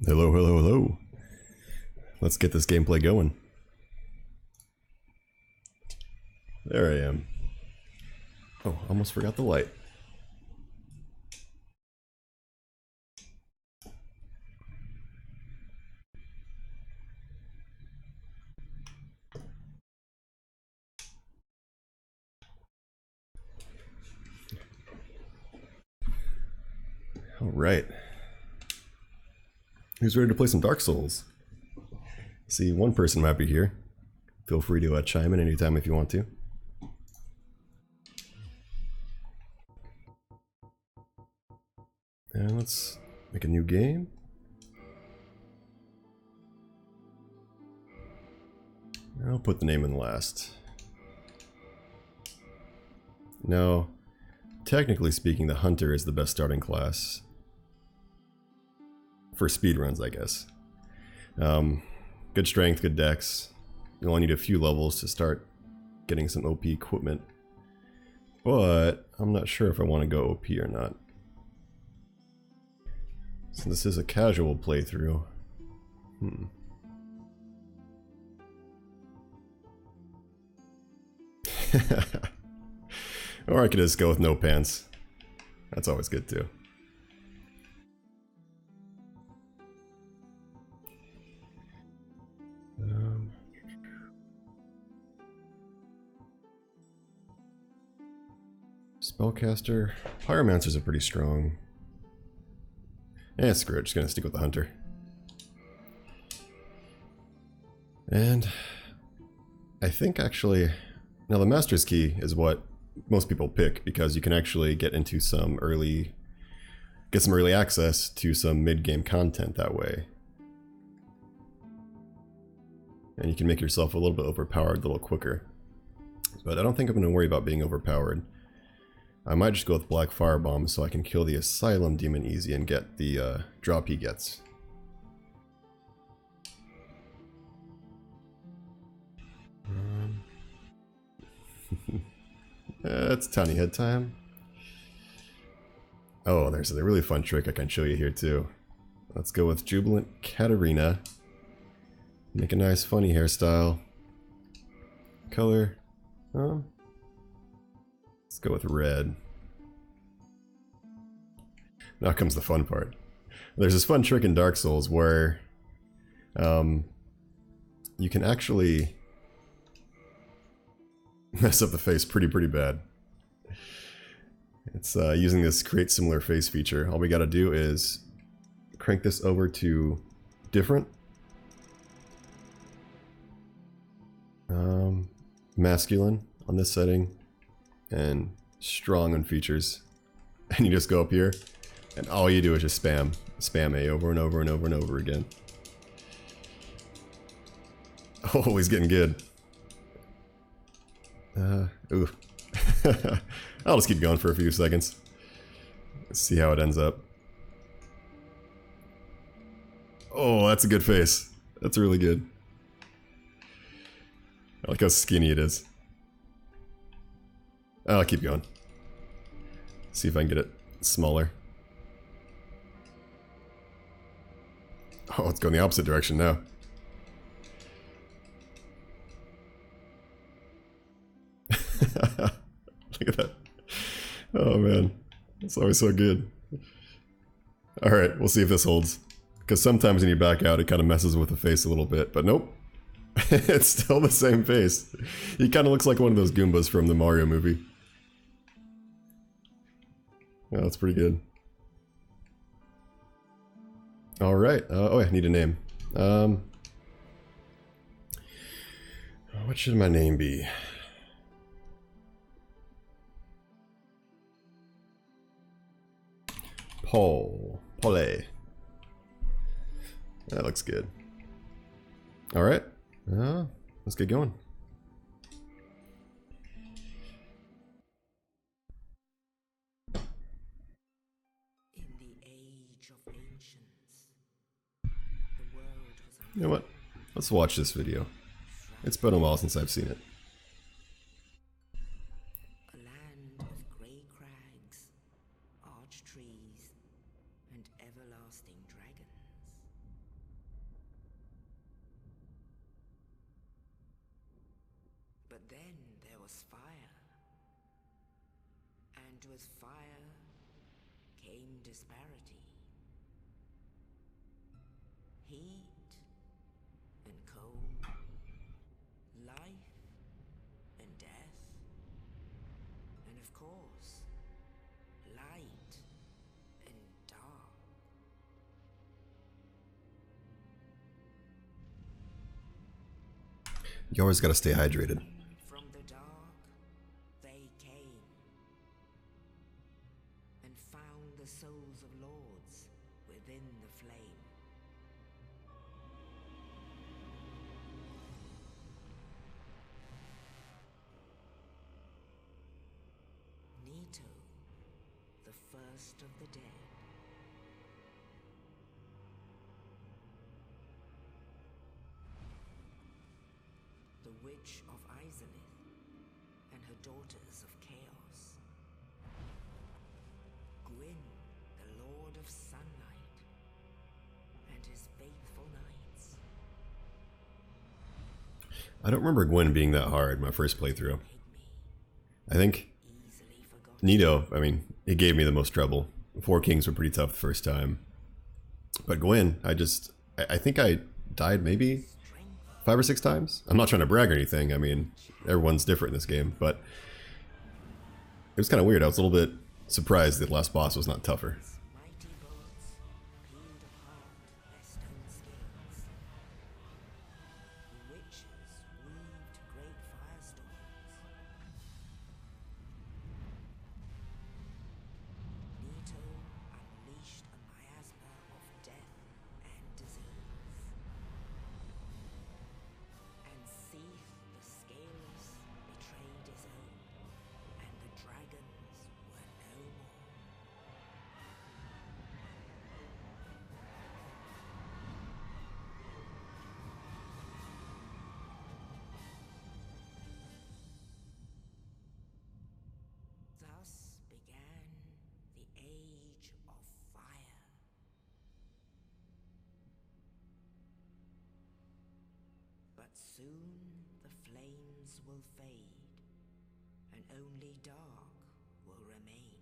Hello, hello, hello. Let's get this gameplay going. There I am. Oh, almost forgot the light. Alright. Who's ready to play some Dark Souls? See, one person might be here. Feel free to chime in anytime if you want to. And let's make a new game. I'll put the name in last. No, technically speaking, the Hunter is the best starting class. For speedruns, I guess. Good strength, good dex. You only need a few levels to start getting some OP equipment. But I'm not sure if I want to go OP or not. So this is a casual playthrough. Or I could just go with no pants. That's always good too. Spellcaster. Pyromancers are pretty strong. Screw it, just gonna stick with the Hunter. And I think actually, now the Master's Key is what most people pick because you can actually get into some early access to some mid-game content that way. And you can make yourself a little bit overpowered a little quicker. But I don't think I'm gonna worry about being overpowered. I might just go with Black Firebomb so I can kill the Asylum Demon easy and get the drop he gets. It's tiny head time. Oh, there's a really fun trick I can show you here too. Let's go with Jubilant Katarina. Make a nice funny hairstyle. Color. Let's go with red. Now comes the fun part. There's this fun trick in Dark Souls where you can actually mess up the face pretty bad. It's using this create similar face feature. All we gotta do is crank this over to different. Masculine on this setting and strong on features. And you just go up here and all you do is just spam A over and over and over and over again. Oh, he's getting good. Ooh. I'll just keep going for a few seconds. Let's see how it ends up. Oh, that's a good face. That's really good. I like how skinny it is. I'll keep going. See if I can get it smaller. Oh, it's going the opposite direction now. Look at that. Oh man, it's always so good. Alright, we'll see if this holds. Because sometimes when you back out, it kind of messes with the face a little bit, but nope. It's still the same face. He kind of looks like one of those Goombas from the Mario movie. Yeah, that's pretty good. Alright, oh, I need a name. What should my name be? Paul. That looks good. Alright, let's get going. You know what? Let's watch this video. It's been a while since I've seen it. A land of grey crags, arch trees, and everlasting dragons. was fire. And with fire came disparity. Heat and cold, life and death, and of course, light and dark. You always gotta stay hydrated. From the dark, they came and found the souls of lords within the flame. Nito, the first of the dead. The Witch of Izalith and her daughters of Chaos. Gwyn, the Lord of Sunlight, and his faithful knights. I don't remember Gwyn being that hard my first playthrough. I think Easily forgotten. Nito, I mean, it gave me the most trouble. Four Kings were pretty tough the first time. But Gwyn, I think I died maybe 5 or 6 times. I'm not trying to brag or anything. I mean, everyone's different in this game, but it was kind of weird. I was a little bit surprised that the last boss was not tougher. Mighty bullets peeled apart their stone scales. The witches weaved great firestorms. Nito unleashed a miasma of death and disease. And Seath the Scaleless betrayed his own, and the dragons were no more. Thus began the Age of Fire. But soon the flames will fade, and only dark will remain.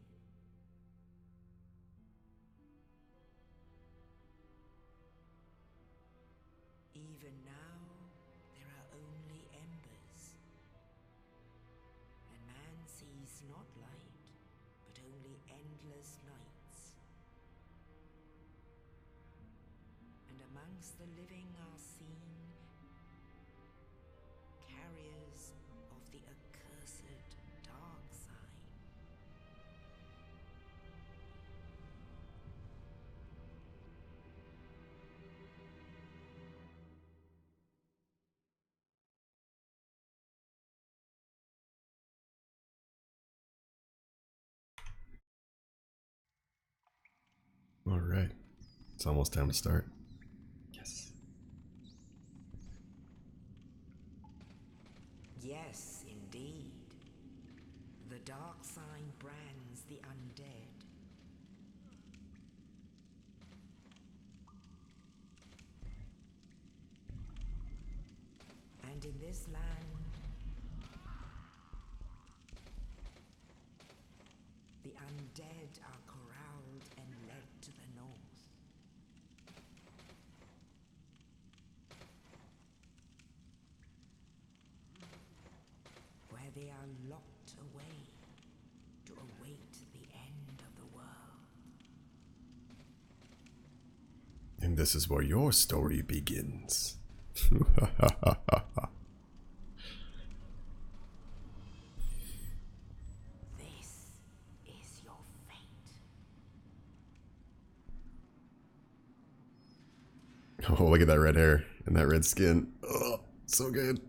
Even now, there are only embers, and man sees not light, but only endless nights. And amongst the living are seen carriers of the accursed dark sign. All right. It's almost time to start. Yes. Yes, indeed. The dark sign brands the undead. And in this land, the undead are corralled and led to the north. Where they are locked away to await the end of the world. And this is where your story begins. This is your fate. Oh, look at that red hair and that red skin. Oh, so good.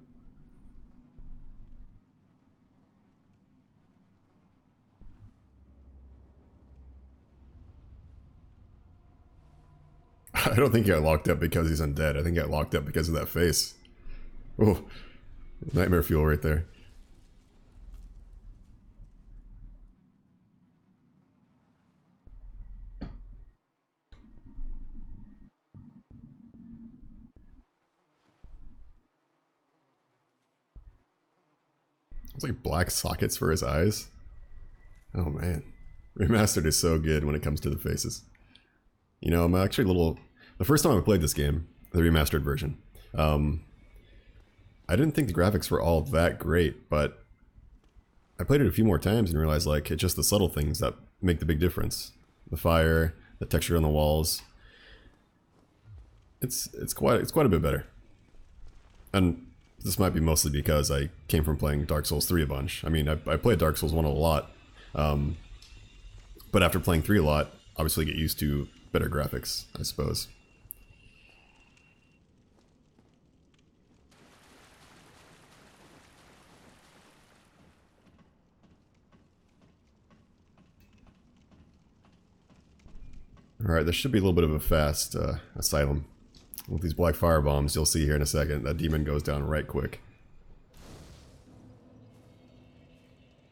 I don't think he got locked up because he's undead. I think he got locked up because of that face. Oh, nightmare fuel right there. It's like black sockets for his eyes. Oh man. Remastered is so good when it comes to the faces. You know, I'm actually a little... The first time I played this game, the remastered version, I didn't think the graphics were all that great, but I played it a few more times and realized like it's just the subtle things that make the big difference. The fire, the texture on the walls. It's quite a bit better. And this might be mostly because I came from playing Dark Souls 3 a bunch. I mean, I played Dark Souls 1 a lot. But after playing 3 a lot, obviously get used to better graphics, I suppose. Alright, this should be a little bit of a fast asylum. With these black fire bombs, you'll see here in a second, that demon goes down right quick.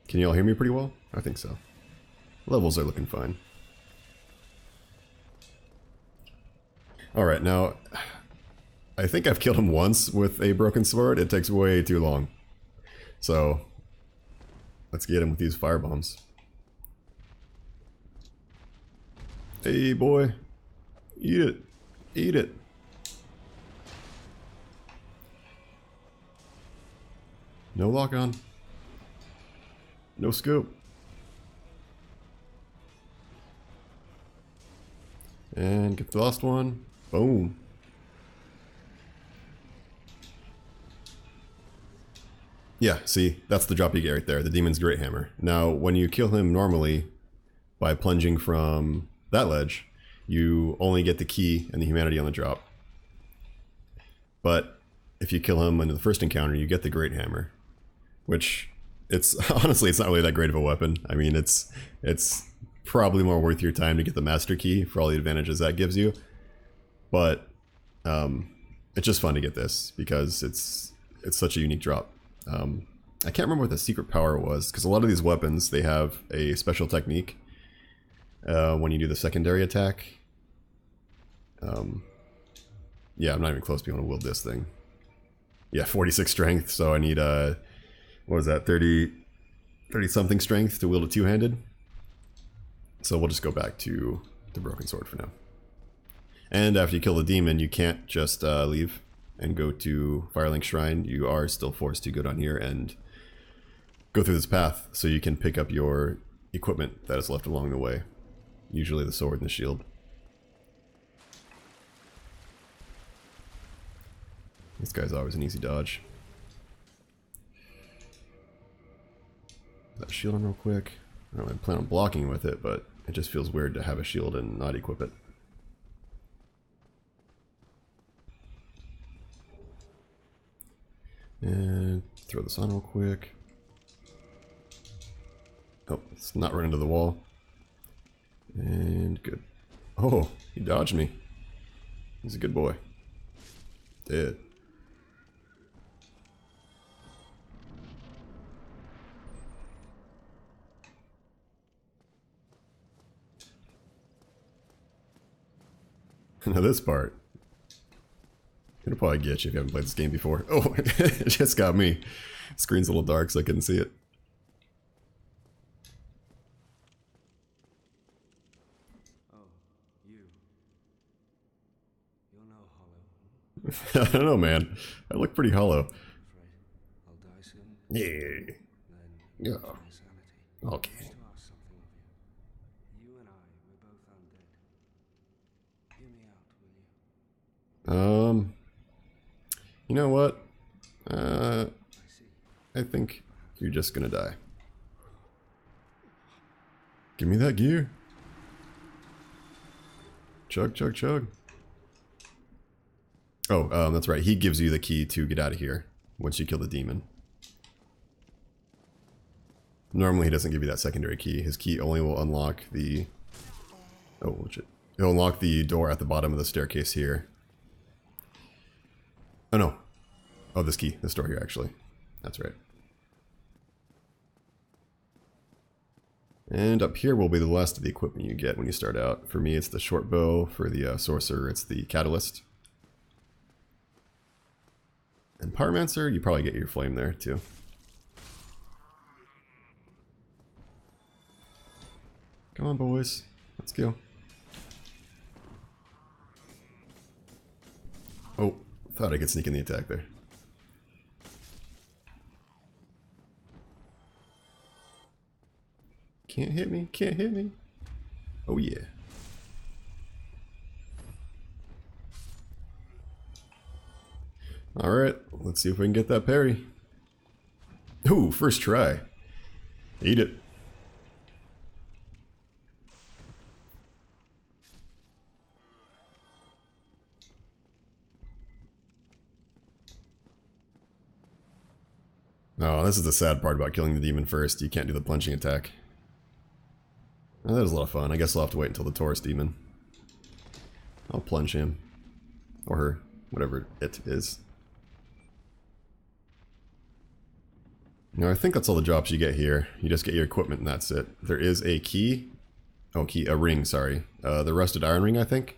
Can you all hear me pretty well? I think so. Levels are looking fine. Alright, now, I think I've killed him once with a broken sword. It takes way too long. So, let's get him with these fire bombs. Hey boy, eat it, eat it. No lock on. No scope. And get the last one. Boom. Yeah, see, that's the drop you get right there, the Demon's Great Hammer. Now, when you kill him normally by plunging from that ledge, you only get the key and the humanity on the drop. But if you kill him in the first encounter, you get the Great Hammer. Which, it's honestly, it's not really that great of a weapon. I mean, it's probably more worth your time to get the Master Key for all the advantages that gives you. But it's just fun to get this because it's such a unique drop. I can't remember what the secret power was, because a lot of these weapons, they have a special technique when you do the secondary attack. Yeah, I'm not even close to being able to wield this thing. Yeah, 46 strength, so I need what is that, 30 something strength to wield it two-handed. So we'll just go back to the broken sword for now. And after you kill the demon, you can't just leave and go to Firelink Shrine. You are still forced to go down here and go through this path so you can pick up your equipment that is left along the way. Usually the sword and the shield. This guy's always an easy dodge. Put that shield on real quick. I don't really plan on blocking with it, but it just feels weird to have a shield and not equip it. And throw this on real quick. Oh, let's not run into the wall. And good. Oh, he dodged me. He's a good boy. Dead. Now this part, it'll probably get you if you haven't played this game before. Oh, it just got me. Screen's a little dark, so I couldn't see it. Oh, you're no hollow. I don't know, man. I look pretty hollow. Afraid I'll die soon. Yeah. Then Yeah. insanity. Okay. To ask something of you. You and I, we're both undead. Hear me out, will you? You know what? I see. I think you're just gonna die. Give me that gear. Chug, chug, chug. Oh, that's right. He gives you the key to get out of here once you kill the demon. Normally he doesn't give you that secondary key. His key only will unlock the... Oh, shit. He'll unlock the door at the bottom of the staircase here. Oh, no. Oh, this key. This door here, actually. That's right. And up here will be the last of the equipment you get when you start out. For me, it's the short bow. For the sorcerer, it's the catalyst. And Pyromancer, you probably get your flame there, too. Come on, boys. Let's go. Oh, thought I could sneak in the attack there. Can't hit me, can't hit me. Oh yeah. Alright, let's see if we can get that parry. Ooh, first try. Eat it. Oh, this is the sad part about killing the demon first. You can't do the punching attack. Oh, that was a lot of fun. I guess I'll have to wait until the Taurus demon. I'll plunge him. Or her. Whatever it is. Now, I think that's all the drops you get here. You just get your equipment and that's it. There is a key. Oh, a ring, sorry. The rusted iron ring, I think.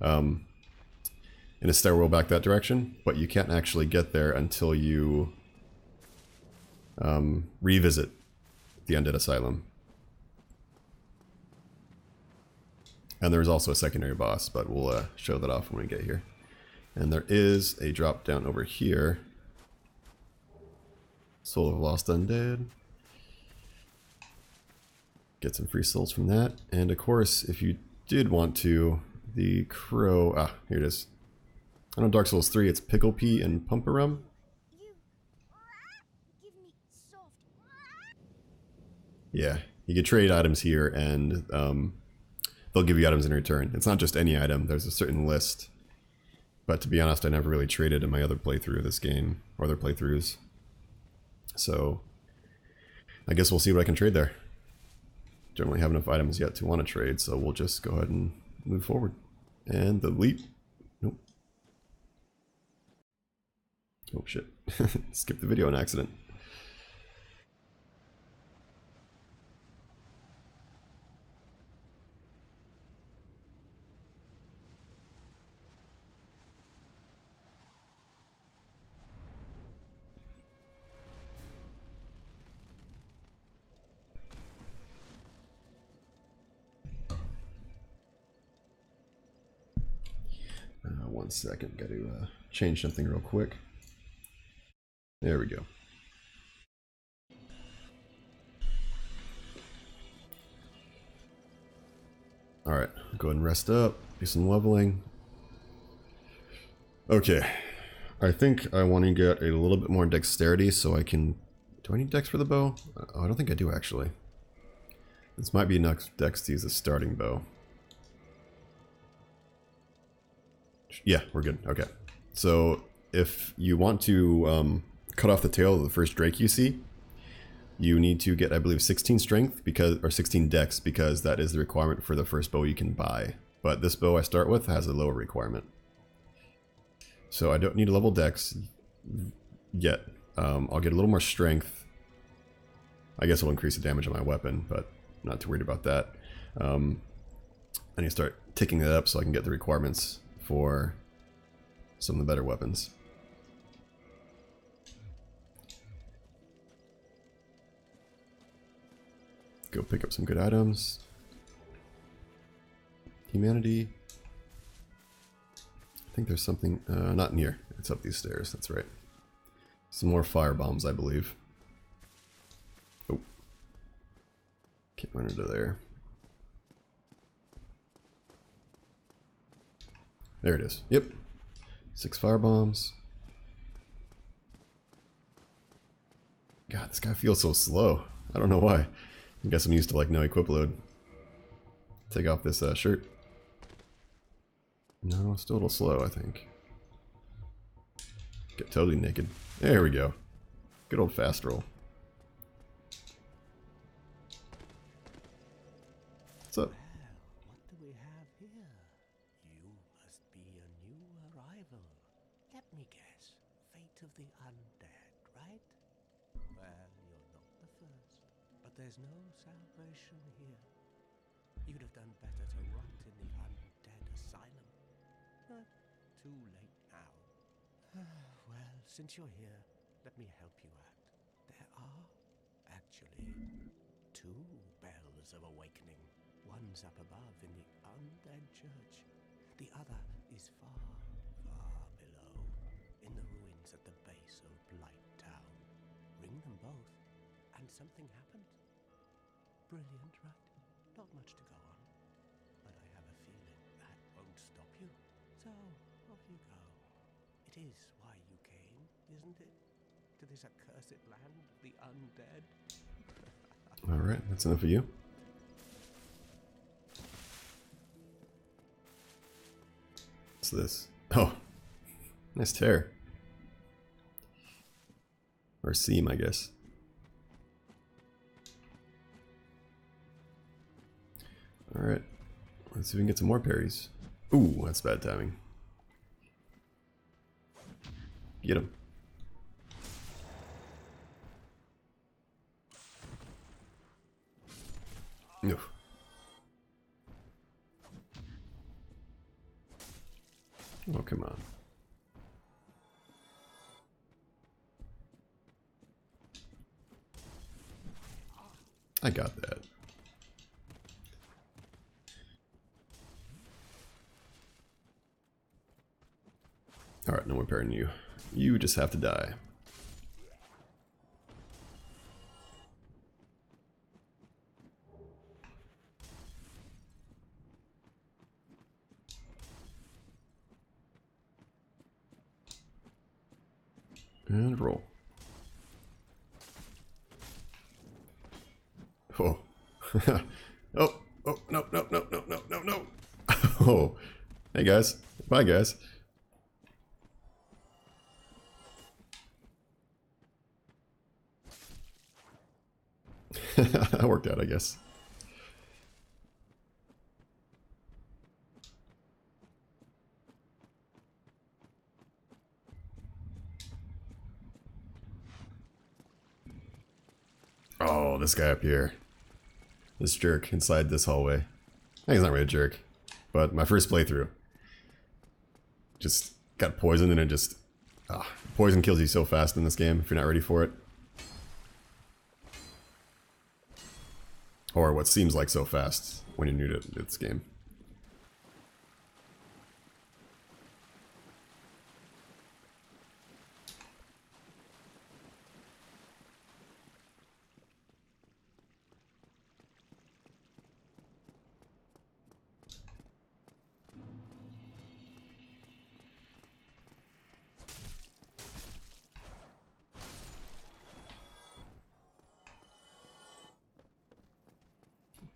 In a stairwell back that direction. But you can't actually get there until you revisit the Undead Asylum. And there's also a secondary boss, but we'll show that off when we get here. And there is a drop down over here. Soul of Lost Undead. Get some free souls from that. And of course, if you did want to, the crow... Ah, here it is. I know Dark Souls 3, it's Pickle Pea and Pumperum. Give me soft. Yeah, you can trade items here and they'll give you items in return. It's not just any item, there's a certain list. But to be honest, I never really traded in my other playthrough of this game, or other playthroughs. So, I guess we'll see what I can trade there. Don't really have enough items yet to want to trade, so we'll just go ahead and move forward. And the leap. Nope. Oh shit. Skipped the video on accident. One second, got to change something real quick. There we go. Alright, go ahead and rest up, do some leveling. Okay, I think I want to get a little bit more dexterity so I can... Do I need dex for the bow? Oh, I don't think I do actually. This might be enough dex to use a starting bow. Yeah, we're good. Okay. So, if you want to cut off the tail of the first Drake you see, you need to get, I believe, 16 strength, or 16 dex, because that is the requirement for the first bow you can buy. But this bow I start with has a lower requirement. So I don't need a level dex yet. I'll get a little more strength. I guess it'll increase the damage on my weapon, but I'm not too worried about that. I need to start ticking that up so I can get the requirements for some of the better weapons. Go pick up some good items. Humanity. I think there's something, not near. It's up these stairs, that's right. Some more fire bombs, I believe. Oh. Can't run into there. There it is. Yep. 6 fire bombs. God, this guy feels so slow. I don't know why. I guess I'm used to like no equip load. Take off this shirt. No, still a little slow, I think. Get totally naked. There we go. Good old fast roll. What's up? What do we have here? You must be a new arrival. Let me guess. Fate of the undead, right? Well, you're not the first. But there's no salvation here. You'd have done better to rot in the undead asylum. But too late now. Well, since you're here, let me help you out. There are, actually, 2 bells of awakening One's up above in the undead church. The other is far, far below, in the ruins at the base of Blight Town. Ring them both, and something happens. Brilliant, right? Not much to go on. But I have a feeling that won't stop you. So, off you go. It is why you came, isn't it? To this accursed land of the undead. Alright, that's enough of you. What's this? Oh, nice tear. Or seam, I guess. Alright, let's see if we can get some more parries. Ooh, that's bad timing. Get him. No. Oh, come on. I got that. Alright, no more parrying you. You just have to die. And roll. Oh. Oh, oh, no, no, no, no, no, no, no. Oh. Hey guys. Bye guys. That worked out, I guess. Oh, this guy up here. This jerk inside this hallway. I think he's not really a jerk, but my first playthrough. Just got poisoned and it just... poison kills you so fast in this game if you're not ready for it. Or what seems like so fast when you're new to this game.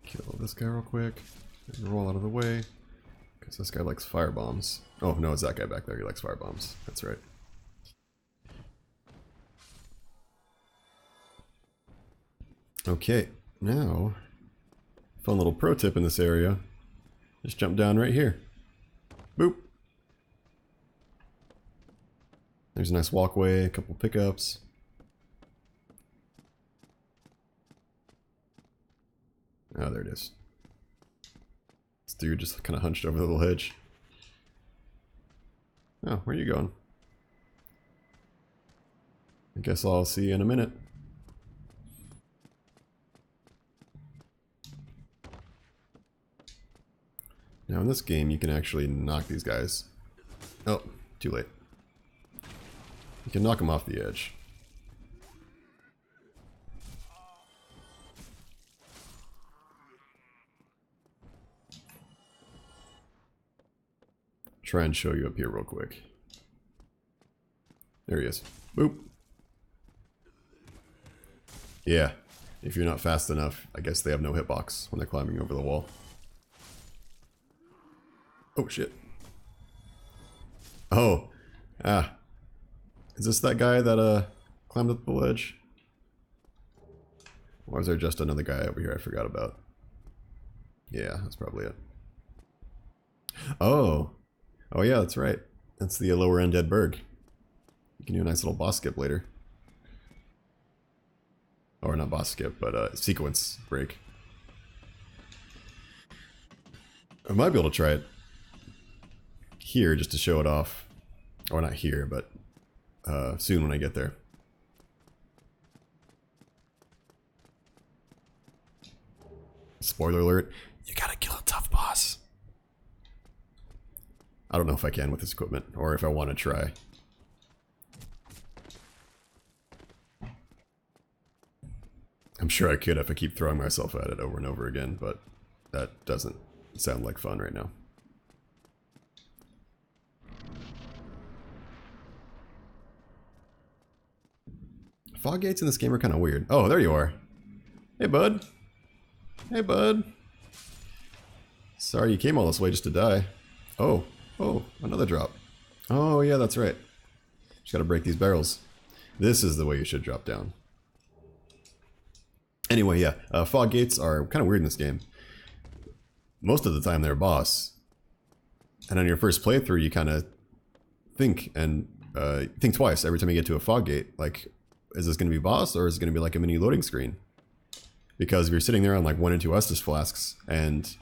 Kill this guy real quick. Roll out of the way. Because this guy likes fire bombs. Oh, no, it's that guy back there. He likes fire bombs. That's right. Okay, now, fun little pro tip in this area. Just jump down right here. Boop. There's a nice walkway, a couple pickups. Oh, there it is. This dude just kind of hunched over the little hedge. Oh, where are you going? I guess I'll see you in a minute. Now in this game you can actually knock these guys. Oh, too late. You can knock them off the edge. Try and show you up here real quick. There he is. Boop. Yeah, if you're not fast enough, I guess they have no hitbox when they're climbing over the wall. Oh shit. Oh. Ah. Is this that guy that climbed up the ledge? Or is there just another guy over here I forgot about? Yeah, that's probably it. Oh. Oh yeah, that's right. That's the lower end dead berg. You can do a nice little boss skip later. Or not boss skip, but sequence break. I might be able to try it here just to show it off. Or not here, but soon when I get there. Spoiler alert, you gotta I don't know if I can with this equipment, or if I want to try. I'm sure I could if I keep throwing myself at it over and over again, but that doesn't sound like fun right now. Fog gates in this game are kind of weird. Oh, there you are. Hey, bud. Hey, bud. Sorry you came all this way just to die. Oh, another drop. Oh, yeah, that's right. Just gotta break these barrels. This is the way you should drop down. Anyway, yeah, fog gates are kind of weird in this game. Most of the time they're a boss. And on your first playthrough, you kind of think twice every time you get to a fog gate. Like, is this going to be a boss, or is it going to be like a mini loading screen? Because if you're sitting there on like 1 and 2 Estus flasks, and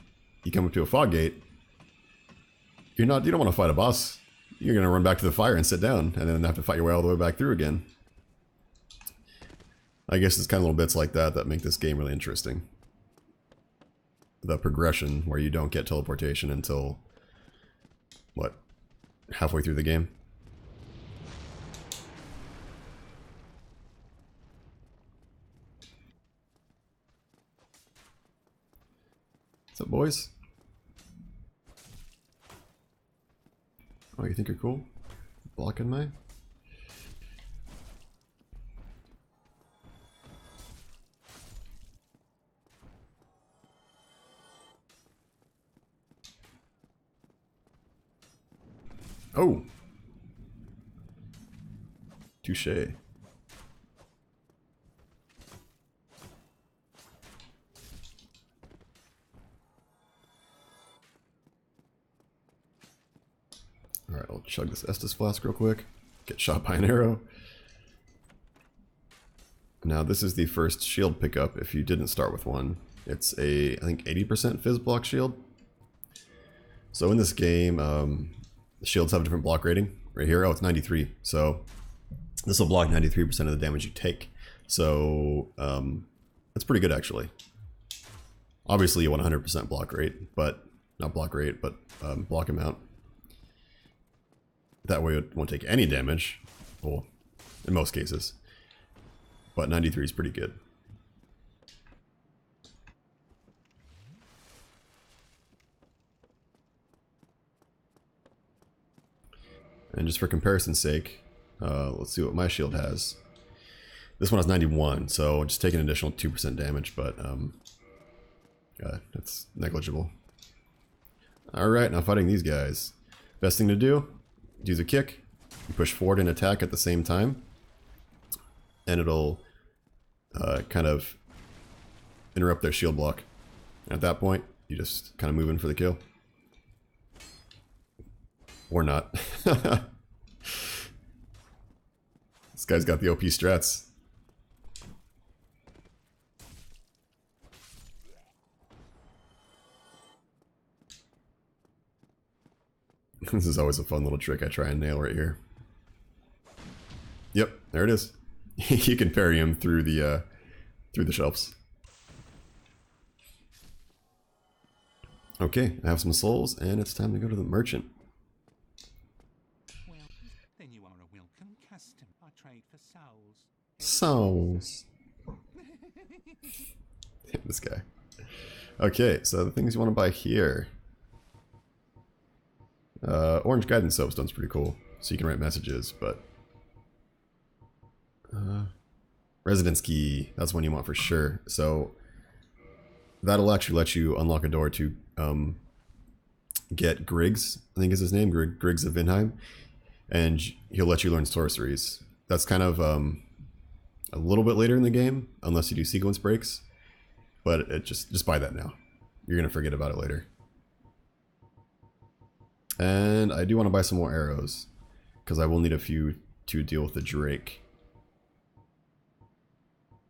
you come up to a fog gate, you don't want to fight a boss. You're going to run back to the fire and sit down, and then have to fight your way all the way back through again. I guess it's kind of little bits like that that make this game really interesting. The progression, where you don't get teleportation until, what, halfway through the game? What's up, boys? Oh, you think you're cool? Blocking me? Oh! Touché. Alright, I'll chug this Estus flask real quick. Get shot by an arrow. Now, this is the first shield pickup if you didn't start with one. It's a, I think, 80% fizz block shield. So in this game, the shields have a different block rating. Right here, oh, it's 93. So this will block 93% of the damage you take. So that's pretty good, actually. Obviously, you want 100% block rate, but not block rate, but block amount. That way it won't take any damage, well, in most cases. But 93 is pretty good. And just for comparison's sake, let's see what my shield has. This one has 91, so just take an additional 2% damage, but that's negligible. Alright, now fighting these guys. Best thing to do, use a kick, you push forward and attack at the same time, and it'll kind of interrupt their shield block. And at that point, you just kind of move in for the kill. Or not. This guy's got the OP strats. This is always a fun little trick I try and nail right here. Yep, there it is. You can parry him through the shelves. Okay, I have some souls, and it's time to go to the merchant. Well, then you are a welcome customer. I trade for souls. Souls. Damn, this guy. Okay, so the things you want to buy here. Orange guidance soapstone's pretty cool, so you can write messages, but residence key, that's one you want for sure. So that'll actually let you unlock a door to get Griggs, I think is his name, Griggs of Vinheim, and he'll let you learn sorceries. That's kind of a little bit later in the game, unless you do sequence breaks, but it just buy that now. You're gonna forget about it later. And I do want to buy some more arrows, because I will need a few to deal with the Drake.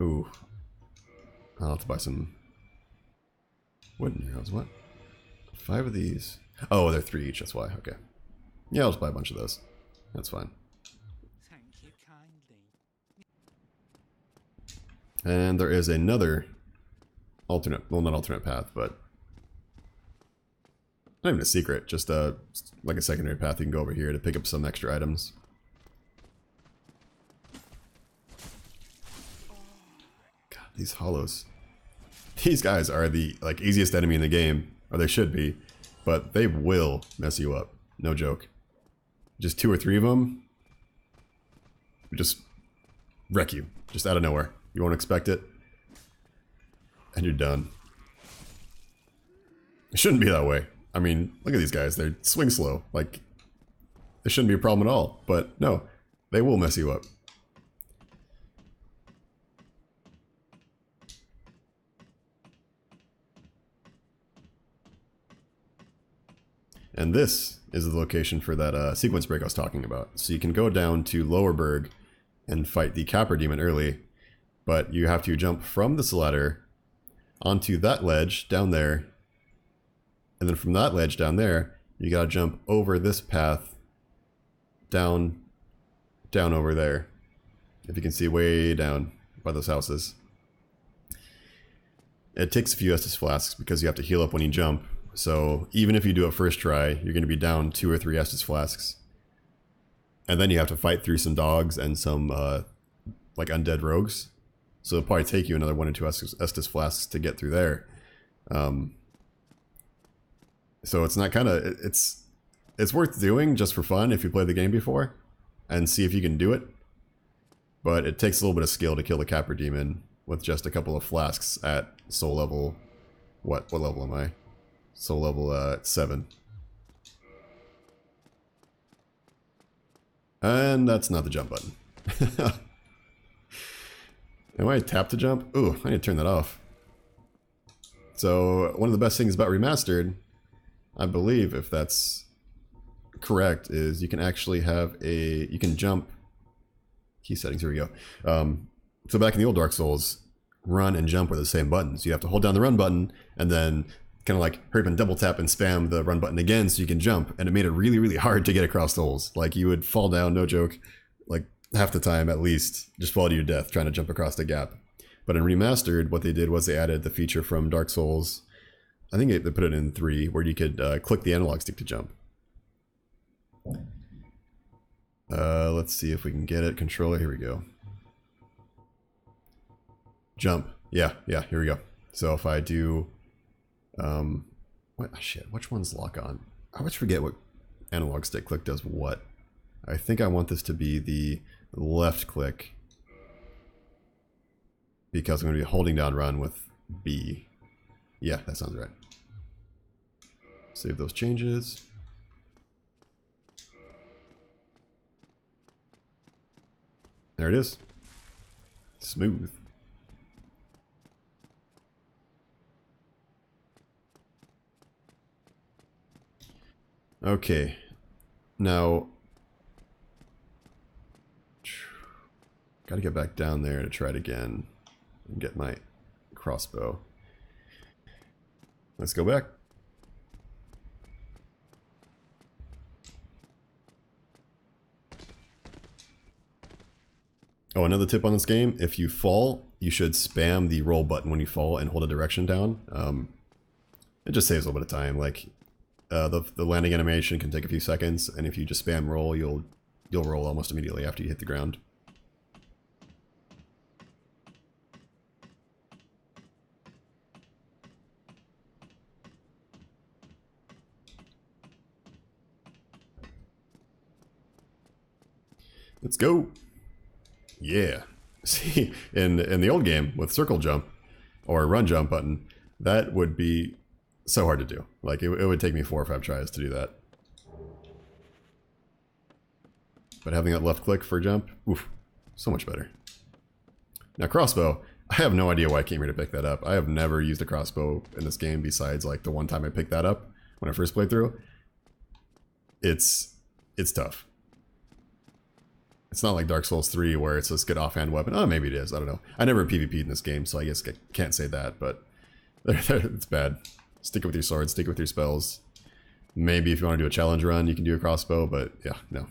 Ooh. I'll have to buy some wooden arrows. What? 5 of these. Oh, they're 3 each, that's why. Okay. Yeah, I'll just buy a bunch of those. That's fine. Thank you kindly. And there is another alternate, well, not alternate path, but not even a secret, just like a secondary path. You can go over here to pick up some extra items. God, these hollows. These guys are the like easiest enemy in the game, or they should be, but they will mess you up. No joke. Just 2 or 3 of them just wreck you, just out of nowhere. You won't expect it, and you're done. It shouldn't be that way. I mean, look at these guys. They swing slow. Like, it shouldn't be a problem at all. But no, they will mess you up. And this is the location for that sequence break I was talking about. So you can go down to Lowerberg and fight the Capra Demon early, but you have to jump from this ladder onto that ledge down there, and then from that ledge down there, you gotta jump over this path down over there. If you can see way down by those houses. It takes a few Estus Flasks because you have to heal up when you jump. So even if you do it first try, you're going to be down 2 or 3 Estus Flasks. And then you have to fight through some dogs and some like undead rogues. So it'll probably take you another 1 or 2 Estus Flasks to get through there. So it's not kind of... It's worth doing just for fun if you played the game before. And see if you can do it. But it takes a little bit of skill to kill the Capra Demon with just a couple of flasks at soul level... What level am I? Soul level 7. And that's not the jump button. Am I tap to jump? Ooh, I need to turn that off. So one of the best things about Remastered, I believe, if that's correct, is you can actually have a... You can jump... Key settings, here we go. So back in the old Dark Souls, run and jump were the same buttons. You have to hold down the run button and then kind of like hurry up and double tap and spam the run button again so you can jump. And it made it really, really hard to get across holes. Like you would fall down, no joke, like half the time at least, just fall to your death trying to jump across the gap. But in Remastered, what they did was they added the feature from Dark Souls, I think they put it in 3, where you could click the analog stick to jump. Let's see if we can get it. Controller, here we go. Jump. Yeah, here we go. So if I do... which one's lock on? I always forget what analog stick click does what. I think I want this to be the left click, because I'm going to be holding down run with B. Yeah, that sounds right. Save those changes. There it is. Smooth. Okay, now, gotta get back down there to try it again and get my crossbow. Let's go back. Oh, another tip on this game, if you fall, you should spam the roll button when you fall and hold a direction down. It just saves a little bit of time, like... the landing animation can take a few seconds, and if you just spam roll, you'll roll almost immediately after you hit the ground. Let's go! Yeah. See, in the old game with circle jump or run jump button, that would be so hard to do. Like, it would take me 4 or 5 tries to do that. But having that left click for jump, oof, so much better. Now crossbow, I have no idea why I came here to pick that up. I have never used a crossbow in this game besides like the one time I picked that up when I first played through. It's tough. It's not like Dark Souls 3 where it's this good offhand weapon. Oh, maybe it is, I don't know. I never PvP'd in this game, so I guess I can't say that, but it's bad. Stick it with your sword, stick it with your spells. Maybe if you want to do a challenge run, you can do a crossbow, but yeah, no.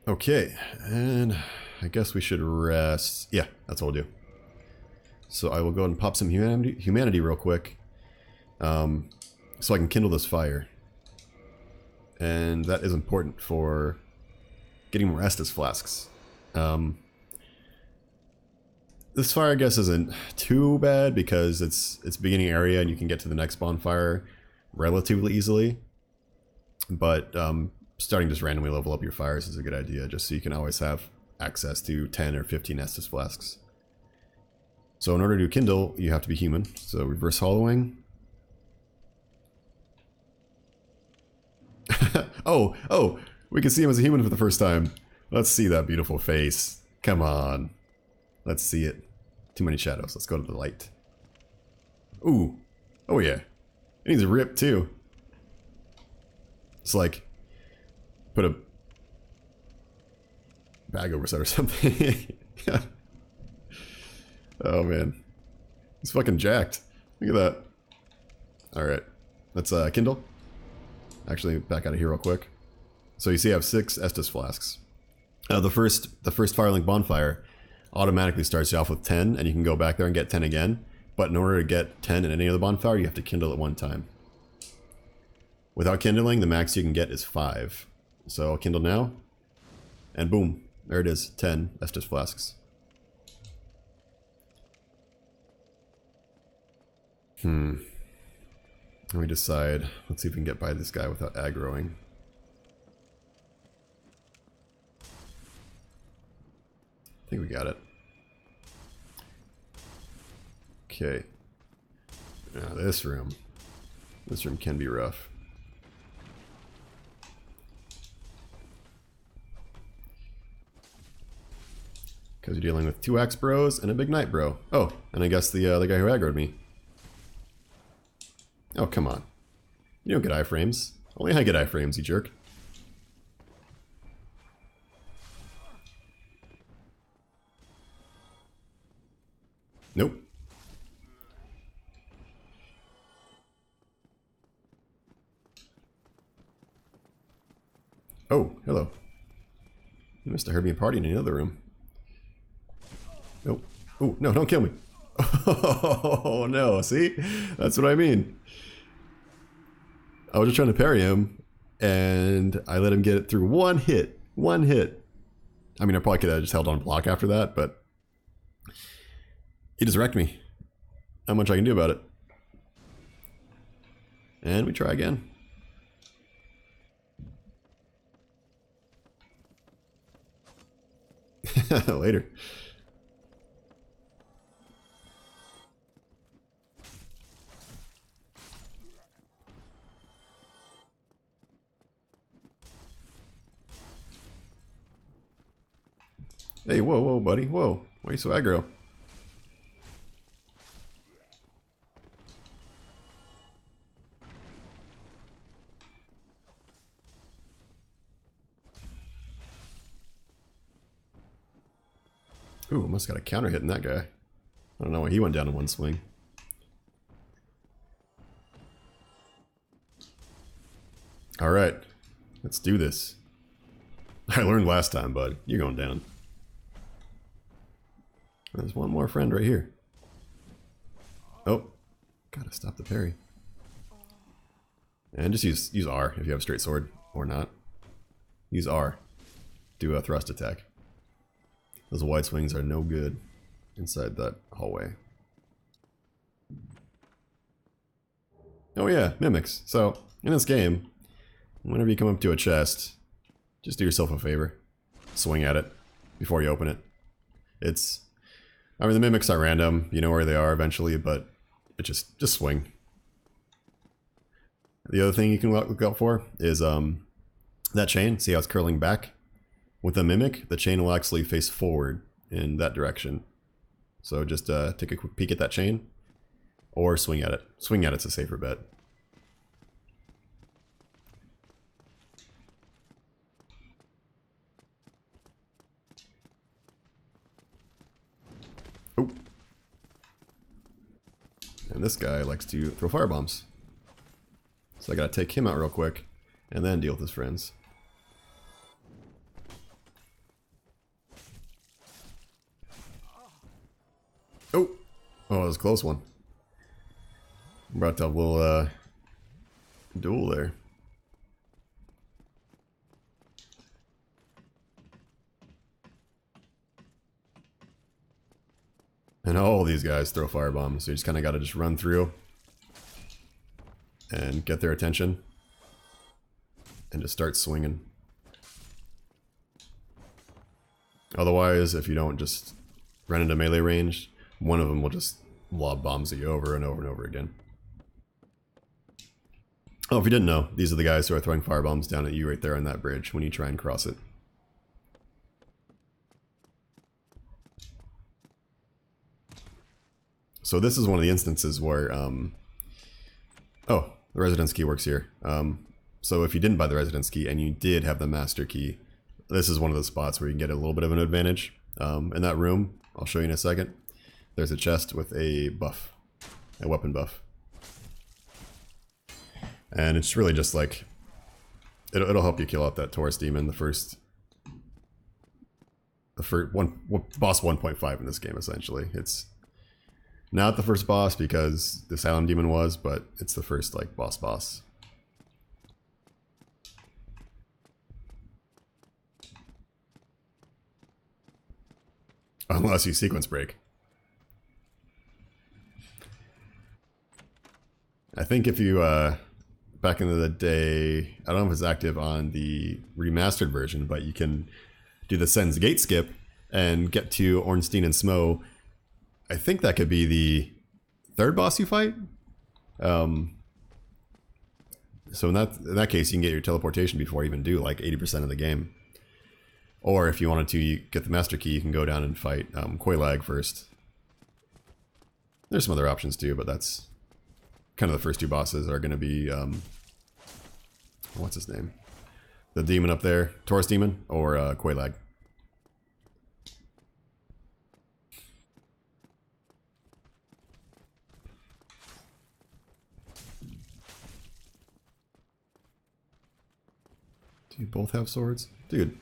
Okay, and I guess we should rest. Yeah, that's what we'll do. So I will go and pop some humanity real quick. So I can kindle this fire. And that is important for getting more Estus flasks. This fire, I guess, isn't too bad because it's beginning area and you can get to the next bonfire relatively easily. But starting just randomly level up your fires is a good idea, just so you can always have access to 10 or 15 Estus flasks. So in order to kindle, you have to be human. So reverse hollowing. Oh, we can see him as a human for the first time. Let's see that beautiful face. Come on. Let's see it. Too many shadows. Let's go to the light. Ooh. Oh yeah. It needs a rip too. It's like put a bag over his head or something. Oh man. He's fucking jacked. Look at that. Alright. Let's kindle. Actually, back out of here real quick. So you see I have 6 Estus flasks. The first Firelink bonfire automatically starts you off with 10, and you can go back there and get 10 again. But in order to get 10 in any other bonfire, you have to kindle at one time. Without kindling, the max you can get is 5. So I'll kindle now. And boom. There it is. 10 Estus flasks. Let me decide. Let's see if we can get by this guy without aggroing. I think we got it. Okay. Now this room. This room can be rough. Because you're dealing with 2 axe bros and a big knight bro. Oh, and I guess the guy who aggroed me. Oh, come on. You don't get iframes. Only I get iframes, you jerk. Nope. Oh, hello. You must have heard me partying in the other room. Nope. Oh, no, don't kill me. Oh, no, see? That's what I mean. I was just trying to parry him, and I let him get it through one hit. One hit. I mean, I probably could have just held on block after that, but he just wrecked me. Not much I can do about it. And we try again. Later. Hey, whoa, buddy, whoa. Why are you so aggro? Ooh, must have got a counter hit in that guy. I don't know why he went down in one swing. Alright, let's do this. I learned last time, bud. You're going down. There's one more friend right here. Oh, gotta stop the parry. And just use R if you have a straight sword, or not. Use R. Do a thrust attack. Those wide swings are no good inside that hallway. Oh yeah, mimics. So, in this game, whenever you come up to a chest, just do yourself a favor. Swing at it before you open it. I mean, the mimics are random, you know where they are eventually, but it just swing. The other thing you can look out for is that chain. See how it's curling back? With a mimic, the chain will actually face forward in that direction. So just take a quick peek at that chain, or swing at it. Swing at it's a safer bet. Oh. And this guy likes to throw firebombs. So I gotta take him out real quick, and then deal with his friends. Oh, it was a close one. We're about to have a little duel there. And all these guys throw firebombs, so you just kind of got to just run through and get their attention and just start swinging. Otherwise, if you don't just run into melee range, one of them will just lob bombs at you over and over and over again. Oh, if you didn't know, these are the guys who are throwing firebombs down at you right there on that bridge when you try and cross it. So this is one of the instances where, oh, the residence key works here. So if you didn't buy the residence key and you did have the master key, this is one of the spots where you can get a little bit of an advantage. In that room, I'll show you in a second, there's a chest with a buff, a weapon buff. And it's really just like, it'll help you kill out that Taurus demon, the first one, boss 1.5 in this game, essentially. It's not the first boss because the Asylum Demon was, but it's the first, like, boss. Unless you sequence break. I think if you, back in the day, I don't know if it's active on the remastered version, but you can do the Sen's Gate skip and get to Ornstein and Smo. I think that could be the third boss you fight. So in that case, you can get your teleportation before you even do like 80% of the game. Or if you wanted to get the master key, you can go down and fight Koilag first. There's some other options too, but that's kind of the first two bosses are going to be, what's his name? The demon up there, Taurus demon, or Koilag. Do you both have swords? Dude,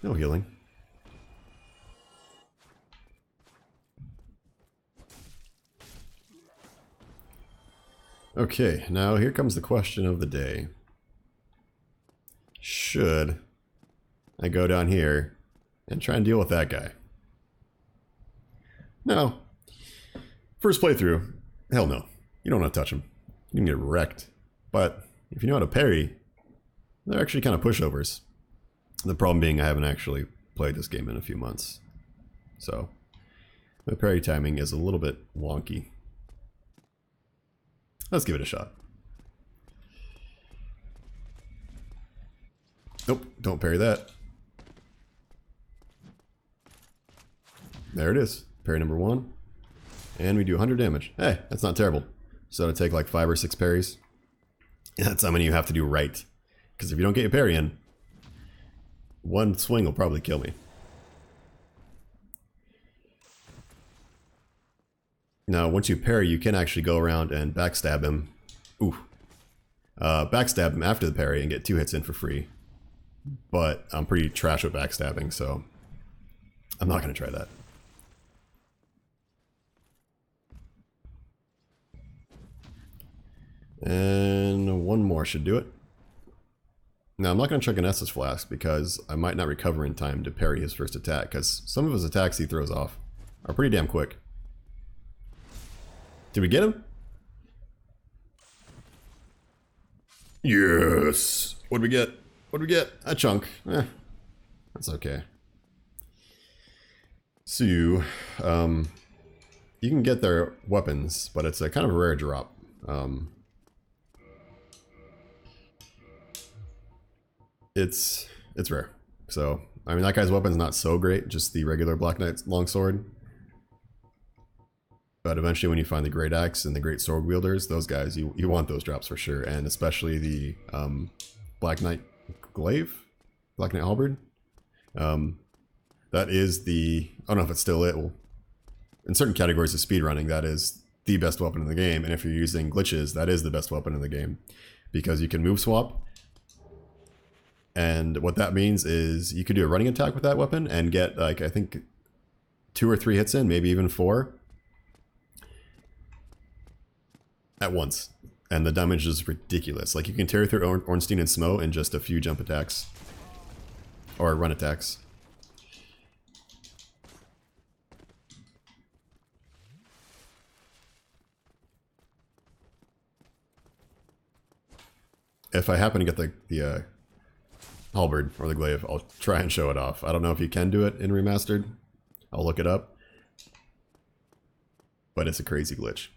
no healing. Okay, now here comes the question of the day. Should I go down here and try and deal with that guy? No. First playthrough, hell no. You don't want to touch him. You can get wrecked. But if you know how to parry, they're actually kind of pushovers. The problem being I haven't actually played this game in a few months. So, my parry timing is a little bit wonky. Let's give it a shot. Nope, don't parry that. There it is. Parry number 1. And we do 100 damage. Hey, that's not terrible. So to take like 5 or 6 parries. That's how many you have to do right. Because if you don't get your parry in, one swing will probably kill me. Now, once you parry, you can actually go around and backstab him. Ooh. Backstab him after the parry and get 2 hits in for free. But I'm pretty trash with backstabbing, so I'm not going to try that. And one more should do it. Now, I'm not going to chuck an Estus Flask because I might not recover in time to parry his first attack, because some of his attacks he throws off are pretty damn quick. Did we get him? Yes! What'd we get? What'd we get? A chunk. That's okay. So, you can get their weapons, but it's a kind of a rare drop. It's rare. So, I mean, that guy's weapon's not so great, just the regular Black Knight's longsword. But eventually when you find the Great Axe and the Great Sword Wielders, those guys, you want those drops for sure. And especially the Black Knight Glaive? Black Knight Halberd? That is the... I don't know if it's still it. Well, in certain categories of speedrunning, that is the best weapon in the game. And if you're using glitches, that is the best weapon in the game. Because you can move swap. And what that means is you could do a running attack with that weapon and get, like, I think 2 or 3 hits in, maybe even 4 at once. And the damage is ridiculous. Like, you can tear through Ornstein and Smo in just a few jump attacks. Or run attacks. If I happen to get the halberd or the glaive, I'll try and show it off. I don't know if you can do it in Remastered. I'll look it up. But it's a crazy glitch.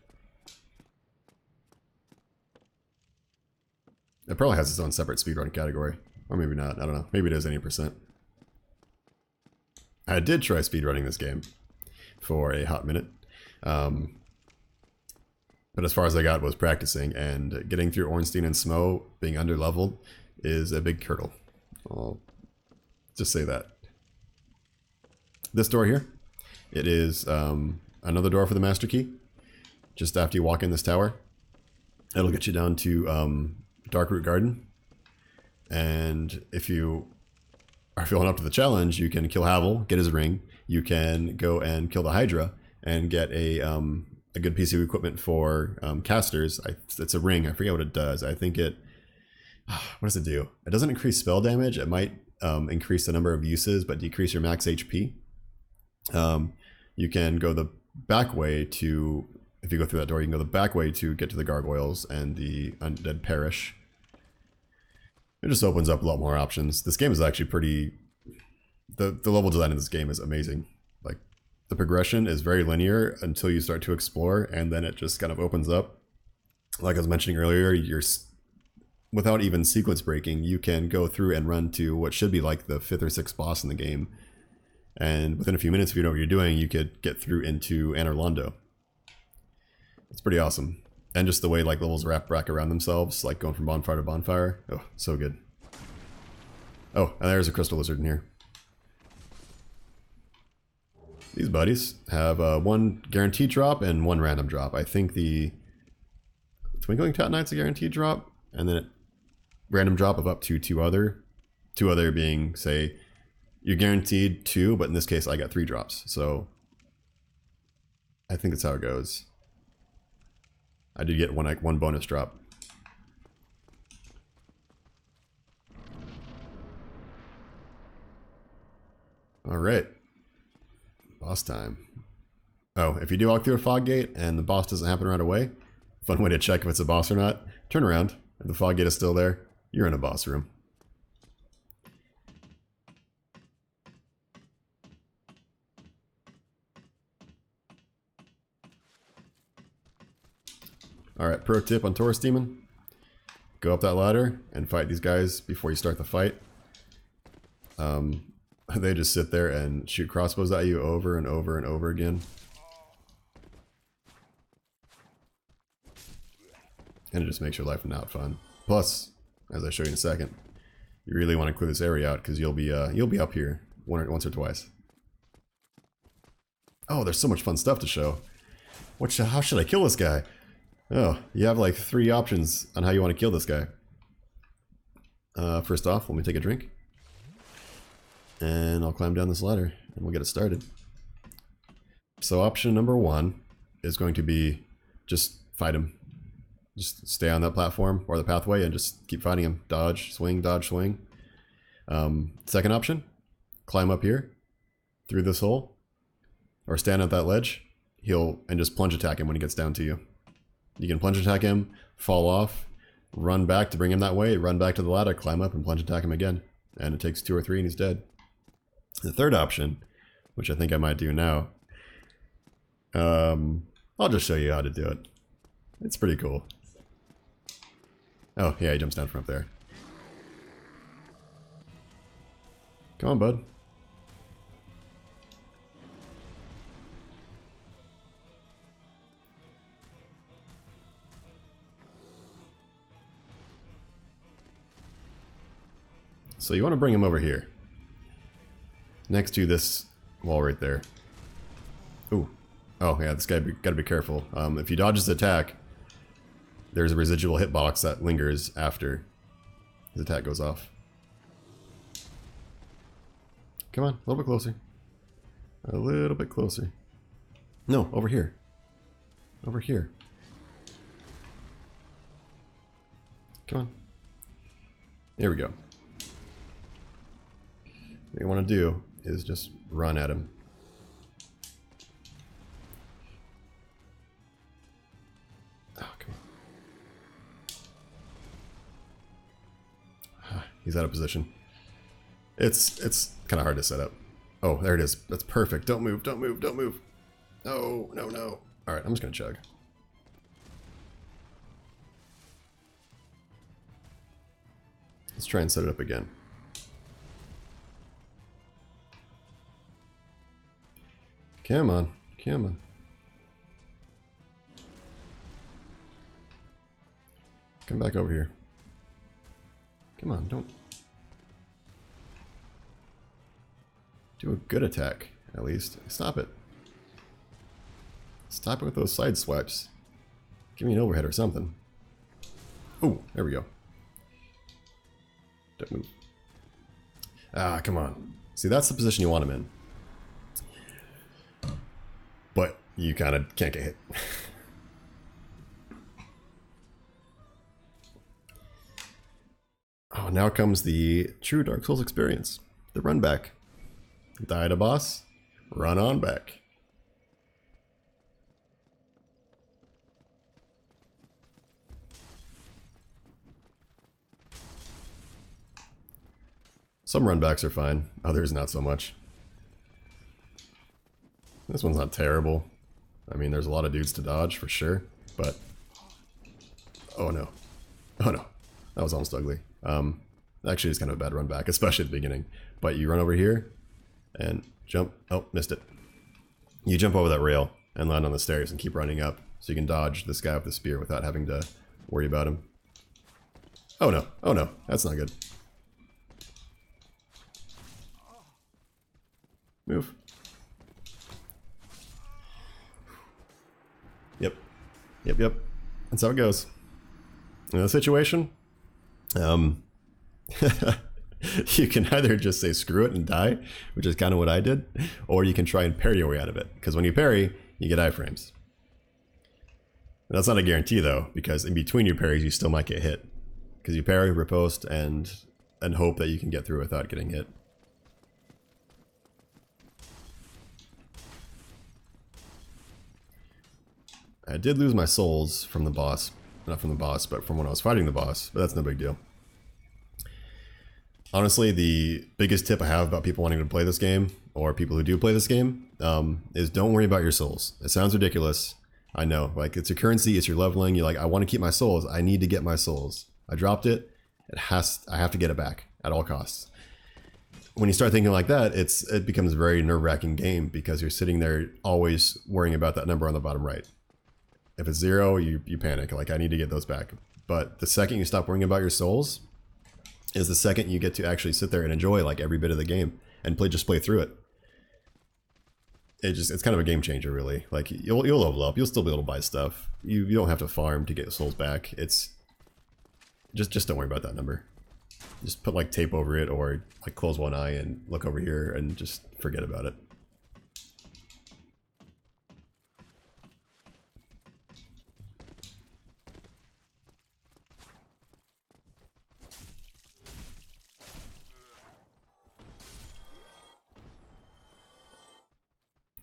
It probably has its own separate speedrun category. Or maybe not, I don't know. Maybe it is 80%. I did try speedrunning this game for a hot minute. But as far as I got was practicing, and getting through Ornstein and Smo, being under-leveled, is a big hurdle. I'll just say that. This door here, it is another door for the Master Key. Just after you walk in this tower, it'll get you down to Darkroot Garden. And if you are feeling up to the challenge, you can kill Havel, get his ring. You can go and kill the Hydra and get a good piece of equipment for casters. It's a ring. I forget what it does. I think it... What does it do? It doesn't increase spell damage. It might increase the number of uses, but decrease your max HP. You can go the back way to... If you go through that door, you can go the back way to get to the gargoyles and the undead parish. It just opens up a lot more options. This game is actually pretty... The level design in this game is amazing. Like, the progression is very linear until you start to explore, and then it just kind of opens up. Like I was mentioning earlier, without even sequence breaking, you can go through and run to what should be like the 5th or 6th boss in the game. And within a few minutes, if you know what you're doing, you could get through into Anor Londo. It's pretty awesome. And just the way like levels wrap back around themselves, like going from bonfire to bonfire. Oh, so good. Oh, and there's a crystal lizard in here. These buddies have one guaranteed drop and one random drop. I think the Twinkling Tat Knight's a guaranteed drop, and then random drop of up to two other being, say, you're guaranteed 2, but in this case I got 3 drops. So I think that's how it goes. I did get one bonus drop. All right. Boss time. Oh, if you do walk through a fog gate and the boss doesn't happen right away, fun way to check if it's a boss or not, turn around. If the fog gate is still there, you're in a boss room. Alright, pro tip on Taurus Demon. Go up that ladder and fight these guys before you start the fight. They just sit there and shoot crossbows at you over and over and over again. And it just makes your life not fun. Plus, as I show you in a second, you really want to clear this area out because you'll be up here once or twice. Oh, there's so much fun stuff to show. How should I kill this guy? Oh, you have like 3 options on how you want to kill this guy. First off, let me take a drink. And I'll climb down this ladder and we'll get it started. So option number 1 is going to be just fight him. Just stay on that platform or the pathway and just keep fighting him. Dodge, swing, dodge, swing. Second option, climb up here through this hole or stand at that ledge. And just plunge attack him when he gets down to you. You can plunge attack him, fall off, run back to bring him that way, run back to the ladder, climb up and plunge attack him again. And it takes 2 or 3 and he's dead. The third option, which I think I might do now, I'll just show you how to do it. It's pretty cool. Oh, yeah, he jumps down from up there. Come on, bud. So you want to bring him over here. Next to this wall right there. Ooh. Oh, yeah, this guy gotta be careful. If you dodge his attack, there's a residual hitbox that lingers after his attack goes off. Come on, a little bit closer. A little bit closer. No, over here. Over here. Come on. Here we go. What you want to do is just run at him. Oh, come on. He's out of position. It's kind of hard to set up. Oh, there it is. That's perfect. Don't move, don't move, don't move. No, no, no. Alright, I'm just going to chug. Let's try and set it up again. Come on, come on. Come back over here. Come on, don't... Do a good attack, at least. Stop it. Stop it with those side swipes. Give me an overhead or something. Oh, there we go. Don't move. Ah, come on. See, that's the position you want him in. But you kind of can't get hit. Oh, now comes the true Dark Souls experience. The run back. Die to boss, run on back. Some runbacks are fine, others not so much. This one's not terrible. I mean, there's a lot of dudes to dodge for sure, but... Oh no. Oh no. That was almost ugly. Actually, it's kind of a bad run back, especially at the beginning. But you run over here, and jump. Oh, missed it. You jump over that rail and land on the stairs and keep running up, so you can dodge this guy with the spear without having to worry about him. Oh no. Oh no. That's not good. Move. Yep. Yep, yep. That's how it goes. In this situation, you can either just say screw it and die, which is kind of what I did, or you can try and parry your way out of it. Because when you parry, you get iframes. That's not a guarantee though, because in between your parries, you still might get hit. Because you parry, riposte, and hope that you can get through without getting hit. I did lose my souls from the boss. Not from the boss, but from when I was fighting the boss. But that's no big deal. Honestly, the biggest tip I have about people wanting to play this game, or people who do play this game, is don't worry about your souls. It sounds ridiculous. I know. Like, it's your currency, it's your leveling. You're like, I want to keep my souls. I need to get my souls. I dropped it. I have to get it back at all costs. When you start thinking like that, it becomes a very nerve-wracking game because you're sitting there always worrying about that number on the bottom right. If it's 0, you panic, like I need to get those back. But the second you stop worrying about your souls is the second you get to actually sit there and enjoy like every bit of the game and just play through it. It's kind of a game changer really. Like you'll level up, you'll still be able to buy stuff. You don't have to farm to get souls back. It's just don't worry about that number. Just put like tape over it or like close one eye and look over here and just forget about it.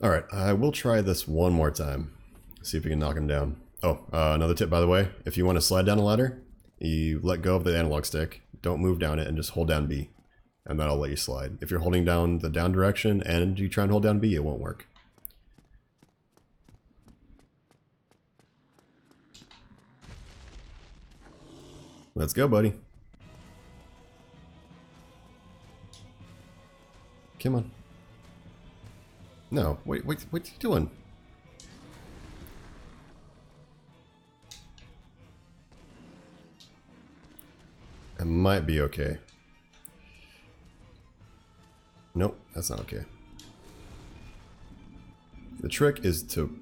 Alright, I will try this one more time. See if we can knock him down. Oh, another tip by the way. If you want to slide down a ladder, you let go of the analog stick, don't move down it, and just hold down B. And that'll let you slide. If you're holding down the down direction and you try and hold down B, it won't work. Let's go, buddy. Come on. No, wait, what are you doing? It might be okay. Nope, that's not okay. The trick is to...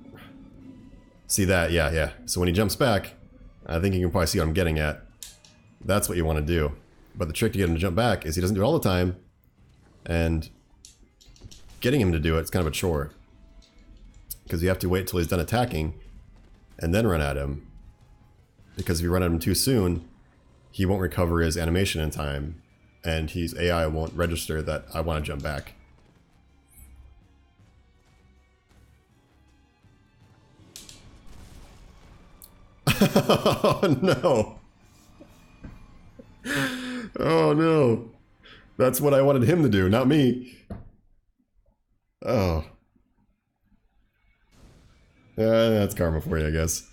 See that? Yeah. So when he jumps back, I think you can probably see what I'm getting at. That's what you want to do. But the trick to get him to jump back is he doesn't do it all the time. And getting him to do it's kind of a chore. Because you have to wait till he's done attacking and then run at him. Because if you run at him too soon, he won't recover his animation in time, and his AI won't register that I want to jump back. Oh no! Oh no! That's what I wanted him to do, not me. Oh. That's karma for you, I guess.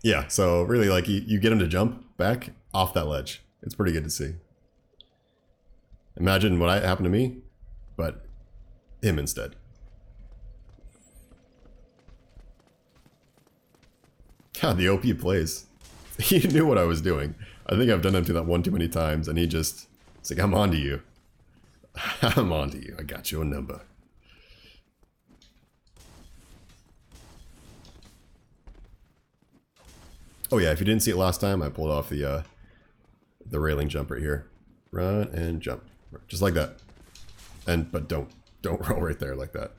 Yeah, so really, like, you get him to jump back off that ledge. It's pretty good to see. Imagine what happened to me, but him instead. God, the OP plays. He knew what I was doing. I think I've done him to that one too many times, and he just... It's like, I'm on to you. I'm on to you. I got your number. Oh yeah, if you didn't see it last time, I pulled off the railing jump right here. Run and jump. Just like that. But don't roll right there like that.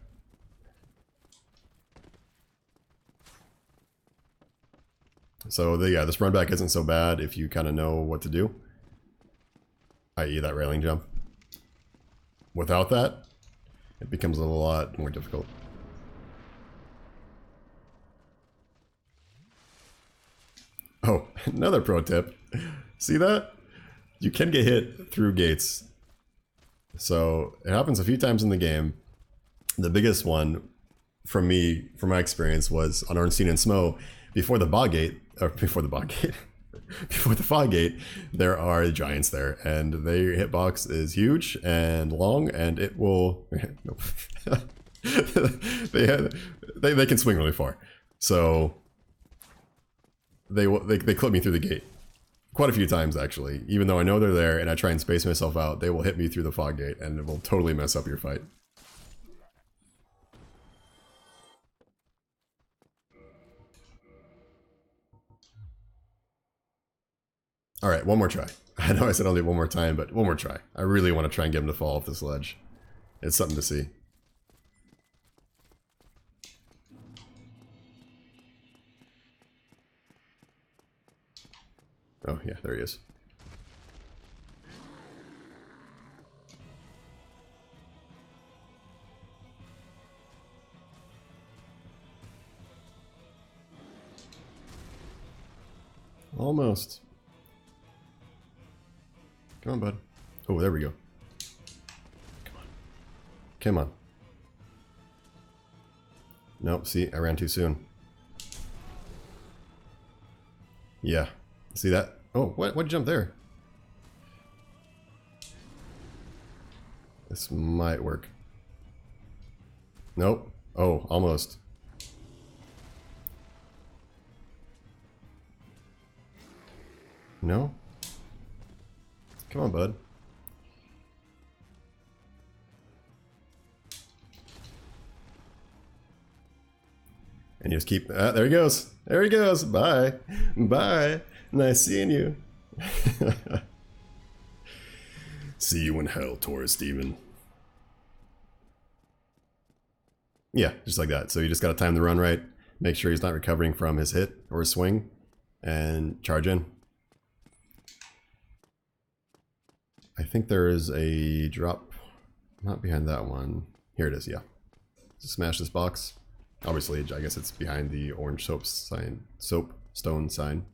So this run back isn't so bad if you kind of know what to do. I.e. that railing jump. Without that, it becomes a lot more difficult. Oh, another pro tip. See that? You can get hit through gates. So it happens a few times in the game. The biggest one from my experience, was on Ornstein and Smo. Before the fog gate, before the fog gate, there are giants there, and their hitbox is huge and long, and it will. they can swing really far, so they clip me through the gate quite a few times actually. Even though I know they're there and I try and space myself out, they will hit me through the fog gate, and it will totally mess up your fight. All right, one more try. I know I said I'll do it one more time, but one more try. I really want to try and get him to fall off this ledge. It's something to see. Oh, yeah, there he is. Almost. Come on, bud. Oh, there we go. Come on. Come on. Nope, see, I ran too soon. Yeah. See that? Oh, what jump there? This might work. Nope. Oh, almost. No? Come on, bud. And you just keep... there he goes. There he goes. Bye. Bye. Nice seeing you. See you in hell, Taurus Demon. Yeah, just like that. So you just got to time the run right. Make sure he's not recovering from his hit or his swing. And charge in. I think there is a drop, not behind that one. Here it is, yeah. Just smash this box. Obviously, I guess it's behind the orange soapstone sign.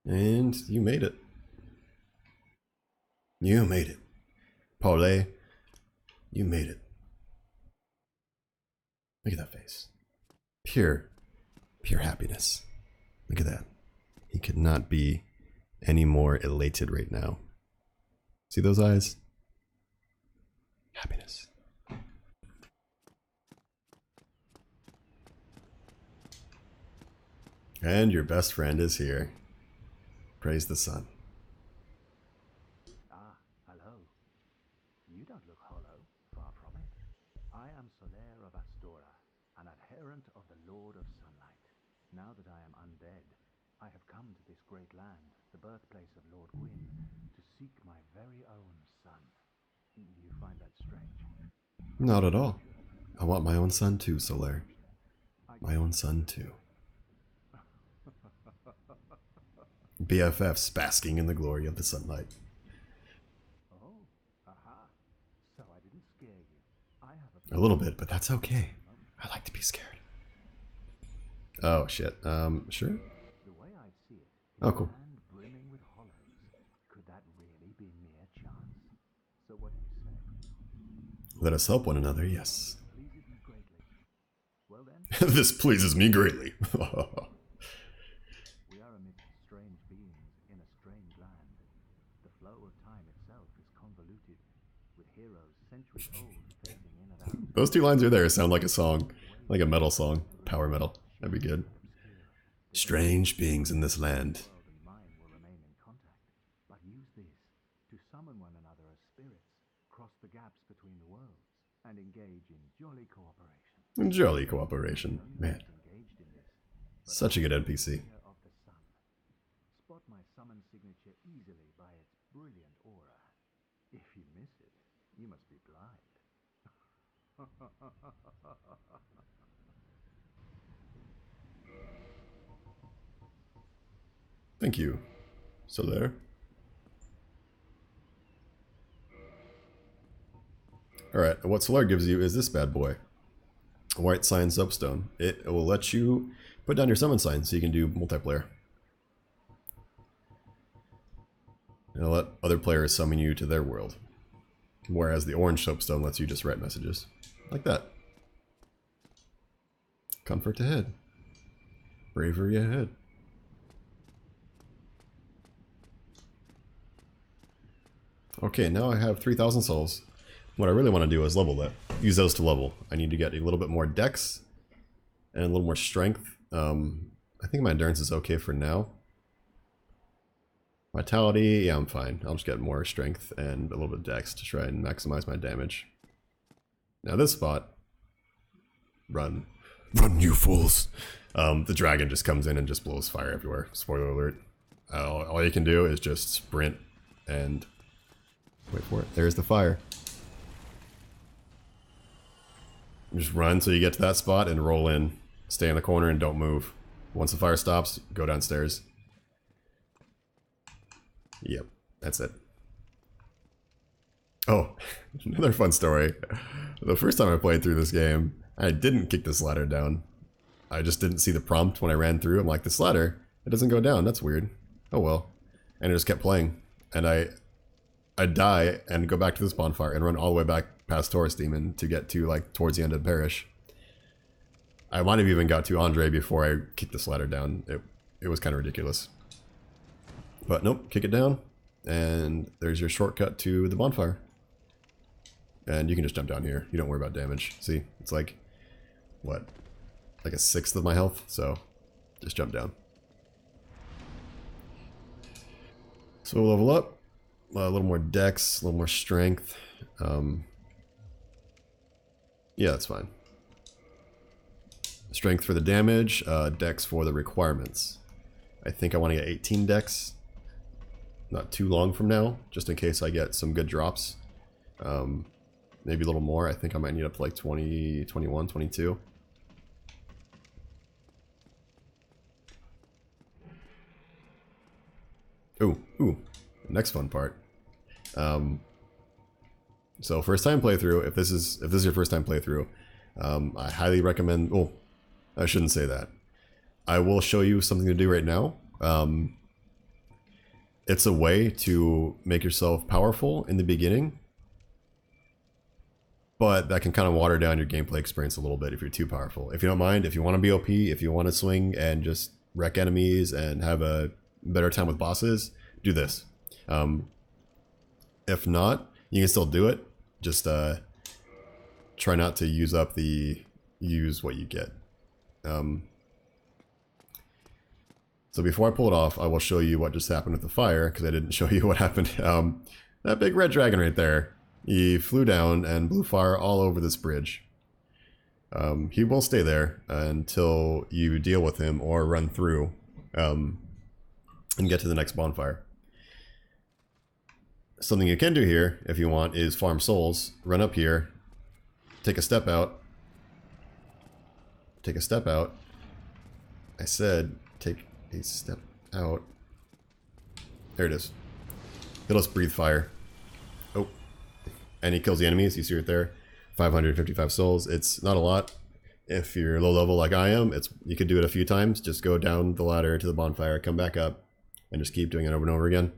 And you made it. You made it. Paulé, you made it. Look at that face. Pure happiness. Look at that. He could not be any more elated right now. See those eyes? Happiness. And your best friend is here. Praise the sun. Ah, hello. You don't look hollow, far from it. I am Soler of Astora, an adherent of the Lord of Sunlight. Now that I am undead, I have come to this great land, the birthplace of Lord Gwyn, to seek my very own son. You find that strange? Not at all. I want my own son too, Soler. My own son too. BFFs basking in the glory of the sunlight. Oh, aha. So I didn't scare you. I have A little bit, but that's okay. I like to be scared. Oh shit. Sure. The way I see it, Oh, cool. land brimming with hollows. Could that really be mere chance? So what do you say? Let us help one another, yes. Pleases me greatly. Well then, This pleases me greatly. we are amidst strange beings in a strange land. The flow of time itself is convoluted, with heroes centuries old fading in and out. Those two lines are there sound like a song. Like a metal song. Power metal. That'd be good. Strange beings in this land. World and mine will remain in contact, but use this to summon one another as spirits, cross the gaps between the worlds, and engage in jolly cooperation. Jolly cooperation. Man, Engaged in this, such a good NPC. Fear of the sun. Spot my summon signature easily by its brilliant aura. If you miss it, you must be blind. Thank you. Soler. Alright, what Soler gives you is this bad boy. A white sign soapstone. It will let you put down your summon sign so you can do multiplayer. It'll let other players summon you to their world. Whereas the orange soapstone lets you just write messages. Like that. Comfort ahead. Bravery ahead. Okay, now I have 3,000 souls. What I really want to do is level that. Use those to level. I need to get a little bit more dex and a little more strength. I think my endurance is okay for now. Vitality, yeah, I'm fine. I'll just get more strength and a little bit of dex to try and maximize my damage. Now this spot, run. Run, you fools! The dragon just comes in and just blows fire everywhere. Spoiler alert. All you can do is just sprint and wait for it. There's the fire. Just run till you get to that spot and roll in. Stay in the corner and don't move. Once the fire stops, go downstairs. Yep, that's it. Oh, another fun story. The first time I played through this game, I didn't kick this ladder down. I just didn't see the prompt when I ran through. I'm like, this ladder, it doesn't go down. That's weird. Oh well. And it just kept playing. And I'd die and go back to this bonfire and run all the way back past Taurus Demon to get to like towards the end of Parish. I might have even got to Andre before I kicked this ladder down. It was kind of ridiculous. But nope, kick it down, and there's your shortcut to the bonfire. And you can just jump down here. You don't worry about damage. See, it's like, what, like a sixth of my health? So, just jump down. So we'll level up. A little more dex, a little more strength. Yeah, that's fine. Strength for the damage, dex for the requirements. I think I want to get 18 dex. Not too long from now, just in case I get some good drops. Maybe a little more. I think I might need up to like 20, 21, 22. Ooh, next fun part. So first time playthrough, if this is your first time playthrough, I highly recommend, well, I shouldn't say that. I will show you something to do right now. It's a way to make yourself powerful in the beginning, but that can kind of water down your gameplay experience a little bit if you're too powerful. If you don't mind, if you want to be OP, if you want to swing and just wreck enemies and have a better time with bosses, do this. If not, you can still do it. Just try not to use up use what you get. So before I pull it off, I will show you what just happened with the fire, because I didn't show you what happened. That big red dragon right there, he flew down and blew fire all over this bridge. He will stay there until you deal with him or run through. and get to the next bonfire. Something you can do here, if you want, is farm souls. Run up here, take a step out. Take a step out. I said take a step out. There it is. It'll just breathe fire. Oh. And he kills the enemies. You see it there. 555 souls. It's not a lot. If you're low level like I am, you could do it a few times. Just go down the ladder to the bonfire, come back up, and just keep doing it over and over again.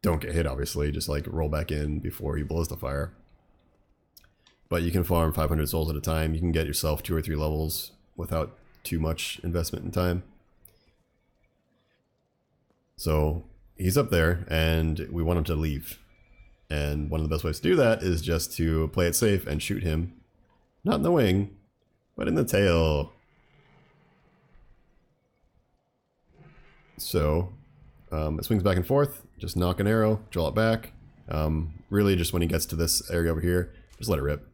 Don't get hit, obviously. Just like roll back in before he blows the fire. But you can farm 500 souls at a time. You can get yourself 2 or 3 levels without too much investment in time. So he's up there, and we want him to leave. And one of the best ways to do that is just to play it safe and shoot him. Not in the wing, but in the tail. So it swings back and forth. Just knock an arrow, draw it back. Really, just when he gets to this area over here, just let it rip.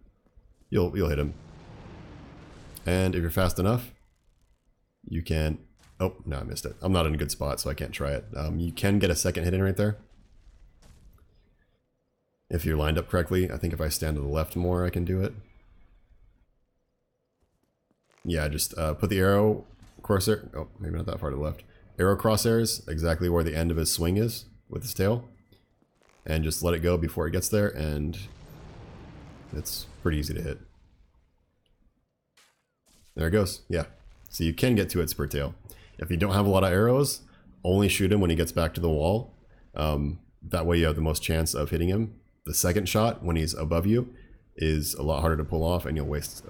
You'll hit him. And if you're fast enough, you can... Oh, no, I missed it. I'm not in a good spot, so I can't try it. You can get a second hit in right there. If you're lined up correctly. I think if I stand to the left more, I can do it. Yeah, just put the arrow crosshair... Oh, maybe not that far to the left. Arrow crosshairs exactly where the end of his swing is with his tail. And just let it go before it gets there, and it's pretty easy to hit. There it goes. Yeah. So you can get 2 hits per tail. If you don't have a lot of arrows, only shoot him when he gets back to the wall. That way you have the most chance of hitting him. The second shot, when he's above you, is a lot harder to pull off, and you'll waste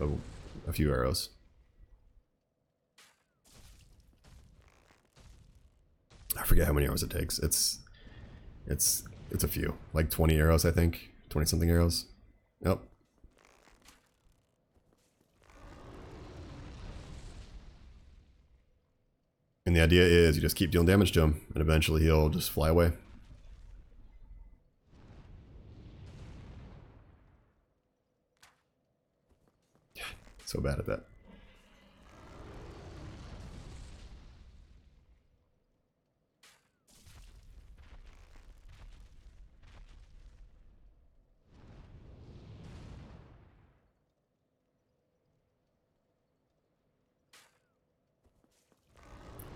a few arrows. I forget how many arrows it takes. It's a few. Like 20 arrows, I think. 20-something arrows. Yep. And the idea is you just keep dealing damage to him, and eventually he'll just fly away. So bad at that.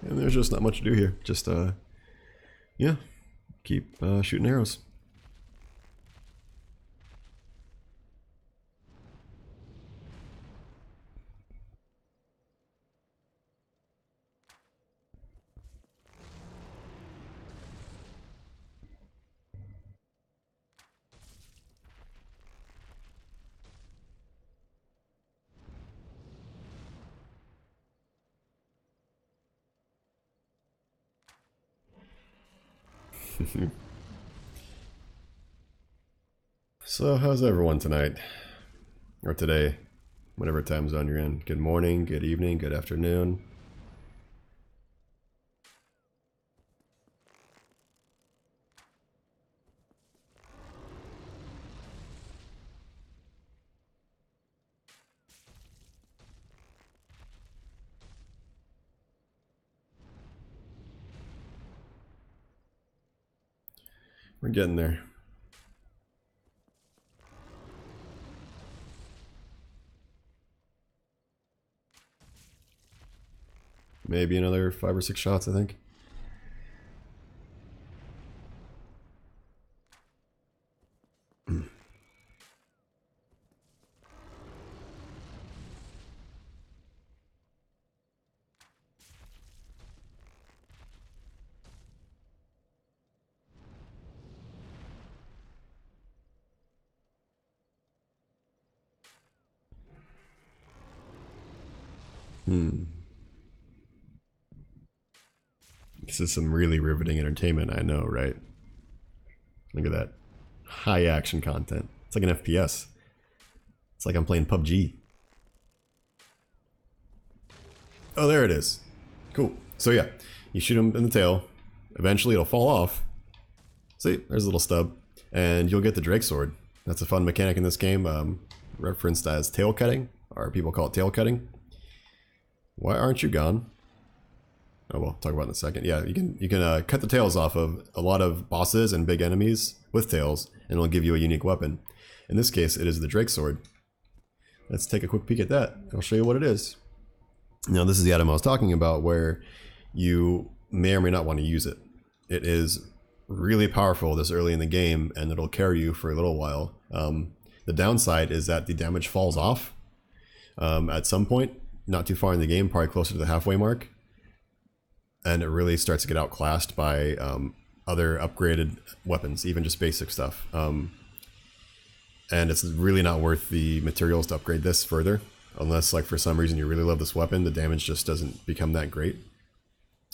And there's just not much to do here. Just, yeah, keep shooting arrows. So, how's everyone tonight? Or today? Whatever time zone you're in. Good morning, good evening, good afternoon. We're getting there. Maybe another 5 or 6 shots, I think. This is some really riveting entertainment, I know, right? Look at that. High action content. It's like an FPS. It's like I'm playing PUBG. Oh, there it is. Cool. So yeah, you shoot him in the tail. Eventually it'll fall off. See, there's a little stub. And you'll get the Drake Sword. That's a fun mechanic in this game, referenced as tail cutting, or people call it tail cutting. Why aren't you gone? Oh, we'll talk about it in a second. Yeah, you can cut the tails off of a lot of bosses and big enemies with tails, and it'll give you a unique weapon. In this case, it is the Drake Sword. Let's take a quick peek at that. I'll show you what it is. Now, this is the item I was talking about, where you may or may not want to use it. It is really powerful this early in the game, and it'll carry you for a little while. The downside is that the damage falls off at some point, not too far in the game, probably closer to the halfway mark. And it really starts to get outclassed by other upgraded weapons, even just basic stuff. And it's really not worth the materials to upgrade this further, unless, like, for some reason you really love this weapon, the damage just doesn't become that great.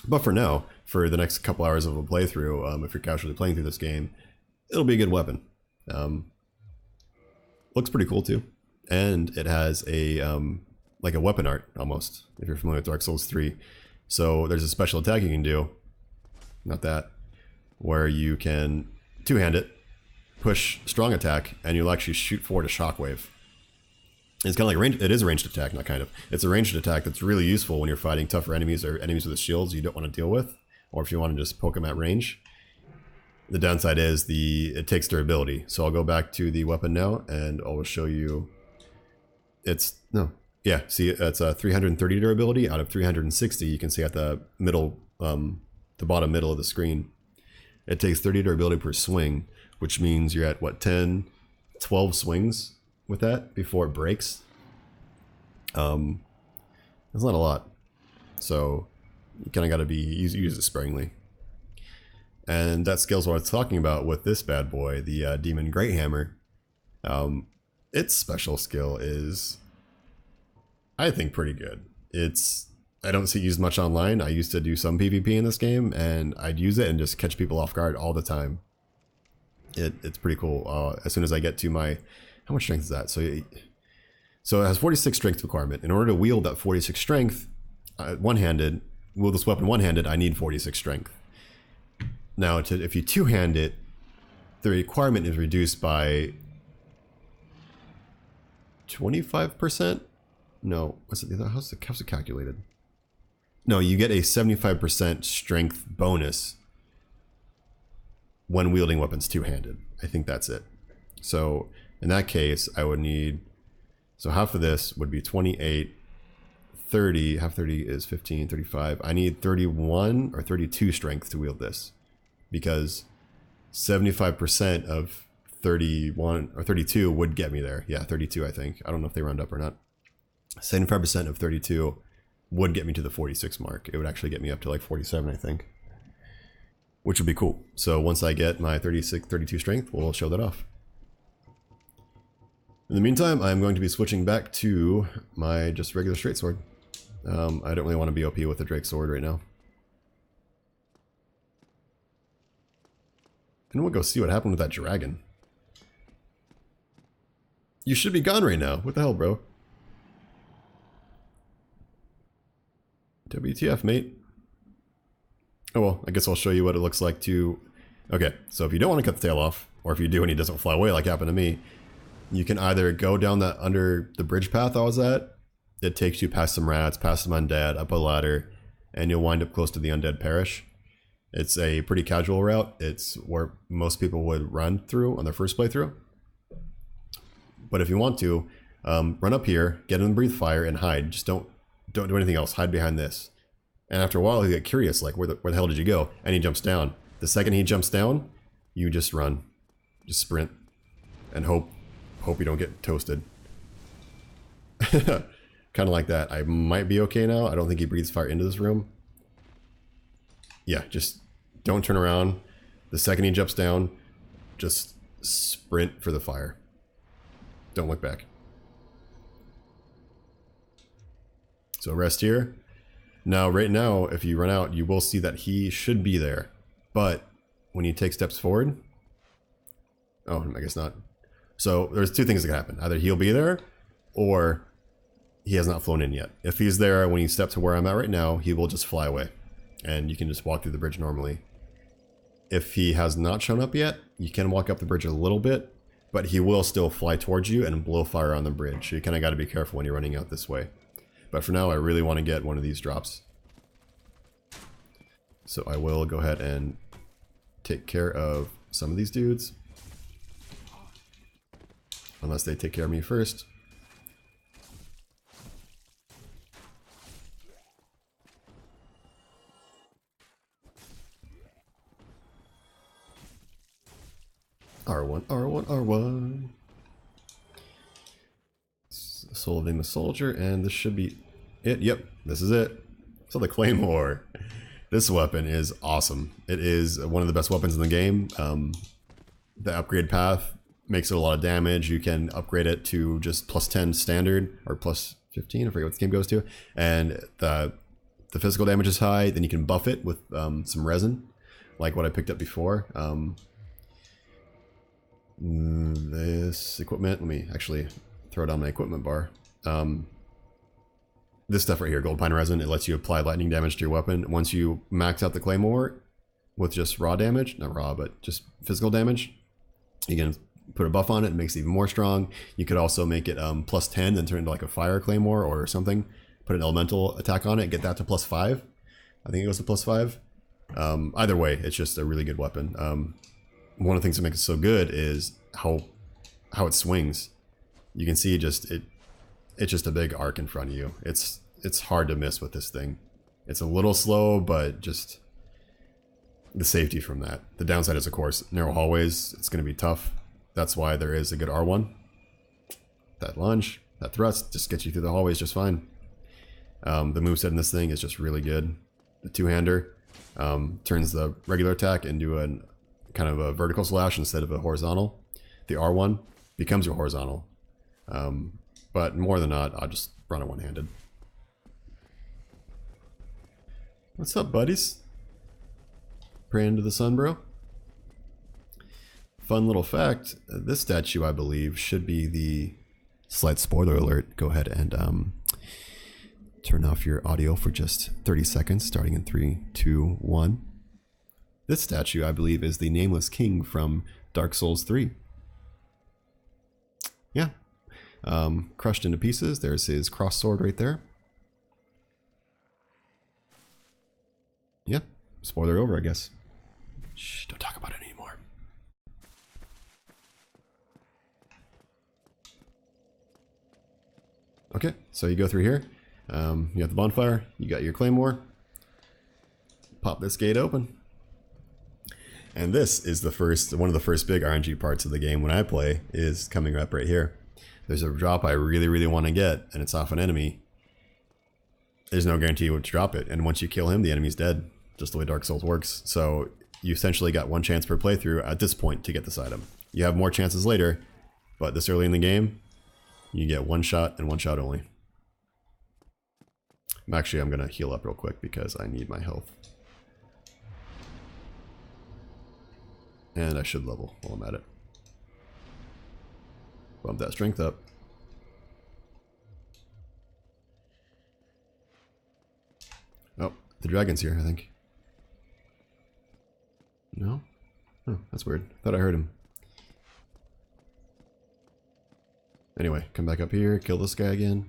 But for now, for the next couple hours of a playthrough, if you're casually playing through this game, it'll be a good weapon. Looks pretty cool too, and it has a like a weapon art almost, if you're familiar with Dark Souls 3. So there's a special attack you can do, not that, where you can two-hand it, push strong attack, and you'll actually shoot forward a shockwave. It's kind of like a range, it is a ranged attack, not kind of. It's a ranged attack that's really useful when you're fighting tougher enemies or enemies with shields you don't want to deal with, or if you want to just poke them at range. The downside is it takes durability. So I'll go back to the weapon now, and I'll show you. See, it's a 330 durability out of 360. You can see at the middle, the bottom middle of the screen. It takes 30 durability per swing, which means you're at what, 10, 12 swings with that before it breaks. It's not a lot, so you kind of got to use it sparingly. And that skill's what I was talking about with this bad boy, the Demon Great Hammer. Its special skill is, I think, pretty good. I don't see it used much online. I used to do some PvP in this game, and I'd use it and just catch people off guard all the time. It's pretty cool. As soon as I get to my, how much strength is that? So it has 46 strength requirement. In order to wield that 46 strength, one-handed, wield this weapon one-handed, I need 46 strength. Now, if you two-hand it, the requirement is reduced by 25%. No, what's it? How's it calculated? No, you get a 75% strength bonus when wielding weapons two-handed. I think that's it. So in that case, I would need, so half of this would be 28, 30, half 30 is 15, 35. I need 31 or 32 strength to wield this, because 75% of 31 or 32 would get me there. Yeah, 32, I think. I don't know if they round up or not. 75% of 32 would get me to the 46 mark. It would actually get me up to like 47, I think, which would be cool. So once I get my 32 strength, we'll show that off. In the meantime, I'm going to be switching back to my just regular straight sword. I don't really want to be OP with the Drake Sword right now. And we'll go see what happened with that dragon. You should be gone right now. What the hell, bro? WTF, mate. Oh well, I guess I'll show you what it looks like to... Okay, so if you don't want to cut the tail off, or if you do and he doesn't fly away like happened to me, you can either go down that under the bridge path I was at. It takes you past some rats, past some undead, up a ladder, and you'll wind up close to the undead parish. It's a pretty casual route. It's where most people would run through on their first playthrough. But if you want to, run up here, get in the breathe fire, and hide. Just don't do anything else. Hide behind this. And after a while, you get curious, like, where the hell did you go? And he jumps down. The second he jumps down, you just run. Just sprint. And hope you don't get toasted. Kind of like that. I might be okay now. I don't think he breathes fire into this room. Yeah, just don't turn around. The second he jumps down, just sprint for the fire. Don't look back. So rest here. Now, right now, if you run out, you will see that he should be there. But when you take steps forward... Oh, I guess not. So there's two things that can happen. Either he'll be there, or he has not flown in yet. If he's there when you step to where I'm at right now, he will just fly away. And you can just walk through the bridge normally. If he has not shown up yet, you can walk up the bridge a little bit, but he will still fly towards you and blow fire on the bridge. So you kind of got to be careful when you're running out this way. But for now, I really want to get one of these drops. So I will go ahead and take care of some of these dudes. Unless they take care of me first. R1, R1, R1. Soul of the Soldier, and this should be it. Yep, this is it. So the Claymore. This weapon is awesome. It is one of the best weapons in the game. The upgrade path makes it a lot of damage. You can upgrade it to just plus 10 standard or plus 15. I forget what the game goes to. And the physical damage is high. Then you can buff it with some resin, like what I picked up before. This equipment. Let me actually throw down my equipment bar. This stuff right here, gold pine resin, it lets you apply lightning damage to your weapon. Once you max out the Claymore with just raw damage, not raw, but just physical damage, you can put a buff on it. It makes it even more strong. You could also make it plus 10 and turn it into like a fire Claymore or something. Put an elemental attack on it, get that to plus 5. I think it goes to plus 5. Either way, it's just a really good weapon. One of the things that makes it so good is how it swings. You can see it's just a big arc in front of you. It's hard to miss with this thing. It's a little slow, but just the safety from that. The downside is, of course, narrow hallways. It's going to be tough. That's why there is a good R1. That lunge, that thrust, just gets you through the hallways just fine. The moveset in this thing is just really good. The two-hander turns the regular attack into a kind of a vertical slash instead of a horizontal. The R1 becomes your horizontal. But more than not, I'll just run it one-handed. What's up, buddies? Praying to the sun, bro? Fun little fact, this statue, I believe, should be the... Slight spoiler alert, go ahead and turn off your audio for just 30 seconds, starting in 3, 2, 1. This statue, I believe, is the Nameless King from Dark Souls 3. Yeah. Crushed into pieces. There's his cross sword right there. Yeah, spoiler over, I guess. Shh, don't talk about it anymore. Okay, so you go through here. You have the bonfire. You got your claymore. Pop this gate open. And this is one of the first big RNG parts of the game when I play is coming up right here. There's a drop I really, really want to get, and it's off an enemy. There's no guarantee you would drop it, and once you kill him, the enemy's dead. Just the way Dark Souls works. So you essentially got one chance per playthrough at this point to get this item. You have more chances later, but this early in the game, you get one shot and one shot only. I'm going to heal up real quick because I need my health. And I should level while I'm at it. Bump that strength up. Oh, the dragon's here, I think. No? Oh, that's weird. Thought I heard him. Anyway, come back up here, kill this guy again.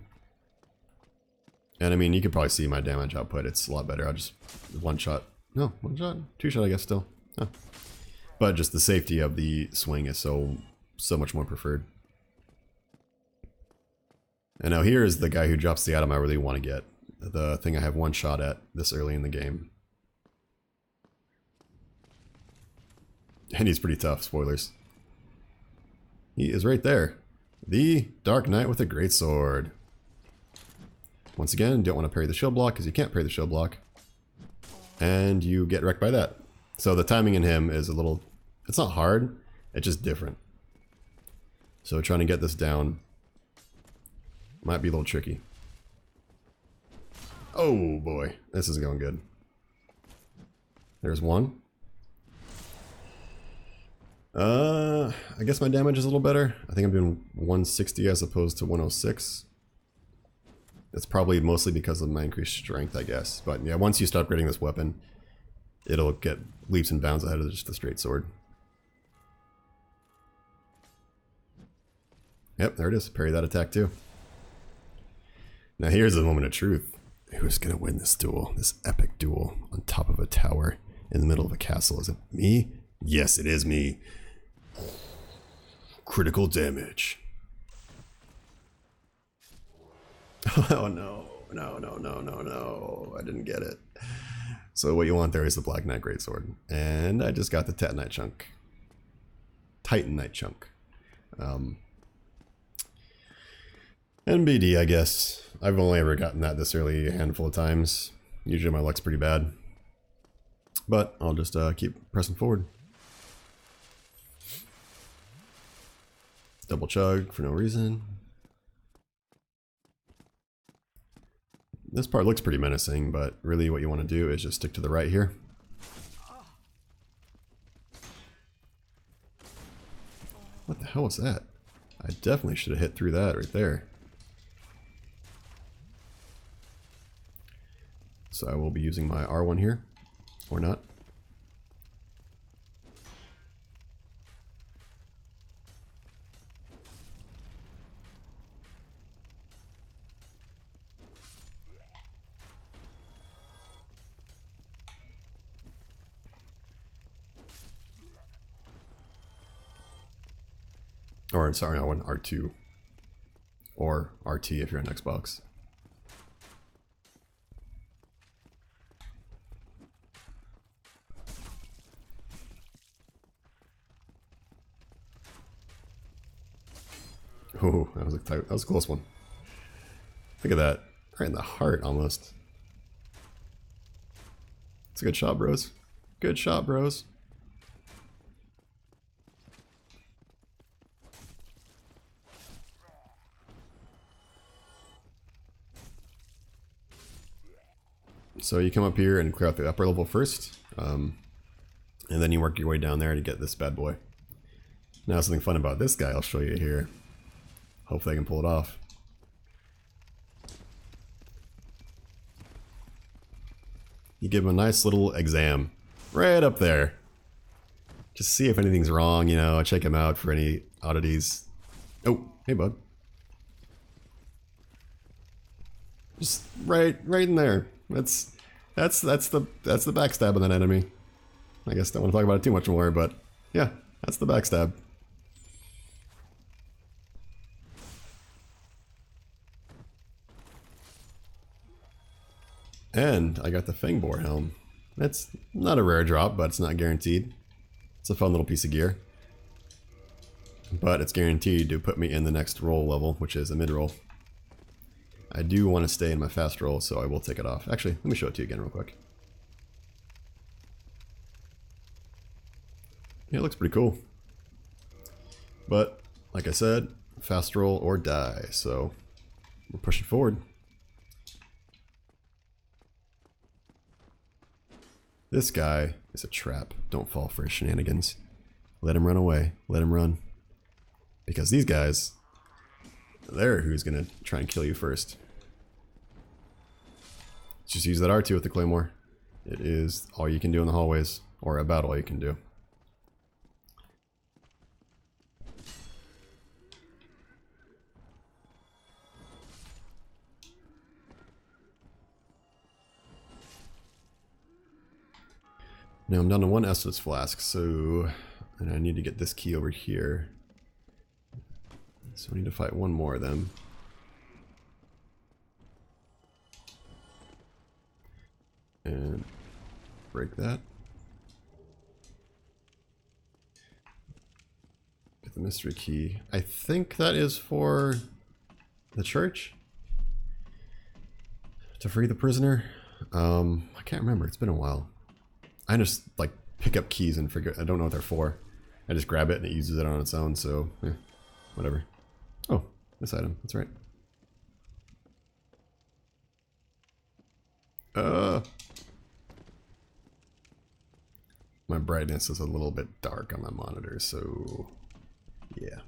And I mean, you can probably see my damage output. It's a lot better. I'll just one shot. No, one shot? Two shot, I guess, still. Huh. But just the safety of the swing is so much more preferred. And now here is the guy who drops the item I really want to get. The thing I have one shot at this early in the game. And he's pretty tough, spoilers. He is right there. The Dark Knight with a Greatsword. Once again, don't want to parry the shield block because you can't parry the shield block. And you get wrecked by that. So the timing in him is a little... It's not hard, it's just different. So trying to get this down might be a little tricky. Oh boy, this is going good. There's one. I guess my damage is a little better. I think I'm doing 160 as opposed to 106. It's probably mostly because of my increased strength, I guess. But yeah, once you start upgrading this weapon, it'll get leaps and bounds ahead of just the straight sword. Yep, there it is. Parry that attack too. Now here's the moment of truth. Who's gonna win this duel? This epic duel on top of a tower in the middle of a castle? Is it me? Yes, it is me. Critical damage. Oh no. No. I didn't get it. So what you want there is the Black Knight Greatsword. And I just got the Titanite chunk. Titanite chunk. NBD, I guess. I've only ever gotten that this early a handful of times. Usually my luck's pretty bad. But I'll just keep pressing forward. Double chug for no reason. This part looks pretty menacing, but really what you want to do is just stick to the right here. What the hell was that? I definitely should have hit through that right there. So I will be using my R1 here, or not. Or, sorry, I want R2. Or RT if you're on Xbox. Oh, that was a close one. Look at that. Right in the heart, almost. It's a good shot, bros. Good shot, bros. So you come up here and clear out the upper level first, and then you work your way down there to get this bad boy. Now something fun about this guy I'll show you here. Hopefully I can pull it off. You give him a nice little exam right up there. Just see if anything's wrong, you know, check him out for any oddities. Oh, hey bud. Just right in there. That's the backstab of that enemy. I guess don't want to talk about it too much more, but yeah, that's the backstab. And I got the Fangbore helm. It's not a rare drop, but it's not guaranteed. It's a fun little piece of gear. But it's guaranteed to put me in the next roll level, which is a mid-roll. I do want to stay in my fast roll, so I will take it off. Actually, let me show it to you again real quick. Yeah, it looks pretty cool. But, like I said, fast roll or die, so we're pushing forward. This guy is a trap. Don't fall for his shenanigans. Let him run away. Let him run. Because these guys, they're who's gonna try and kill you first. Just use that R2 with the claymore. It is all you can do in the hallways, or about all you can do. Now I'm down to one Estus flask, so and I need to get this key over here. So we need to fight one more of them. And break that. Get the mystery key. I think that is for the church? To free the prisoner? I can't remember, it's been a while. I just like pick up keys and figure, I don't know what they're for. I just grab it and it uses it on its own, so whatever. Oh, this item, that's right. My brightness is a little bit dark on my monitor, so yeah.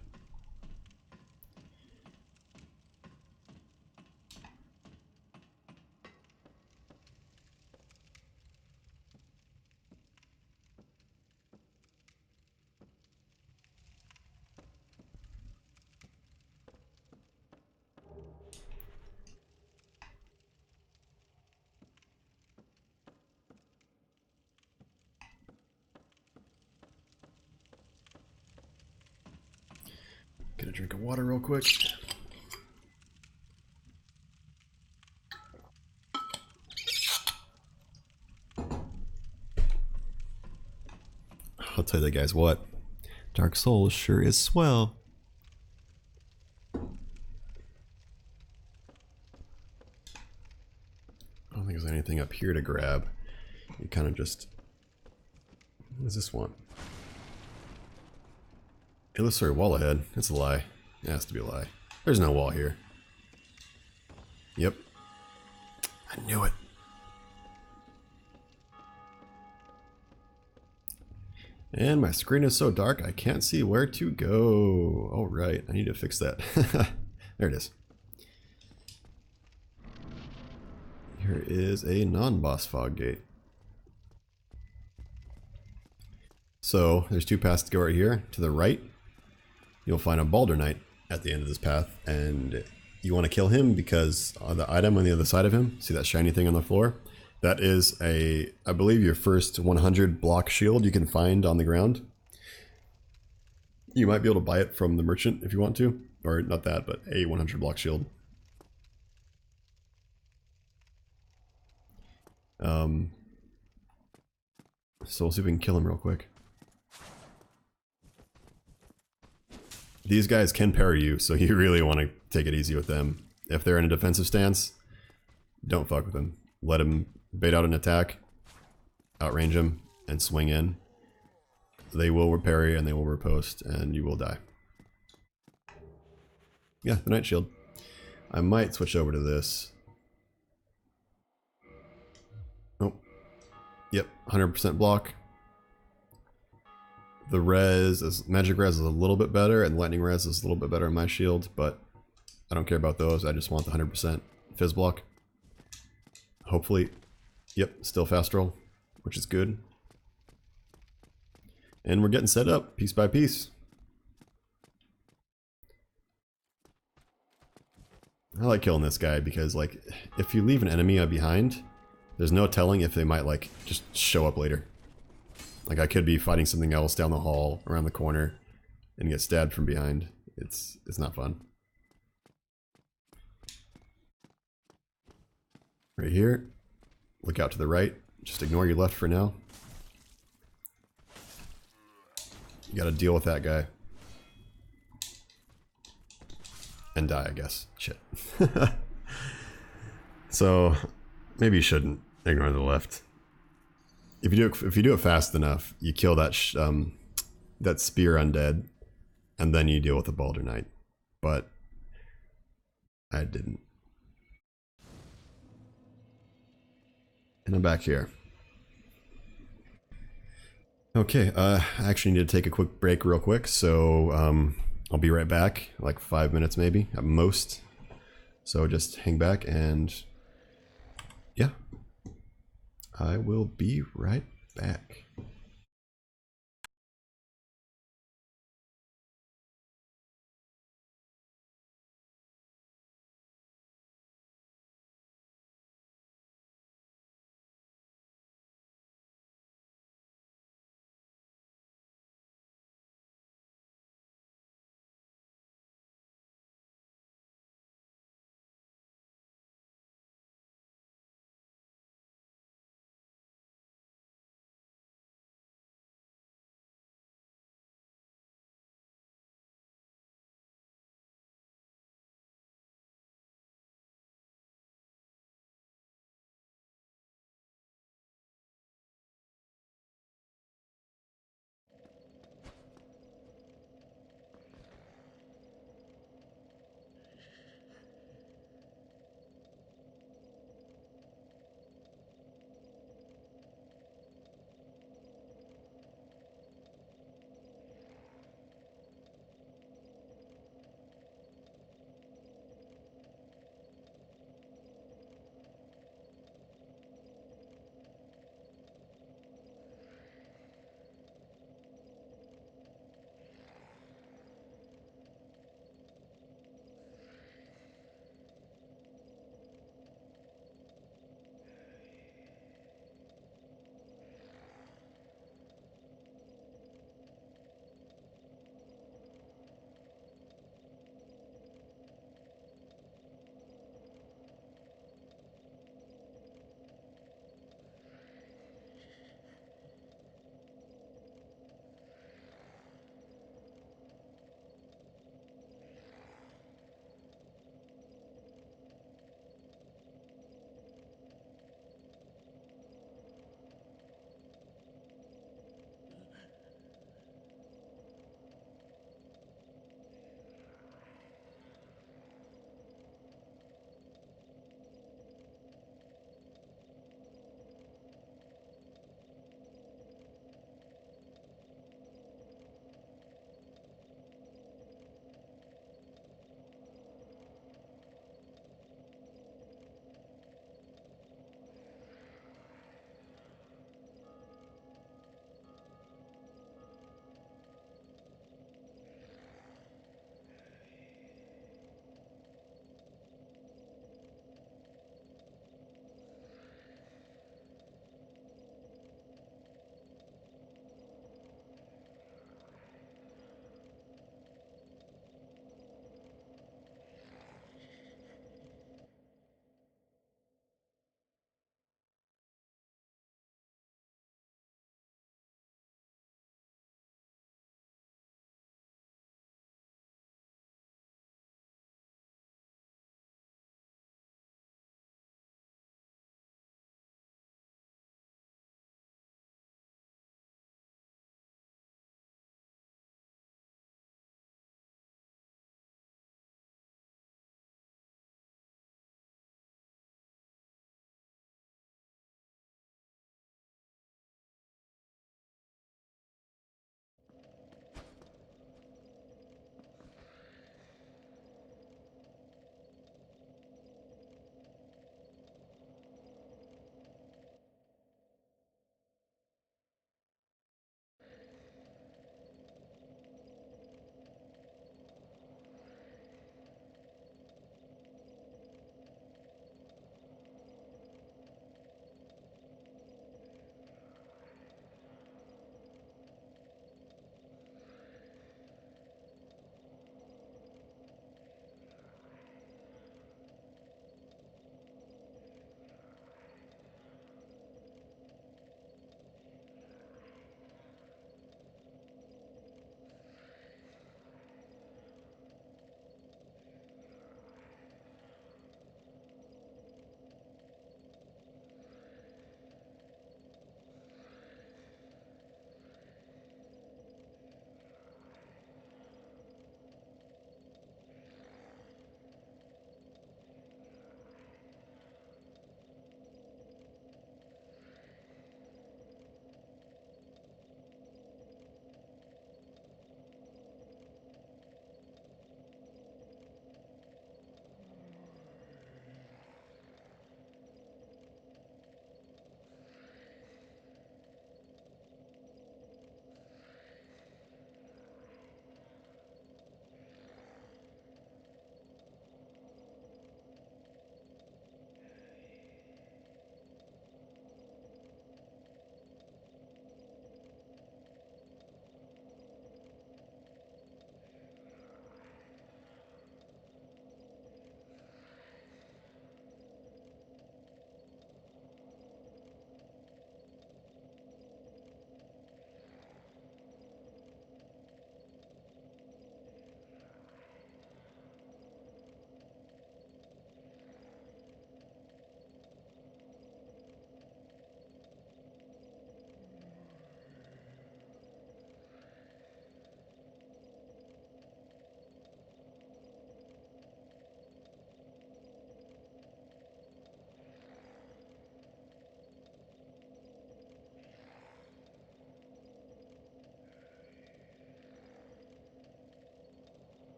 Drink of water real quick. I'll tell you guys what. Dark Souls sure is swell. I don't think there's anything up here to grab. You kind of just... What does this want? Illusory wall ahead. It's a lie. It has to be a lie. There's no wall here. Yep. I knew it. And my screen is so dark I can't see where to go. Oh right, I need to fix that. There it is. Here is a non-boss fog gate. So there's two paths to go right here. To the right, you'll find a Balder Knight at the end of this path, and you want to kill him because the item on the other side of him, see that shiny thing on the floor? That is a, I believe, your first 100 block shield you can find on the ground. You might be able to buy it from the merchant if you want to, or not that, but a 100 block shield. So we'll see if we can kill him real quick. These guys can parry you, so you really want to take it easy with them. If they're in a defensive stance, don't fuck with them. Let them bait out an attack, outrange them, and swing in. They will parry and they will riposte, and you will die. Yeah, the Night Shield. I might switch over to this. Oh. Yep, 100% block. The res is, magic res is a little bit better, and lightning res is a little bit better on my shield, but I don't care about those. I just want the 100% fizz block. Hopefully, yep, still fast roll, which is good. And we're getting set up piece by piece. I like killing this guy because, like, if you leave an enemy behind, there's no telling if they might, like, just show up later. Like, I could be fighting something else down the hall, around the corner, and get stabbed from behind. It's not fun. Right here. Look out to the right. Just ignore your left for now. You gotta deal with that guy. And die, I guess. Shit. So, maybe you shouldn't ignore the left. If you do it fast enough, you kill that that spear undead, and then you deal with the Balder Knight. But I didn't. And I'm back here. Okay, I actually need to take a quick break real quick, so I'll be right back, like 5 minutes maybe, at most. So just hang back and yeah, I will be right back.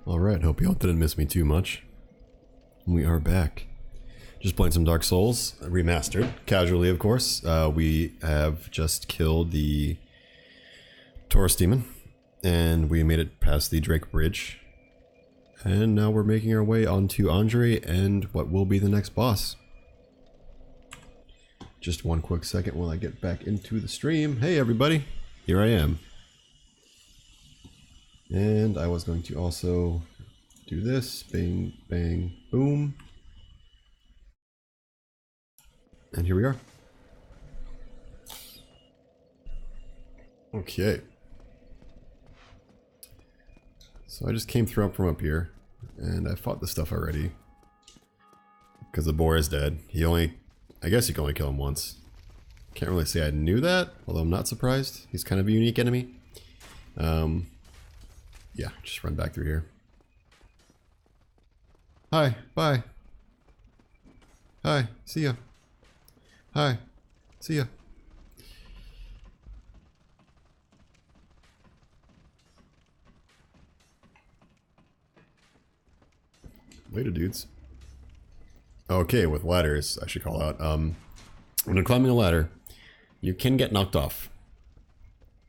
Alright, hope y'all didn't miss me too much. We are back. Just playing some Dark Souls Remastered, casually of course. We have just killed the Taurus Demon, and we made it past the Drake Bridge. And now we're making our way onto Andre and what will be the next boss. Just one quick second while I get back into the stream. Hey everybody, here I am. And I was going to also do this, bang, bang, boom. And here we are. Okay. So I just came through up from up here, and I fought this stuff already. Because the boar is dead. I guess you can only kill him once. Can't really say I knew that, although I'm not surprised. He's kind of a unique enemy. Yeah, just run back through here. Hi, bye. Hi, see ya. Hi, see ya. Later, dudes. Okay, with ladders, I should call out. When you're climbing a ladder, you can get knocked off.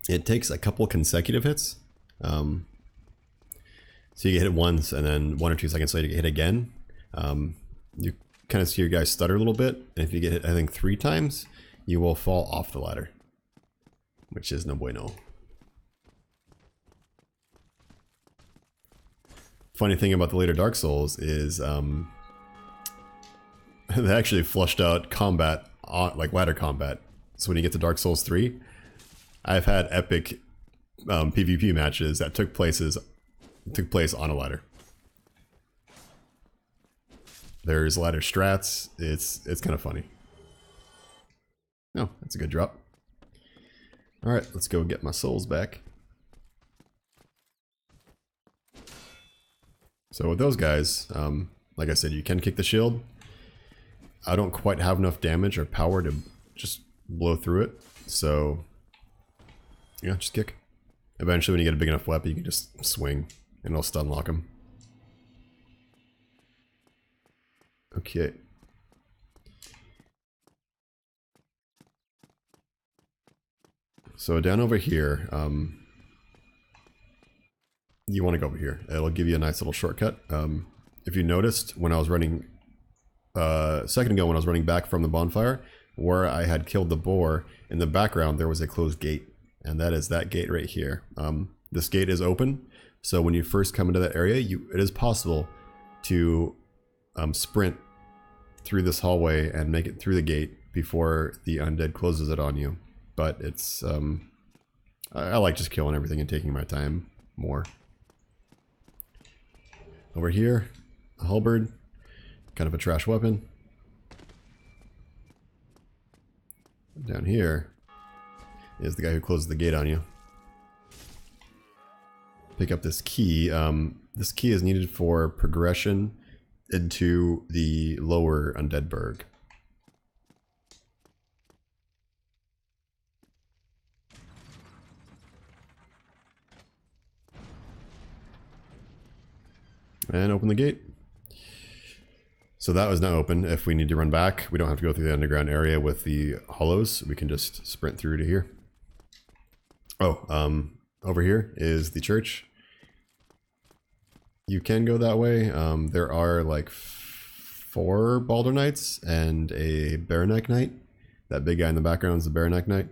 It takes a couple consecutive hits. So you get hit once, and then 1 or 2 seconds later you get hit again. You kind of see your guy stutter a little bit, and if you get hit, I think 3 times, you will fall off the ladder. Which is no bueno. Funny thing about the later Dark Souls is they actually flushed out combat, like ladder combat. So when you get to Dark Souls 3, I've had epic PvP matches that took place on a ladder. There's ladder strats. It's kind of funny. Oh, that's a good drop. All right, let's go get my souls back. So with those guys, like I said, you can kick the shield. I don't quite have enough damage or power to just blow through it. So yeah, just kick. Eventually when you get a big enough weapon, you can just swing and it'll stun lock him. Okay. So down over here, you want to go over here. It'll give you a nice little shortcut. If you noticed when I was running, a second ago when I was running back from the bonfire, where I had killed the boar, in the background there was a closed gate. And that is that gate right here. This gate is open, so when you first come into that area, it is possible to sprint through this hallway and make it through the gate before the undead closes it on you. But it's, I like just killing everything and taking my time more. Over here, a halberd, kind of a trash weapon. Down here is the guy who closes the gate on you. Pick up this key. This key is needed for progression into the lower undead burg. And open the gate. So that was now open. If we need to run back, we don't have to go through the underground area with the hollows. We can just sprint through to here. Oh, over here is the church. You can go that way. There are like 4 Baldur Knights and a Baroneck Knight. That big guy in the background is the Baroneck Knight.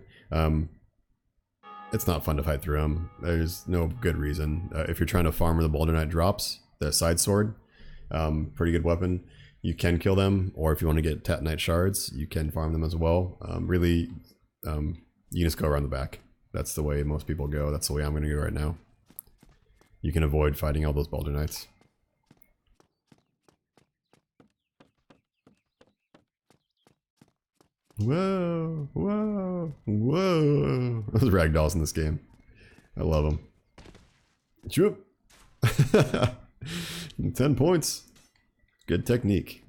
It's not fun to fight through them. There's no good reason. If you're trying to farm where the Baldur Knight drops, the side sword, pretty good weapon. You can kill them, or if you want to get Tat Knight shards, you can farm them as well. Really, you can just go around the back. That's the way most people go. That's the way I'm going to go right now. You can avoid fighting all those Baldur Knights. Whoa, whoa, whoa. Those ragdolls in this game. I love them. Choop. 10 points. Good technique.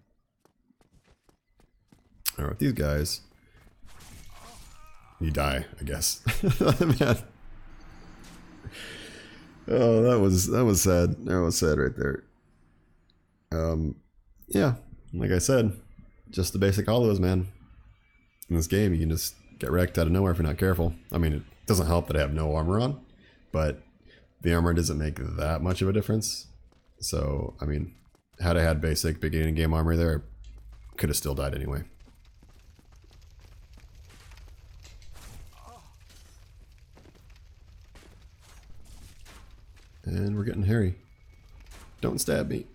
Alright, these guys. You die, I guess. Man. Oh, that was sad. That was sad right there. Yeah, like I said, just the basic hollows, man. In this game, you can just get wrecked out of nowhere if you're not careful. I mean, it doesn't help that I have no armor on, but the armor doesn't make that much of a difference. So, I mean, had I had basic beginning game armor there, I could have still died anyway. And we're getting hairy. Don't stab me.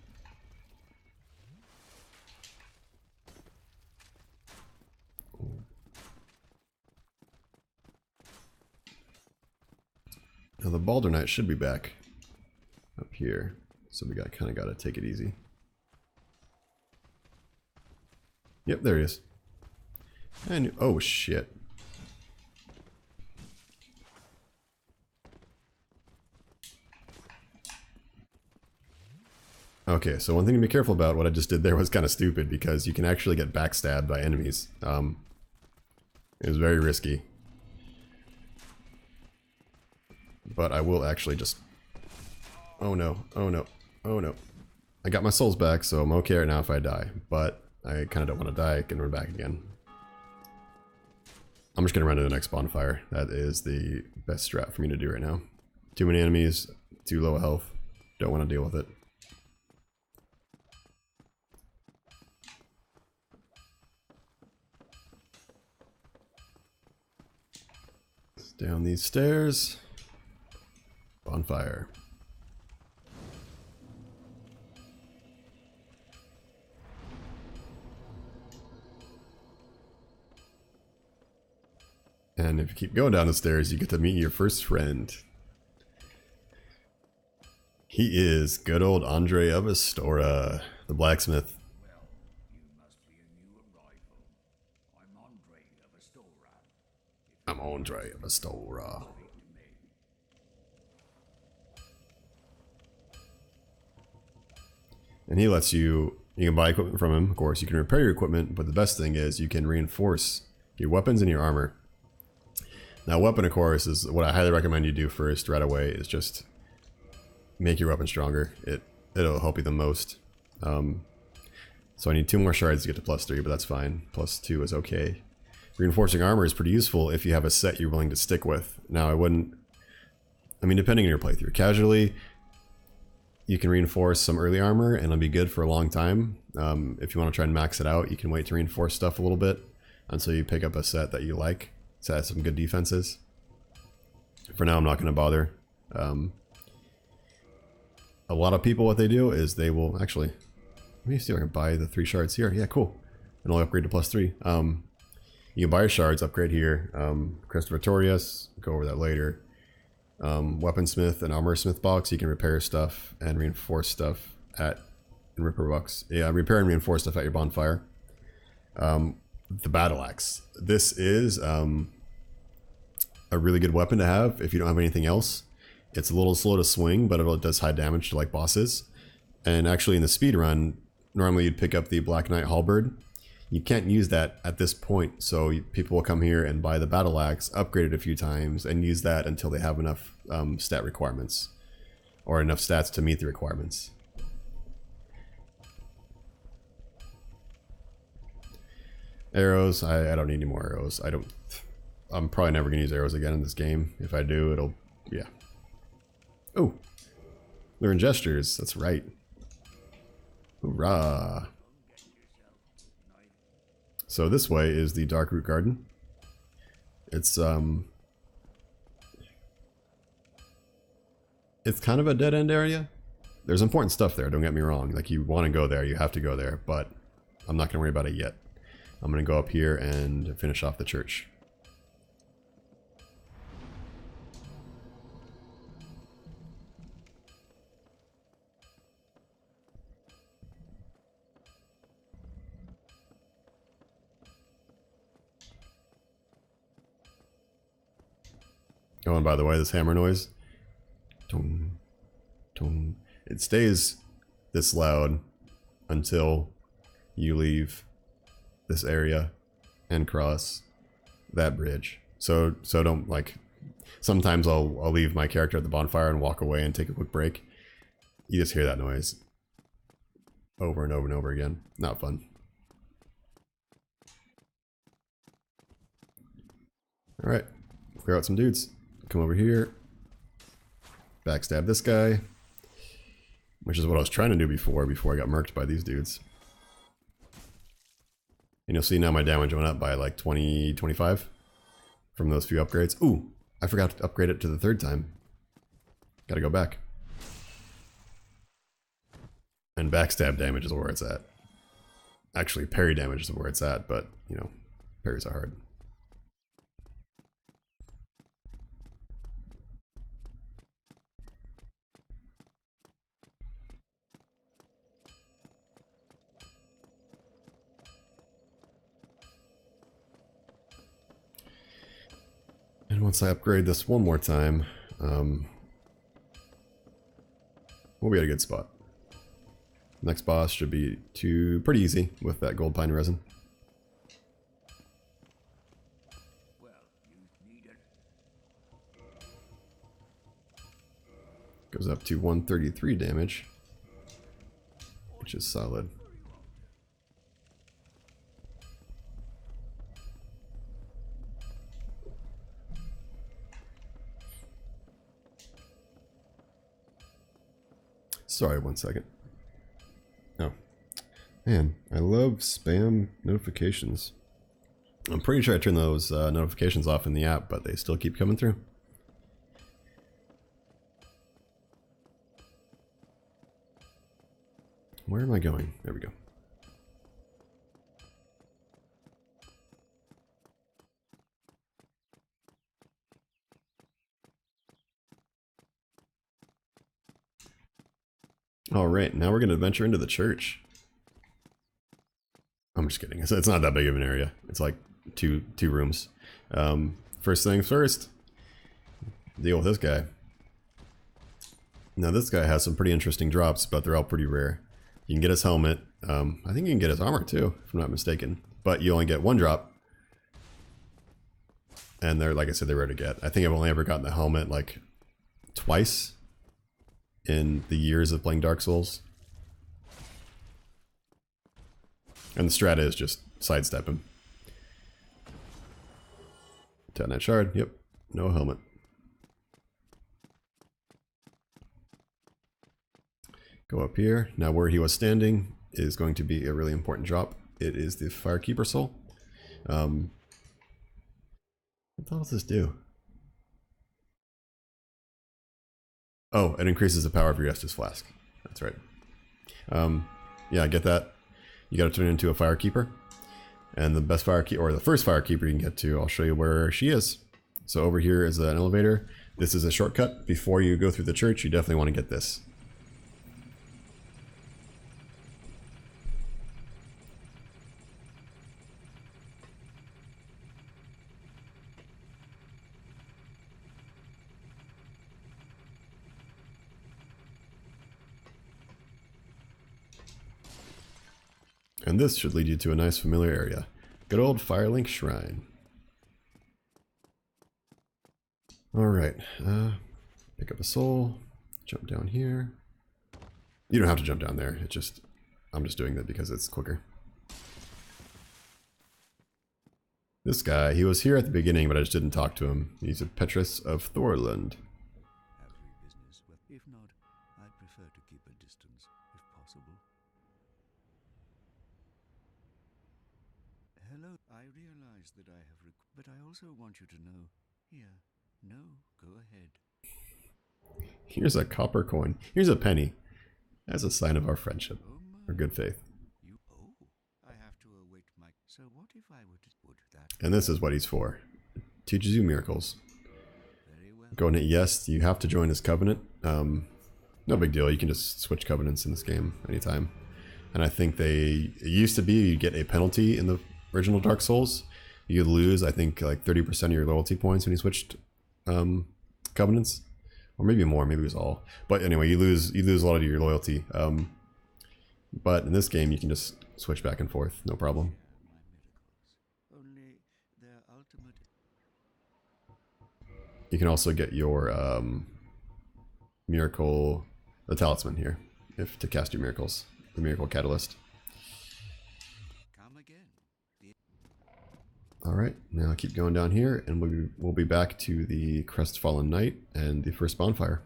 Now the Balder Knight should be back up here, so we kind of got to take it easy. Yep, there he is. And oh shit. Okay, so one thing to be careful about, what I just did there was kind of stupid because you can actually get backstabbed by enemies. It was very risky. But I will actually just... Oh no, oh no, oh no. I got my souls back, so I'm okay right now if I die. But I kind of don't want to die, I can run back again. I'm just going to run to the next bonfire. That is the best strat for me to do right now. Too many enemies, too low health. Don't want to deal with it. Down these stairs. Bonfire. And if you keep going down the stairs, you get to meet your first friend. He is good old Andre of Astora, the blacksmith. Well, you must be a new arrival. I'm Andre of Astora. I'm Andre of Astora. Speak to me. And he lets you can buy equipment from him, of course. You can repair your equipment, but the best thing is you can reinforce your weapons and your armor. Now, weapon, of course, is what I highly recommend you do first right away, is just make your weapon stronger. It'll help you the most. So I need 2 more shards to get to +3, but that's fine. +2 is okay. Reinforcing armor is pretty useful if you have a set you're willing to stick with. Now, I mean, depending on your playthrough. Casually, you can reinforce some early armor and it'll be good for a long time. If you want to try and max it out, you can wait to reinforce stuff a little bit until you pick up a set that you like. So that has some good defenses. For now, I'm not going to bother. A lot of people, what they do is they will actually... Let me see if I can buy the 3 shards here. Yeah, cool. And I'll upgrade to +3. You can buy your shards, upgrade here. Crest Victorious, go over that later. Weaponsmith and Armorsmith box, you can repair stuff and reinforce stuff at... And Ripper box. Yeah, repair and reinforce stuff at your bonfire. The Battle Axe. This is a really good weapon to have if you don't have anything else. It's a little slow to swing, but it does high damage to like bosses. And actually in the speed run, normally you'd pick up the Black Knight Halberd. You can't use that at this point, so people will come here and buy the Battle Axe, upgrade it a few times, and use that until they have enough stat requirements. Or enough stats to meet the requirements. Arrows, I don't need any more arrows. I'm probably never gonna use arrows again in this game. If I do, it'll, yeah. Oh, learn gestures, that's right. Hoorah. So this way is the Darkroot Garden. It's kind of a dead end area. There's important stuff there, don't get me wrong. Like, you want to go there, you have to go there, but I'm not gonna worry about it yet. I'm going to go up here and finish off the church. Oh, and by the way, this hammer noise, tong, tong, it stays this loud until you leave this area and cross that bridge. So don't like Sometimes I'll leave my character at the bonfire and walk away and take a quick break. You just hear that noise over and over and over again. Not fun. Alright, clear out some dudes. Come over here. Backstab this guy. Which is what I was trying to do before I got murked by these dudes. And you'll see now my damage went up by like 20, 25 from those few upgrades. Ooh, I forgot to upgrade it to the third time. Gotta go back. And backstab damage is where it's at. Actually, parry damage is where it's at, but, you know, parries are hard. And once I upgrade this one more time, we'll be at a good spot. Next boss should be pretty easy with that gold pine resin. Well, you need it. Goes up to 133 damage, which is solid. Sorry, 1 second. Oh. Man, I love spam notifications. I'm pretty sure I turned those notifications off in the app, but they still keep coming through. Where am I going? There we go. Alright, now we're going to venture into the church. I'm just kidding. It's not that big of an area. It's like two rooms. First things first, deal with this guy. Now this guy has some pretty interesting drops, but they're all pretty rare. You can get his helmet. I think you can get his armor too, if I'm not mistaken. But you only get one drop. And they're, like I said, they're rare to get. I think I've only ever gotten the helmet like twice in the years of playing Dark Souls. And the strat is just sidestep him. Titanite shard, yep, no helmet. Go up here. Now where he was standing is going to be a really important drop. It is the Firekeeper Soul. What the hell does this do? Oh, it increases the power of your Estus Flask. That's right. Yeah, get that. You gotta turn it into a Firekeeper. And the best Firekeeper, or the first Firekeeper you can get to, I'll show you where she is. So over here is an elevator. This is a shortcut. Before you go through the church, you definitely want to get this. And this should lead you to a nice familiar area. Good old Firelink Shrine. Alright, pick up a soul, jump down here. You don't have to jump down there, I'm just doing that because it's quicker. This guy, he was here at the beginning, but I just didn't talk to him. He's a Petrus of Thorland. Have we business with? If not, I prefer to keep a distance, if possible. Hello, I realize that I have but I also want you to know. Here, no, go ahead. Here's a copper coin. Here's a penny. As a sign of our friendship, or good faith. I have to await my. So what if I would that? And this is what he's for. Teaches you miracles. Very well. Go and hit yes. You have to join his covenant. No big deal. You can just switch covenants in this game anytime. And I think it used to be you get a penalty in the original Dark Souls. You lose, I think, like 30% of your loyalty points when you switched covenants, or maybe more. Maybe it was all. But anyway, you lose a lot of your loyalty. But in this game, you can just switch back and forth, no problem. Only their ultimate. you can also get your miracle, the talisman here, if to cast your miracles, the miracle catalyst. Come again. All right, now keep going down here, and we'll be back to the Crestfallen Knight and the first bonfire.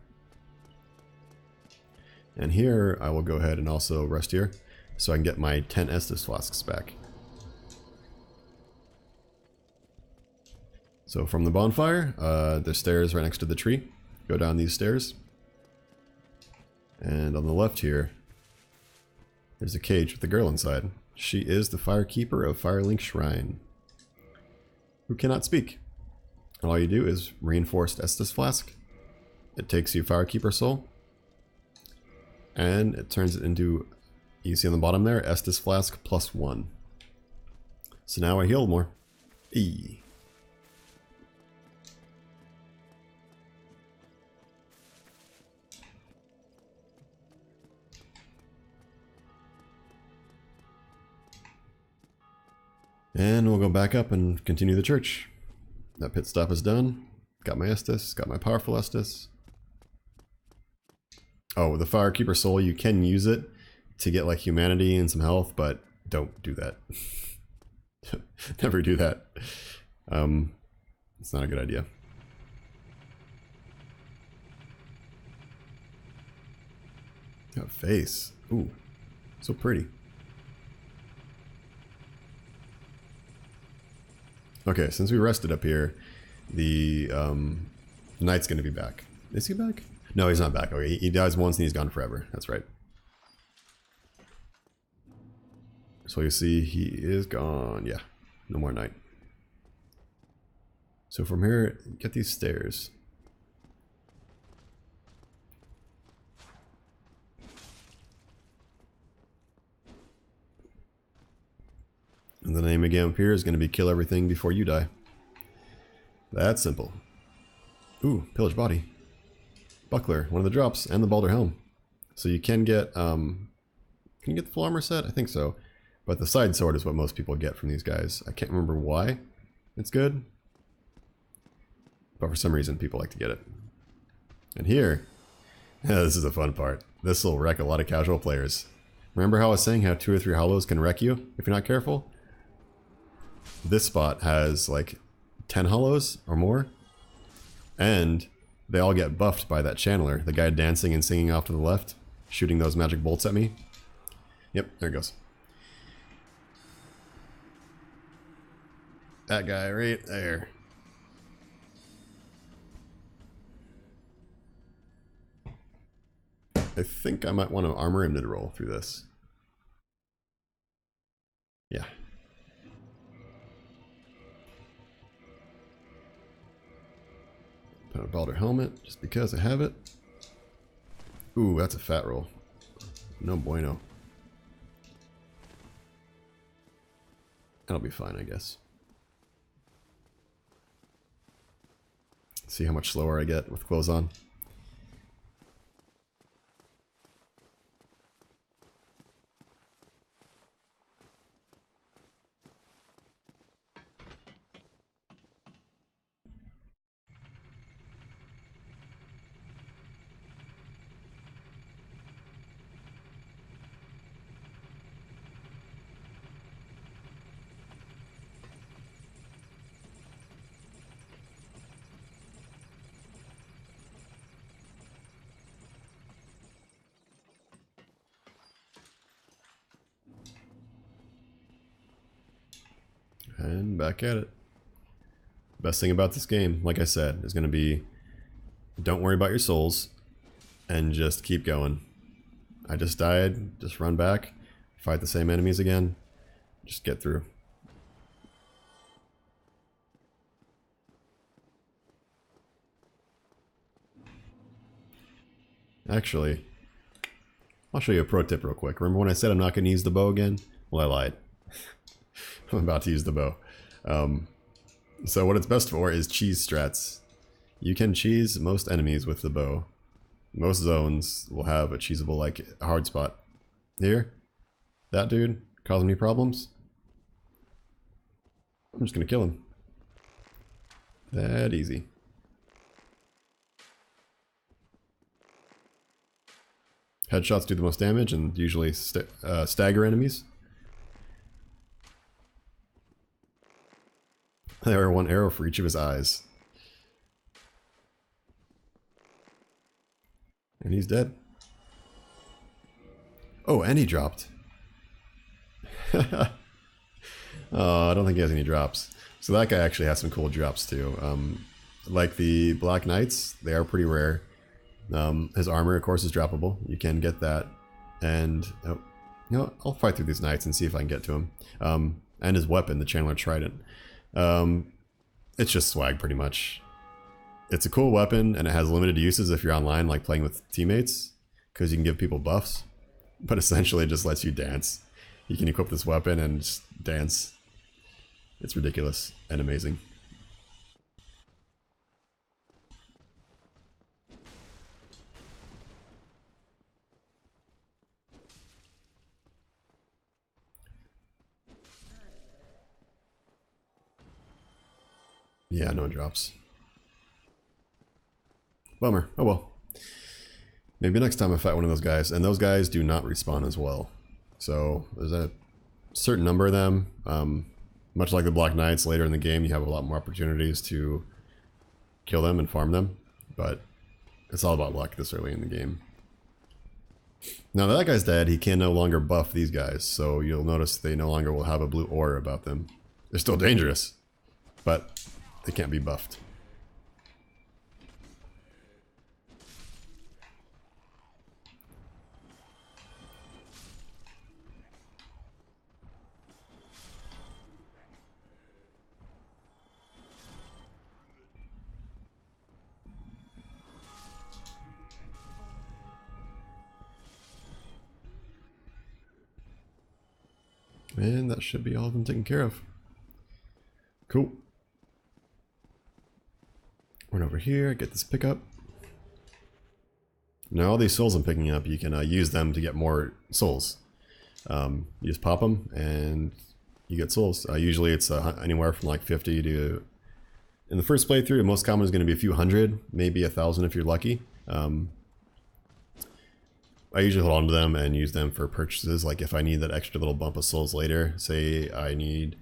And here I will go ahead and also rest here, so I can get my 10 Estus flasks back. So from the bonfire, there's stairs right next to the tree. Go down these stairs. And on the left here, there's a cage with a girl inside. She is the Firekeeper of Firelink Shrine, who cannot speak. All you do is reinforced Estus Flask. It takes you Firekeeper Soul. And it turns it into, you see on the bottom there, Estus Flask +1. So now I heal more. Eee. And we'll go back up and continue the church. That pit stop is done. Got my Estus, got my powerful Estus. Oh, the Firekeeper Soul, you can use it to get like humanity and some health, but don't do that. Never do that. It's not a good idea. That face. Ooh, so pretty. Okay, since we rested up here, the knight's gonna be back. Is he back? No, he's not back. Okay, he dies once and he's gone forever. That's right. So you see, he is gone. Yeah, no more knight. So from here, get these stairs. And the name again up here is going to be kill everything before you die. That's simple. Ooh, pillaged body. Buckler, one of the drops, and the Balder helm. So you can get, can you get the full armor set? I think so. But the side sword is what most people get from these guys. I can't remember why it's good. But for some reason, people like to get it. And here, this is the fun part. This will wreck a lot of casual players. Remember how I was saying how 2 or 3 hollows can wreck you if you're not careful? This spot has like 10 hollows or more. And they all get buffed by that channeler. The guy dancing and singing off to the left, shooting those magic bolts at me. Yep, there it goes. That guy right there. I think I might want to armor him to roll through this. Yeah. Put a Balder helmet just because I have it. Ooh, that's a fat roll. No bueno. That'll be fine, I guess. See how much slower I get with clothes on. And back at it. Best thing about this game, like I said, is going to be don't worry about your souls and just keep going. I just died, just run back, fight the same enemies again, just get through. Actually, I'll show you a pro tip real quick. Remember when I said I'm not going to use the bow again? Well, I lied. I'm about to use the bow. So what it's best for is cheese strats. You can cheese most enemies with the bow. Most zones will have a cheesable, like, hard spot. Here, that dude causing me problems. I'm just gonna kill him. That easy. Headshots do the most damage and usually stagger enemies. There are 1 arrow for each of his eyes. And he's dead. Oh, and he dropped. Oh, I don't think he has any drops. So that guy actually has some cool drops too. Like the Black Knights, they are pretty rare. His armor, of course, is droppable. You can get that. And, oh, you know, I'll fight through these knights and see if I can get to him. And his weapon, the Chandler Trident. It's just swag, pretty much. It's a cool weapon, and it has limited uses if you're online, like playing with teammates, because you can give people buffs. But essentially, it just lets you dance. You can equip this weapon and just dance. It's ridiculous and amazing. Yeah, no drops. Bummer. Oh well. Maybe next time I fight one of those guys. And those guys do not respawn as well. So there's a certain number of them. Much like the Black Knights, later in the game you have a lot more opportunities to kill them and farm them. But it's all about luck this early in the game. Now that guy's dead, he can no longer buff these guys. So you'll notice they no longer will have a blue aura about them. They're still dangerous, but they can't be buffed. And that should be all of them taken care of. Cool. Run over here, get this pickup. Now all these souls I'm picking up, you can use them to get more souls. You just pop them and you get souls. Usually it's anywhere from like 50 to... In the first playthrough, the most common is going to be a few hundred, maybe 1,000 if you're lucky. I usually hold on to them and use them for purchases. Like if I need that extra little bump of souls later, say I need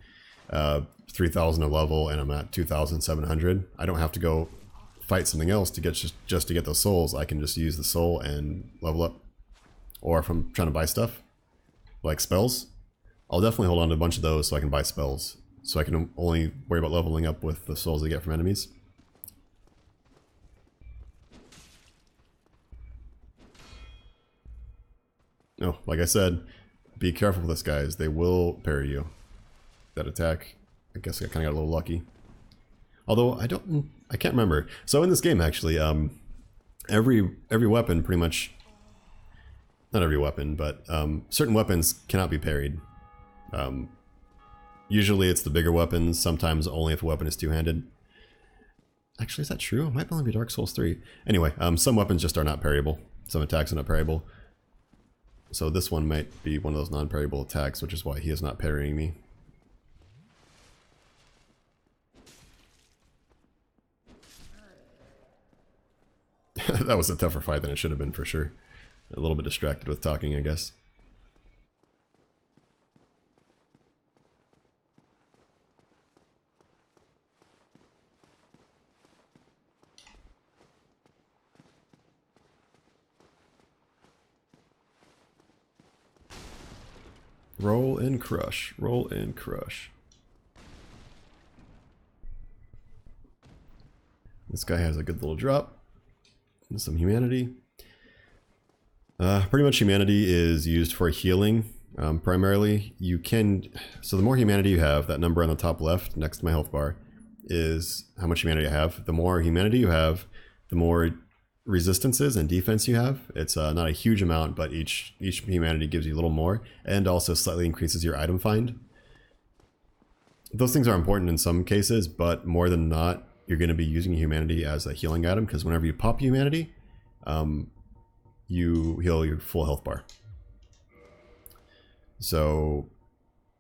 3,000 a level and I'm at 2,700, I don't have to go fight something else to get just to get those souls. I can just use the soul and level up. Or if I'm trying to buy stuff, like spells, I'll definitely hold on to a bunch of those so I can buy spells. So I can only worry about leveling up with the souls I get from enemies. No, like I said, be careful with this, guys. They will parry you. That attack, I guess I kind of got a little lucky. Although I can't remember. So in this game, actually, every weapon pretty much, not every weapon, but certain weapons cannot be parried. Usually it's the bigger weapons. Sometimes only if a weapon is two-handed. Actually, is that true? It might only be Dark Souls 3. Anyway, some weapons just are not parryable. Some attacks are not parryable. So this one might be one of those non-parryable attacks, which is why he is not parrying me. That was a tougher fight than it should have been for sure. A little bit distracted with talking, I guess. Roll and crush, roll and crush. This guy has a good little drop. And some humanity. Pretty much humanity is used for healing, primarily. You can, so the more humanity you have, that number on the top left next to my health bar is how much humanity I have. The more humanity you have, the more resistances and defense you have. It's not a huge amount, but each humanity gives you a little more, and also slightly increases your item find. Those things are important in some cases, but more than not, you're going to be using humanity as a healing item, because whenever you pop humanity, you heal your full health bar. So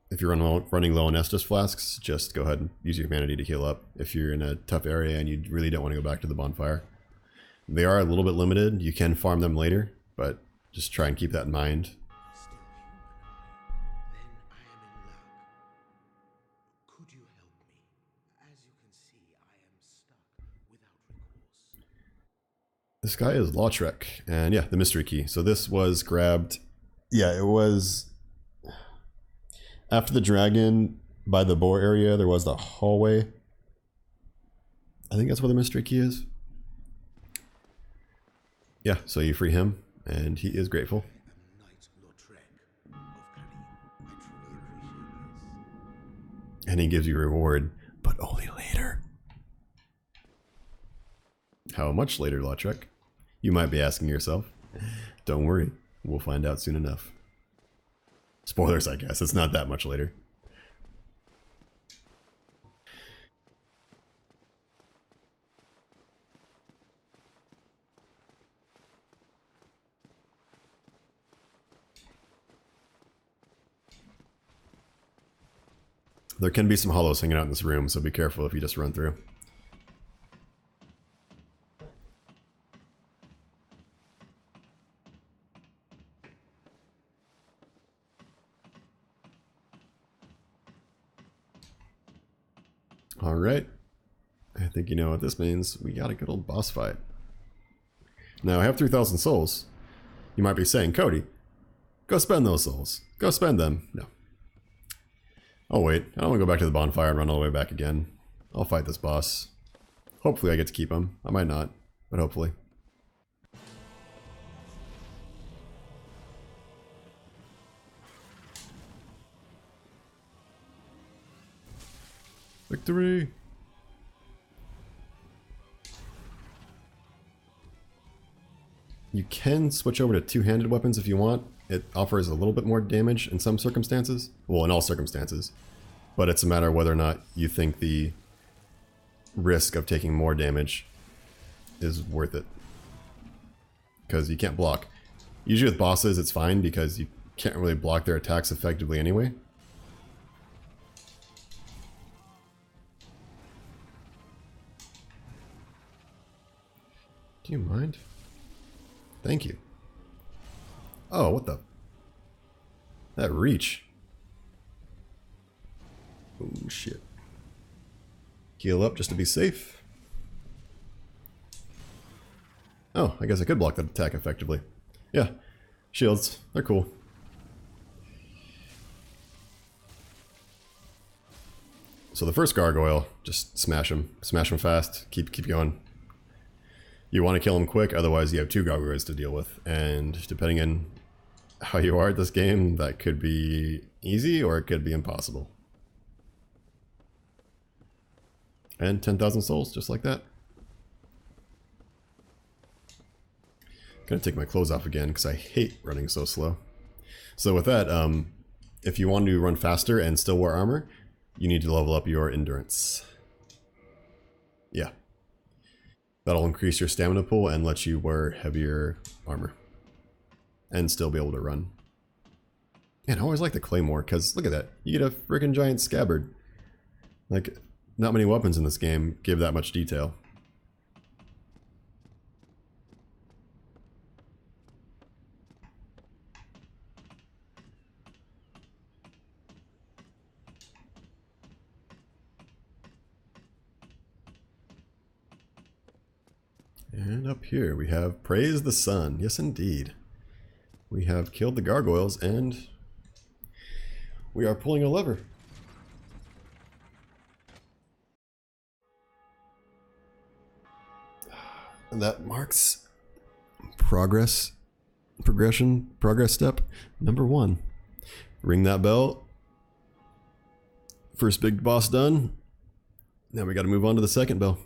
if you're running low on Estus flasks, just go ahead and use your humanity to heal up if you're in a tough area and you really don't want to go back to the bonfire. They are a little bit limited. You can farm them later, but just try and keep that in mind. Still human, then I am in luck. Could you help me? As you can see, I am stuck without recourse. This guy is Lordran, and yeah, the mystery key. So this was grabbed. Yeah, it was after the dragon by the boar area. There was the hallway. I think that's where the mystery key is. Yeah, so you free him, and he is grateful. Knight Lordran of Karim. I truly appreciate this. And he gives you a reward, but only later. How much later, Lordran? You might be asking yourself. Don't worry, we'll find out soon enough. Spoilers, I guess. It's not that much later. There can be some hollows hanging out in this room, so be careful if you just run through. Alright. I think you know what this means. We got a good old boss fight. Now, I have 3,000 souls. You might be saying, Cody, go spend those souls. Go spend them. No. Oh wait, I don't want to go back to the bonfire and run all the way back again. I'll fight this boss. Hopefully I get to keep him. I might not, but hopefully. Victory! You can switch over to two-handed weapons if you want. It offers a little bit more damage in some circumstances. Well, in all circumstances. But it's a matter of whether or not you think the risk of taking more damage is worth it. Because you can't block. Usually with bosses it's fine because you can't really block their attacks effectively anyway. Do you mind? Thank you. Oh, what the? That reach. Oh, shit. Heal up just to be safe. Oh, I guess I could block that attack effectively. Yeah, shields, they're cool. So the first gargoyle, just smash him fast, keep going. You want to kill him quick, otherwise you have two gargoyles to deal with, and depending on how you are at this game, that could be easy or it could be impossible. And 10,000 souls, just like that. Gonna take my clothes off again because I hate running so slow. So with that, if you want to run faster and still wear armor, you need to level up your endurance. Yeah. That'll increase your stamina pool and let you wear heavier armor. And still be able to run. Man, I always like the claymore, because look at that. You get a freaking giant scabbard. Like, not many weapons in this game give that much detail. And up here we have Praise the Sun. Yes, indeed. We have killed the gargoyles and we are pulling a lever. And that marks progress step number 1. Ring that bell. First big boss done. Now we got to move on to the second bell.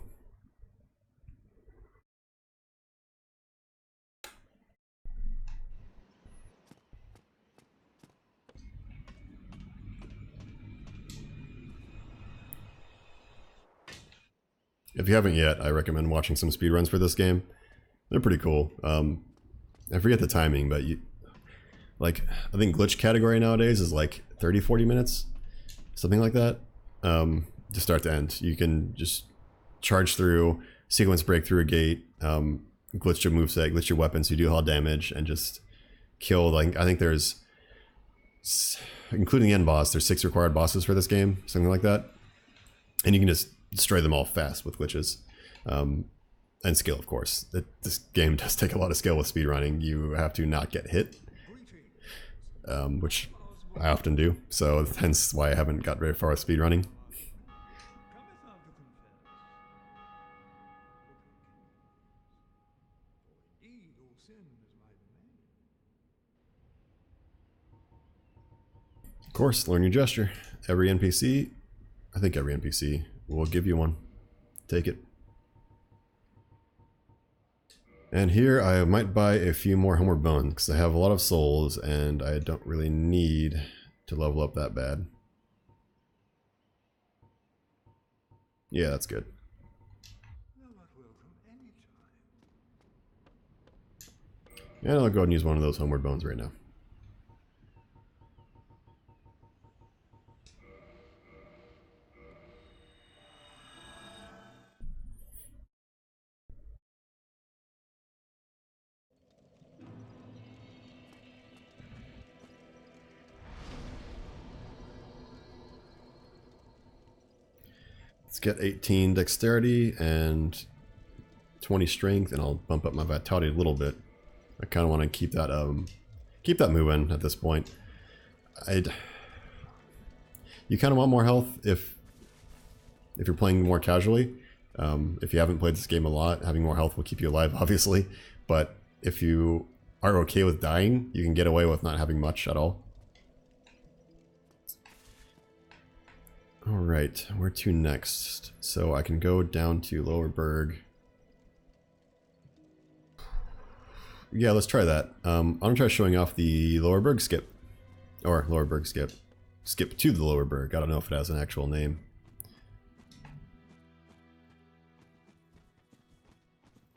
If you haven't yet, I recommend watching some speedruns for this game. They're pretty cool. I forget the timing, but I think glitch category nowadays is like 30-40 minutes, something like that, to start to end. You can just charge through, sequence break through a gate, glitch your moveset, glitch your weapons, so you do all damage, and just kill, like, I think there's, including the end boss, there's 6 required bosses for this game, something like that. And you can just destroy them all fast with glitches. And skill, of course. This game does take a lot of skill with speedrunning. You have to not get hit, which I often do. So hence why I haven't got very far with speedrunning. Of course, learn your gesture. Every NPC, I think every NPC will give you one. Take it. And here I might buy a few more homeward bones because I have a lot of souls and I don't really need to level up that bad. Yeah, that's good. And I'll go ahead and use one of those homeward bones right now. Let's get 18 dexterity and 20 strength, and I'll bump up my vitality a little bit. I kind of want to keep that moving at this point. You kind of want more health if you're playing more casually. If you haven't played this game a lot, having more health will keep you alive, obviously. But if you are okay with dying, you can get away with not having much at all. Alright, where to next? So I can go down to Lower Berg. Yeah, let's try that. I'm gonna try showing off the Lower Berg skip. Or Lower Berg skip. Skip to the Lower Berg. I don't know if it has an actual name.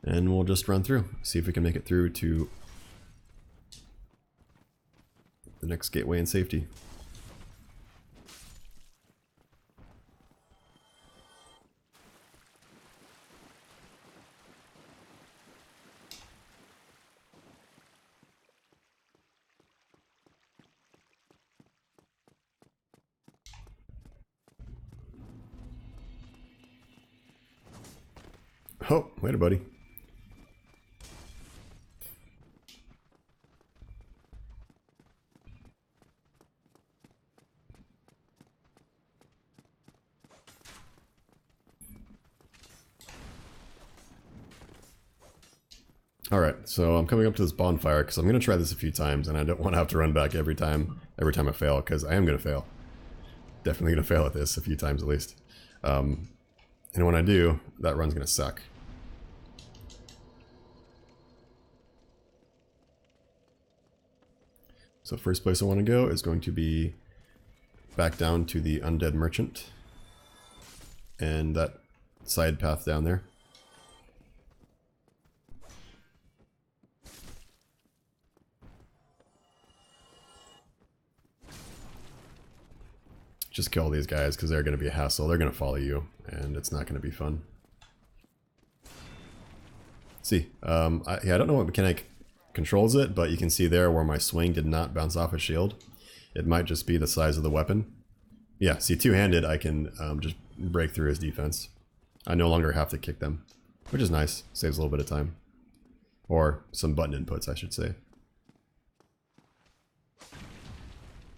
And we'll just run through. See if we can make it through to the next gateway in safety. Oh, later, buddy. Alright, so I'm coming up to this bonfire because I'm going to try this a few times and I don't want to have to run back every time I fail, because I am going to fail. Definitely going to fail at this a few times at least. And when I do, that run's going to suck. So first place I want to go is going to be back down to the Undead Merchant and that side path down there. Just kill these guys because they're going to be a hassle. They're going to follow you and it's not going to be fun. Let's see, I don't know what mechanic controls it, but you can see there where my swing did not bounce off a shield. It might just be the size of the weapon. Yeah, see, two-handed I can just break through his defense. I no longer have to kick them, which is nice. Saves a little bit of time. Or some button inputs, I should say.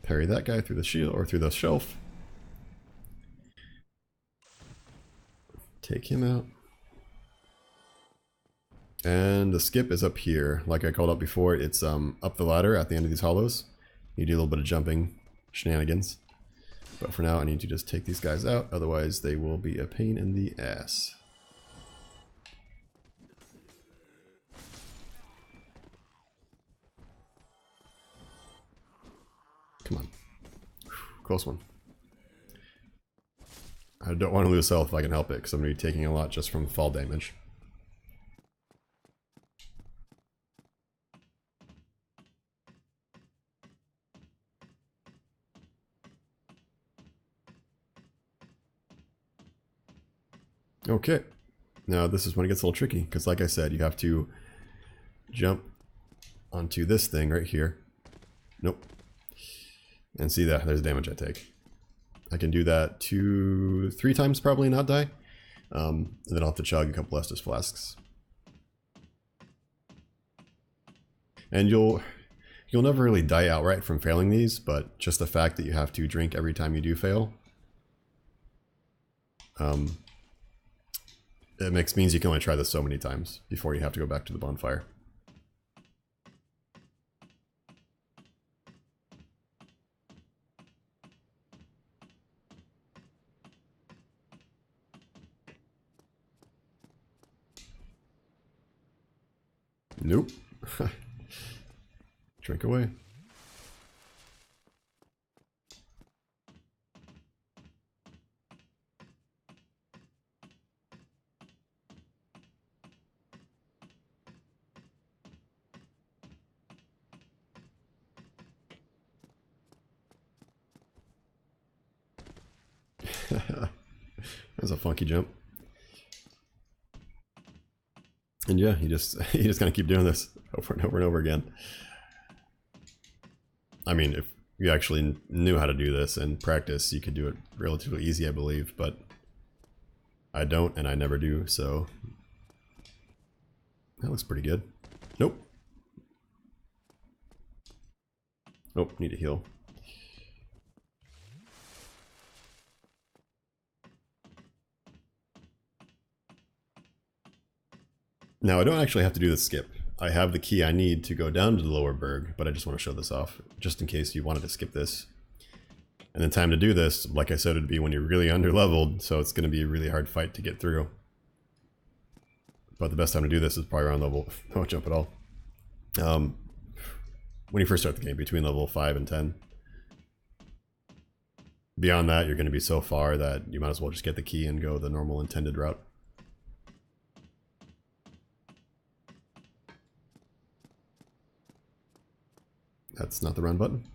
Parry that guy through the shield, or through the shelf. Take him out. And the skip is up here. Like I called out before, it's up the ladder at the end of these hollows. You do a little bit of jumping shenanigans. But for now, I need to just take these guys out, otherwise they will be a pain in the ass. Come on. Close one. I don't want to lose health if I can help it, because I'm going to be taking a lot just from fall damage. Okay, now this is when it gets a little tricky, because like I said, you have to jump onto this thing right here. Nope. And see that, there's the damage I take. I can do that 2-3 times probably and not die. And then I'll have to chug a couple Estus flasks. And you'll never really die outright from failing these, but just the fact that you have to drink every time you do fail, it means you can only try this so many times before you have to go back to the bonfire. Nope. Drink away. That's a funky jump. And yeah, you just gotta keep doing this over and over and over again. I mean, if you actually knew how to do this and practice, you could do it relatively easy, I believe, but I don't and I never do, so that looks pretty good. Nope. Nope, need to heal. Now, I don't actually have to do the skip. I have the key I need to go down to the lower berg, but I just want to show this off, just in case you wanted to skip this. And the time to do this, like I said, would be when you're really underleveled, so it's going to be a really hard fight to get through. But the best time to do this is probably around level... Don't jump at all. When you first start the game, between level 5 and 10. Beyond that, you're going to be so far that you might as well just get the key and go the normal intended route. That's not the run button.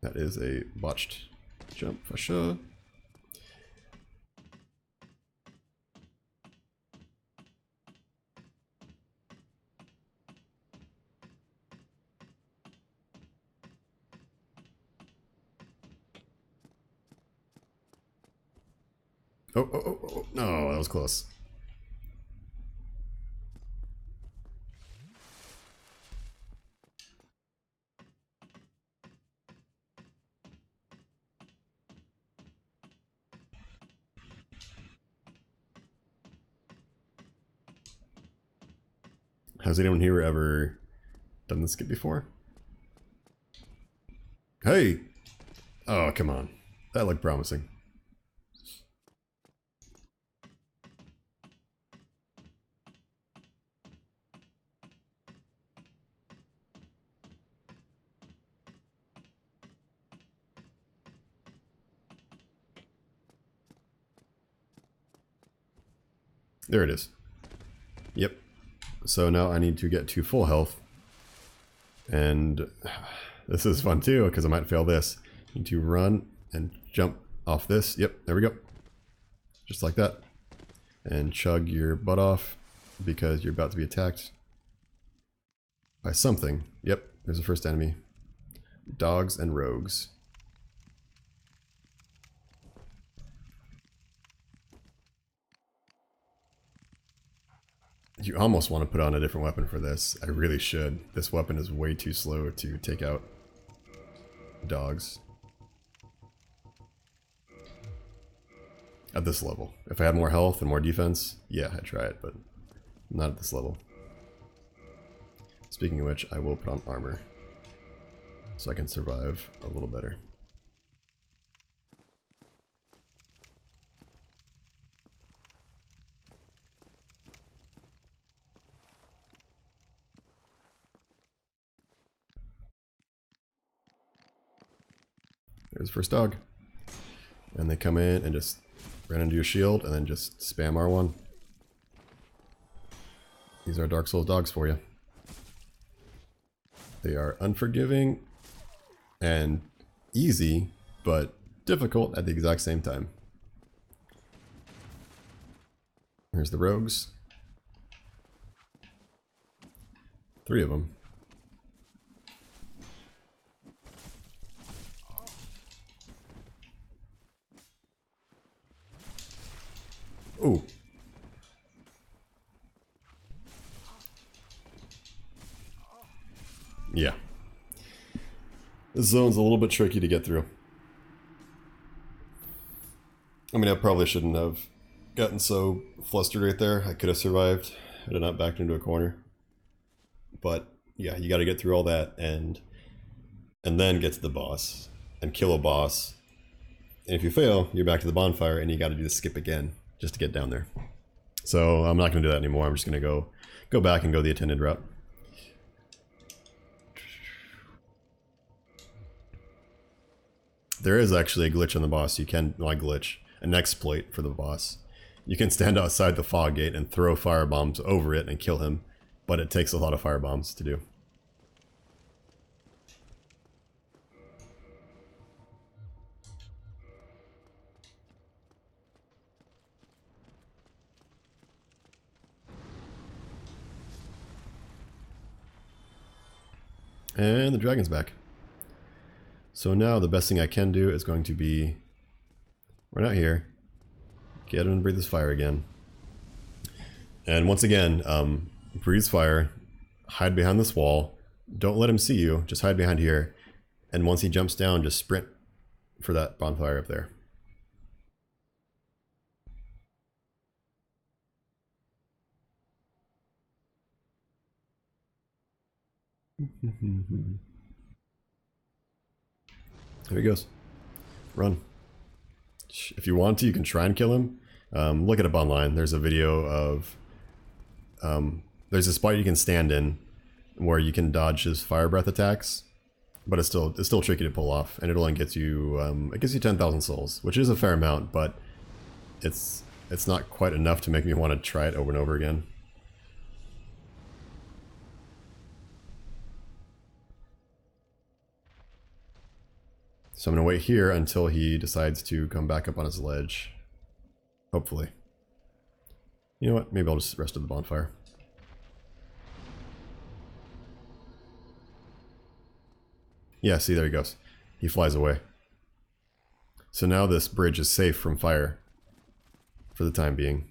That is a botched jump for sure. Oh, no, that was close. Has anyone here ever done this skip before? Hey! Oh, come on. That looked promising. There it is. Yep. So now I need to get to full health. And this is fun too, because I might fail this. Need to run and jump off this. Yep, there we go. Just like that. And chug your butt off because you're about to be attacked by something. Yep, there's the first enemy. Dogs and rogues. You almost want to put on a different weapon for this. I really should. This weapon is way too slow to take out dogs. At this level. If I had more health and more defense, yeah, I'd try it, but not at this level. Speaking of which, I will put on armor so I can survive a little better. There's the first dog. And they come in and just run into your shield and then just spam R1. These are Dark Souls dogs for you. They are unforgiving and easy, but difficult at the exact same time. Here's the rogues. 3 of them. Ooh. Yeah. This zone's a little bit tricky to get through. I mean, I probably shouldn't have gotten so flustered right there. I could have survived had I not backed into a corner. But yeah, you got to get through all that and then get to the boss and kill a boss. And if you fail, you're back to the bonfire and you got to do the skip again just to get down there. So I'm not going to do that anymore. I'm just going to go back and go the attended route. There is actually a glitch on the boss. You can, not glitch, an exploit for the boss. You can stand outside the fog gate and throw firebombs over it and kill him, but it takes a lot of firebombs to do. And the dragon's back. So now the best thing I can do is going to be run out here, get him and breathe his fire again. And once again, breathe fire, hide behind this wall, don't let him see you, just hide behind here. And once he jumps down, just sprint for that bonfire up there. There he goes. Run. If you want to, you can try and kill him. Look it up online. There's a video of... there's a spot you can stand in where you can dodge his fire breath attacks, but it's still tricky to pull off, and it only gets you it gives you 10,000 souls, which is a fair amount, but it's not quite enough to make me want to try it over and over again. So I'm going to wait here until he decides to come back up on his ledge. Hopefully. You know what? Maybe I'll just rest at the bonfire. Yeah, see, there he goes. He flies away. So now this bridge is safe from fire. For the time being.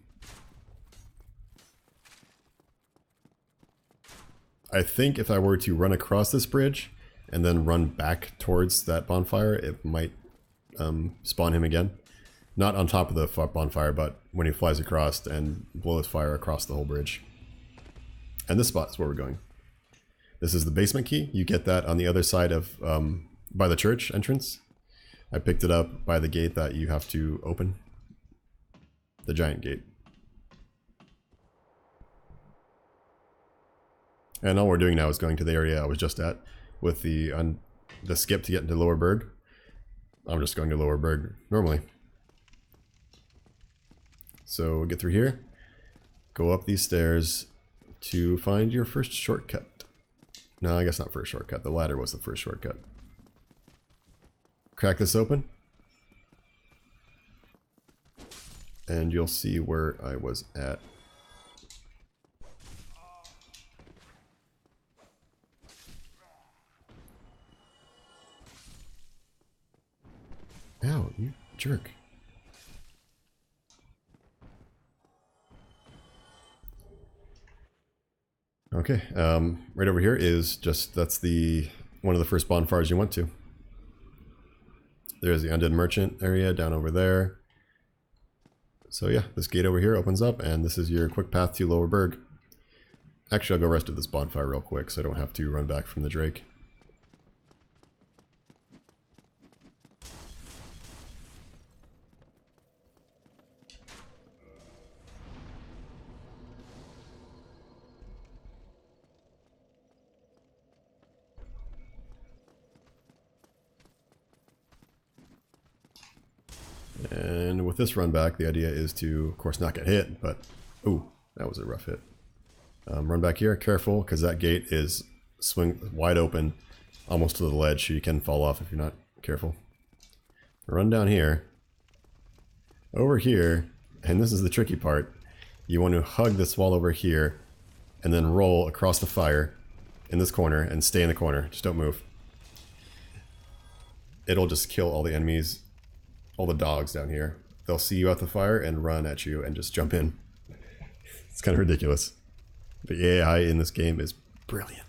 I think if I were to run across this bridge and then run back towards that bonfire, it might spawn him again. Not on top of the bonfire, but when he flies across and blows fire across the whole bridge. And this spot is where we're going. This is the basement key. You get that on the other side of, by the church entrance. I picked it up by the gate that you have to open. The giant gate. And all we're doing now is going to the area I was just at with the skip to get into Lower Berg. I'm just going to Lower Berg normally. So we'll get through here, go up these stairs to find your first shortcut. No, I guess not first shortcut. The ladder was the first shortcut. Crack this open. And you'll see where I was at. Ow, you jerk. Okay, right over here is just, that's one of the first bonfires you went to. There's the Undead Merchant area down over there. So yeah, this gate over here opens up, and this is your quick path to Lower Berg. Actually, I'll go rest at this bonfire real quick, so I don't have to run back from the Drake. And with this run back, the idea is to, of course, not get hit, but... Ooh, that was a rough hit. Run back here, careful, because that gate is wide open, almost to the ledge, so you can fall off if you're not careful. Run down here. Over here, and this is the tricky part, you want to hug this wall over here, and then roll across the fire, in this corner and stay in the corner. Just don't move. It'll just kill all the enemies, all the dogs down here. They'll see you out the fire and run at you and just jump in. It's kind of ridiculous. The AI in this game is brilliant.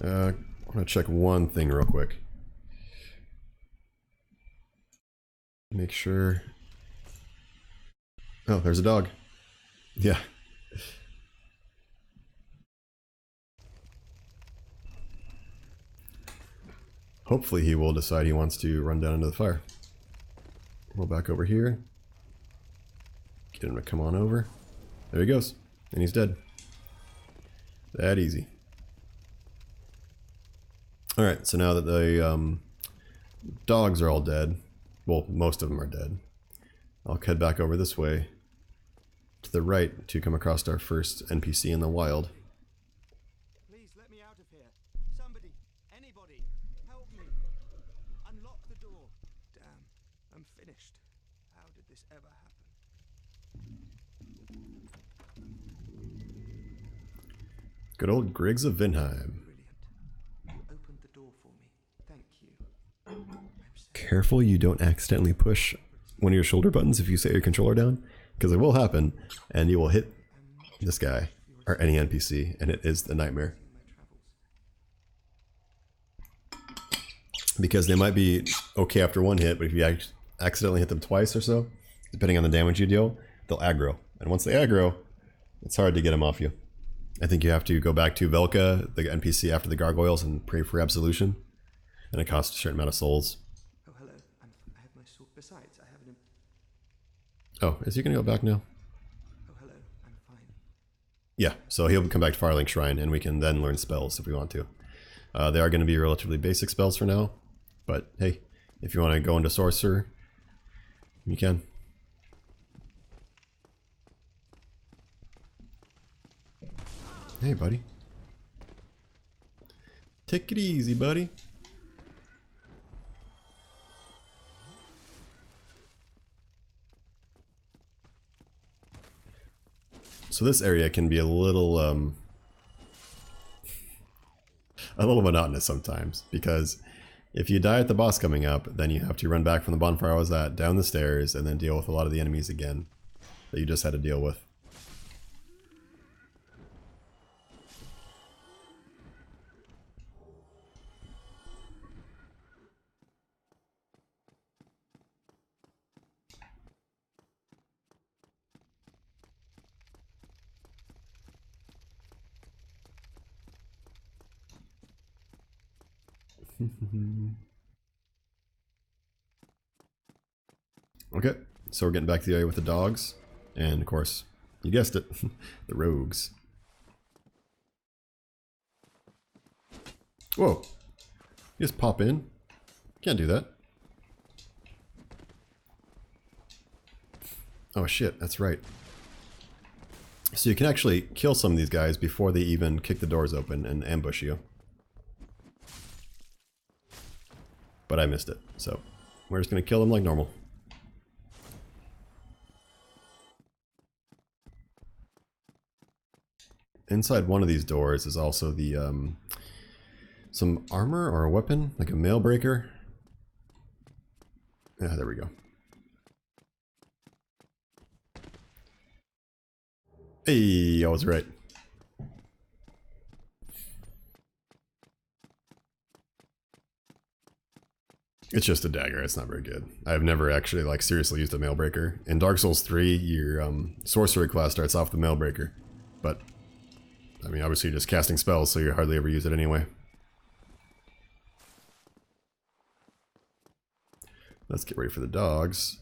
I'm gonna check one thing real quick. Make sure. Oh, there's a dog. Yeah. Hopefully he will decide he wants to run down into the fire. Roll back over here. Get him to come on over. There he goes. And he's dead. That easy. Alright, so now that the dogs are all dead, well, most of them are dead, I'll head back over this way to the right to come across our first NPC in the wild. Please let me out of here. Somebody, anybody, help me. Unlock the door. Damn, I'm finished. How did this ever happen? Good old Griggs of Vinheim. Opened the door for me. Thank you. Careful you don't accidentally push one of your shoulder buttons if you set your controller down, because it will happen, and you will hit this guy, or any NPC, and it is a nightmare. Because they might be okay after one hit, but if you accidentally hit them twice or so, depending on the damage you deal, they'll aggro. And once they aggro, it's hard to get them off you. I think you have to go back to Velka, the NPC after the gargoyles, and pray for absolution. And it costs a certain amount of souls. Oh, hello. I have my sword. Besides, I have an... Oh, is he going to go back now? Oh, hello. I'm fine. Yeah, so he'll come back to Firelink Shrine, and we can then learn spells if we want to. They are going to be relatively basic spells for now. But, hey, if you want to go into Sorcerer, you can. Hey, buddy. Take it easy, buddy. So this area can be a little monotonous sometimes, because if you die at the boss coming up, then you have to run back from the bonfire I was at, down the stairs, and then deal with a lot of the enemies again that you just had to deal with. Okay, so we're getting back to the area with the dogs, and of course, you guessed it, the rogues. Whoa, you just pop in? Can't do that. Oh shit, that's right. So you can actually kill some of these guys before they even kick the doors open and ambush you. But I missed it, so we're just gonna kill them like normal. Inside one of these doors is also the some armor or a weapon, like a mail breaker. Yeah, there we go. Hey, I was right. It's just a dagger, it's not very good. I've never actually like seriously used a mail breaker. In Dark Souls 3, your sorcery class starts off the mail breaker. But, I mean, obviously you're just casting spells, so you hardly ever use it anyway. Let's get ready for the dogs.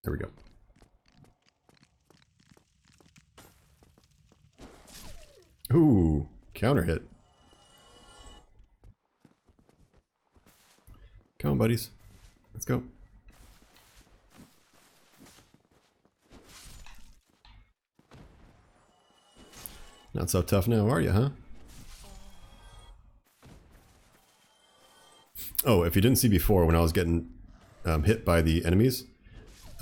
There we go. Ooh, counter hit. Come on, buddies. Let's go. Not so tough now, are you, huh? Oh, if you didn't see before, when I was getting hit by the enemies,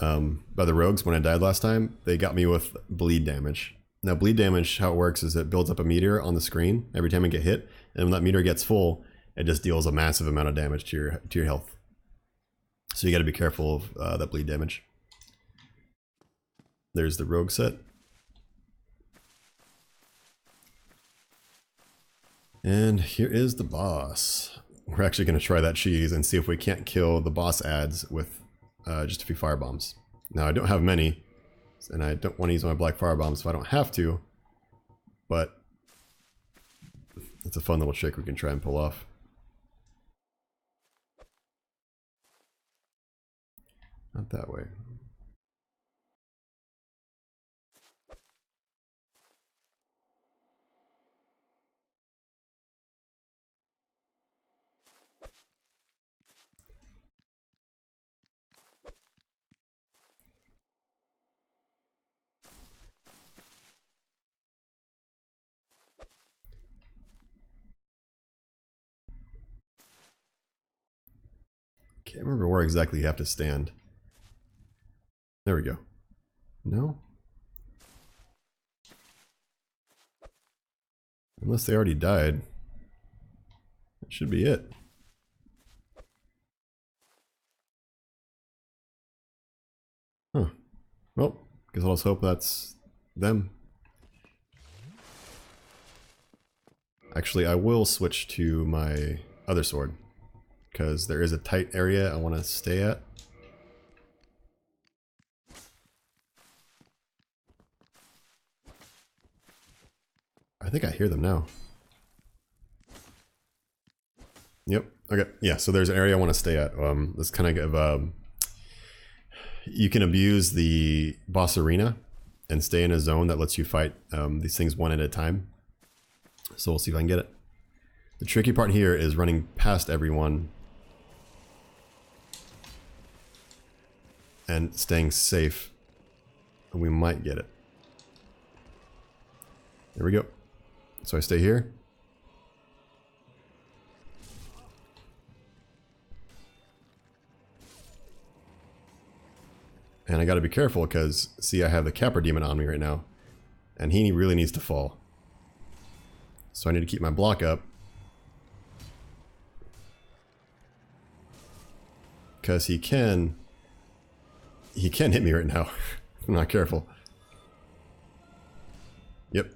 by the rogues when I died last time, they got me with bleed damage. Now bleed damage, how it works is it builds up a meter on the screen every time I get hit, and when that meter gets full, it just deals a massive amount of damage to your health. So you got to be careful of that bleed damage. There's the rogue set. And here is the boss. We're actually going to try that cheese and see if we can't kill the boss ads with just a few firebombs. Now I don't have many, and I don't want to use my black firebombs if I don't have to, but it's a fun little trick we can try and pull off. Not that way. Can't remember where exactly you have to stand. There we go. No? Unless they already died. That should be it. Huh. Well, guess I'll just hope that's them. Actually, I will switch to my other sword, because there is a tight area I want to stay at. I think I hear them now. Yep. Okay. Yeah. So there's an area I want to stay at. This kind of you can abuse the boss arena and stay in a zone that lets you fight these things one at a time. So we'll see if I can get it. The tricky part here is running past everyone and staying safe. And we might get it. There we go. So I stay here. And I gotta be careful because, see, I have the Capra Demon on me right now. And he really needs to fall. So I need to keep my block up. Because he can hit me right now. if I'm not careful. Yep.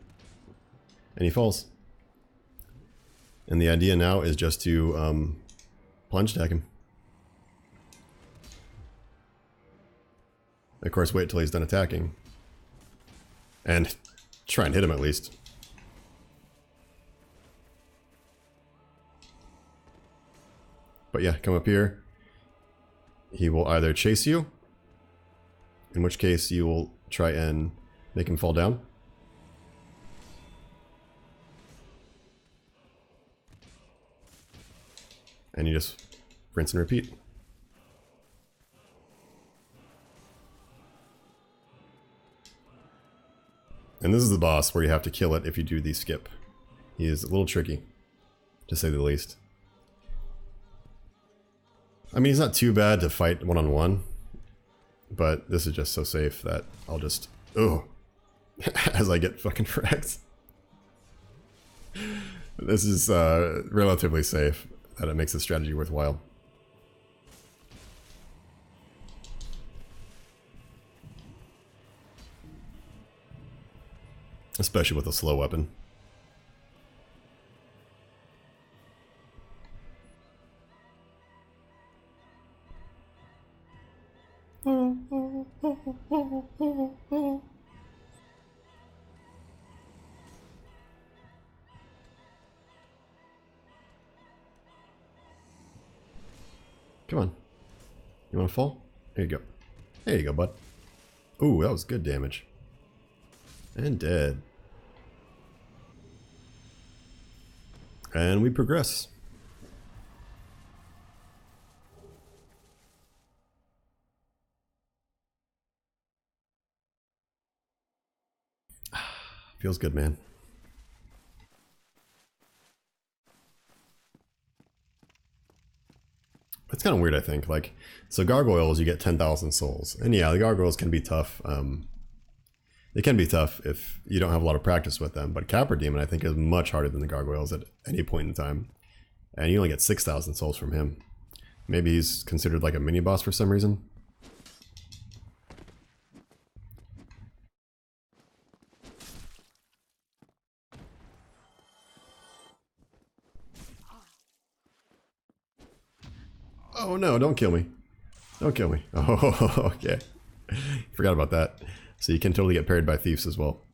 And he falls. And the idea now is just to plunge attack him. Of course, wait till he's done attacking. And try and hit him at least. But yeah, come up here. He will either chase you, in which case you will try and make him fall down. And you just rinse and repeat. And this is the boss where you have to kill it if you do the skip. He is a little tricky, to say the least. I mean, he's not too bad to fight one-on-one, but this is just so safe that I'll just, as I get fucking wrecked. This is relatively safe, that it makes the strategy worthwhile. Especially with a slow weapon. Come on. You want to fall? There you go. There you go, bud. Ooh, that was good damage. And dead. And we progress. Feels good, man. It's kind of weird, I think. Like, so gargoyles, you get 10,000 souls. And yeah, the gargoyles can be tough. They can be tough if you don't have a lot of practice with them. But Capra Demon, I think, is much harder than the gargoyles at any point in time. And you only get 6,000 souls from him. Maybe he's considered like a mini-boss for some reason. Oh no, don't kill me. Don't kill me. Oh, okay. Forgot about that. So you can totally get parried by thieves as well.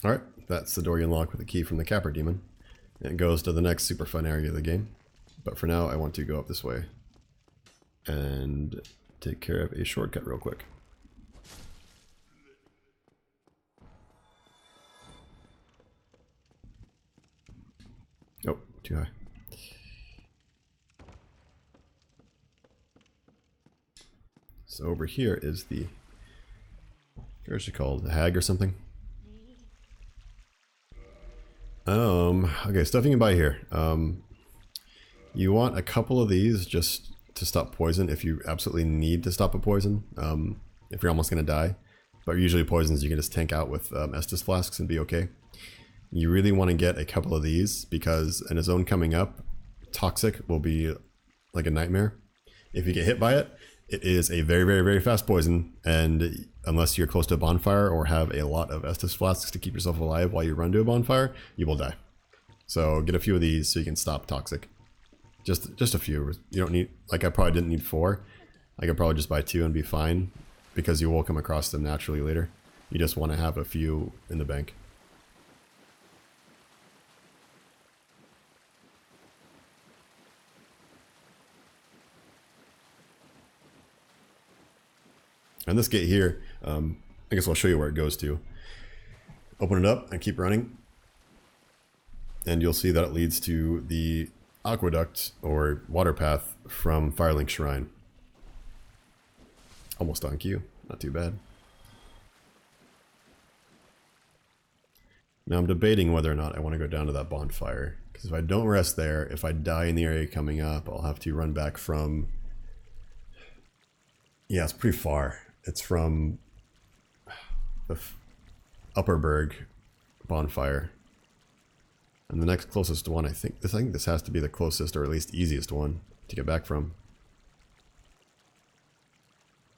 Alright, that's the door you unlock with a key from the Capra Demon. It goes to the next super fun area of the game. But for now, I want to go up this way and take care of a shortcut real quick. Oh, too high. So over here is the, what's she called? The hag or something? Okay, stuff you can buy here. You want a couple of these just to stop poison if you absolutely need to stop a poison. If you're almost going to die. But usually poisons you can just tank out with Estus flasks and be okay. You really want to get a couple of these because in a zone coming up, Toxic will be like a nightmare. If you get hit by it, it is a very, very, very fast poison, and unless you're close to a bonfire or have a lot of Estus flasks to keep yourself alive while you run to a bonfire, you will die. So get a few of these so you can stop Toxic. Just a few. You don't need, like I probably didn't need 4. I could probably just buy 2 and be fine, because you will come across them naturally later. You just want to have a few in the bank. And this gate here, I guess I'll show you where it goes to. Open it up and keep running. And you'll see that it leads to the aqueduct or water path from Firelink Shrine. Almost on cue, not too bad. Now I'm debating whether or not I want to go down to that bonfire. Because if I don't rest there, if I die in the area coming up, I'll have to run back from... Yeah, it's pretty far. It's from the Upperberg bonfire. And the next closest one, I think this has to be the closest or at least easiest one to get back from.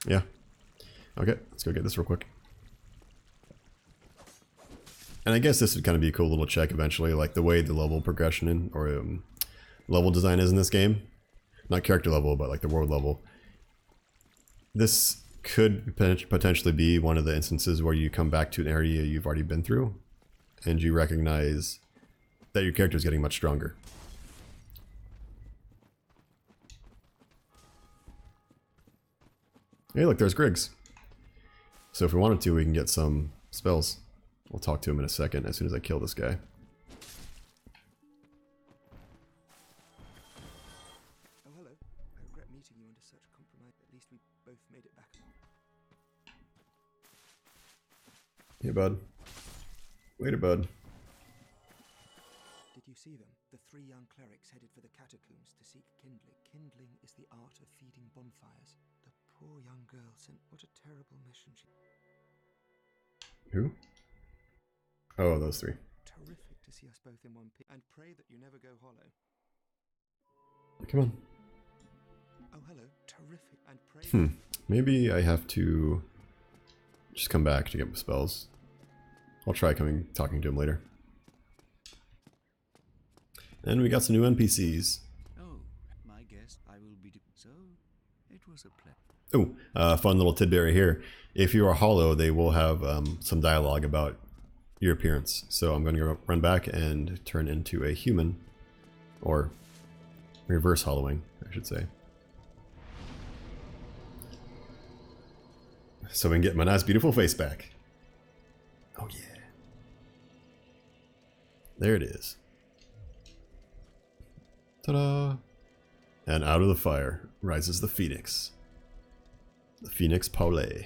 Yeah. Okay, let's go get this real quick. And I guess this would kind of be a cool little check eventually, like the way the level progression in, or level design is in this game. Not character level, but like the world level. This could potentially be one of the instances where you come back to an area you've already been through, and you recognize that your character is getting much stronger. Hey, look, there's Griggs. So if we wanted to, we can get some spells. We'll talk to him in a second as soon as I kill this guy. Oh, hello. I regret meeting you under such compromise. At least we both made it back. Hey, bud. Later, bud. Did you see them? The 3 young clerics headed for the catacombs to seek kindling. Kindling is the art of feeding bonfires. The poor young girl sent what a terrible mission she... Who? Oh, those 3. Terrific to see us both in one piece. And pray that you never go hollow. Come on. Oh, hello. Terrific. And pray... Maybe I have to just come back to get my spells. I'll try talking to him later. And we got some new NPCs. Oh, my guess I will be... So, it was a pleasure. Oh, fun little tidbit right here. If you are hollow, they will have some dialogue about your appearance. So I'm going to run back and turn into a human. Or reverse hollowing, I should say. So we can get my nice beautiful face back. Oh yeah. There it is. Ta-da! And out of the fire rises the phoenix. The Phoenix Paulé.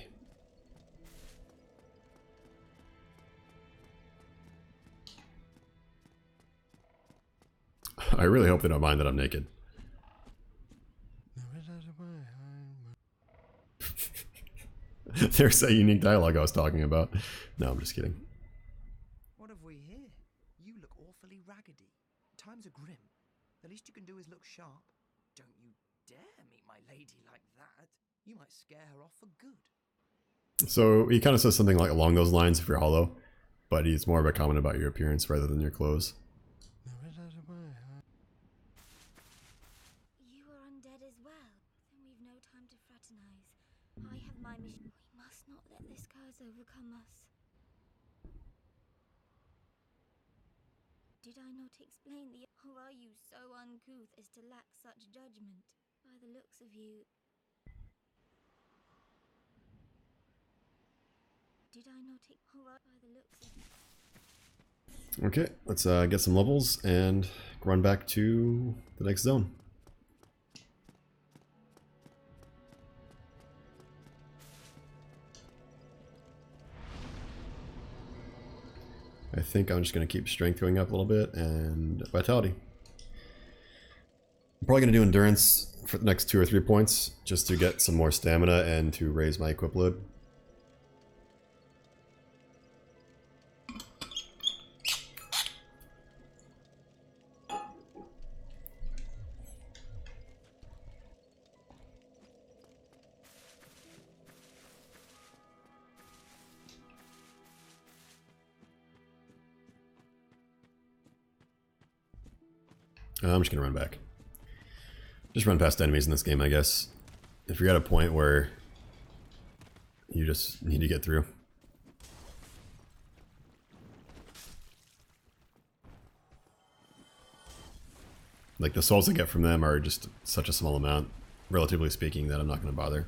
I really hope they don't mind that I'm naked. There's that unique dialogue I was talking about. No, I'm just kidding. What have we here? You look awfully raggedy. Times are grim. The least you can do is look sharp. Don't you dare meet my lady like that. You might scare her off for good. So he kind of says something like along those lines if you're hollow, but he's more of a comment about your appearance rather than your clothes. You are undead as well. Then we've no time to fraternize. I have my mission. We must not let this curse overcome us. Did I not explain the... Or are you so uncouth as to lack such judgment? By the looks of you... Did I not... By the looks of you... Okay, let's get some levels and run back to the next zone. I think I'm just going to keep strength going up a little bit and vitality. I'm probably going to do endurance for the next 2 or 3 points just to get some more stamina and to raise my equip load. I'm just gonna run back. Just run past enemies in this game, I guess. If you're at a point where you just need to get through. Like the souls I get from them are just such a small amount, relatively speaking, that I'm not gonna bother.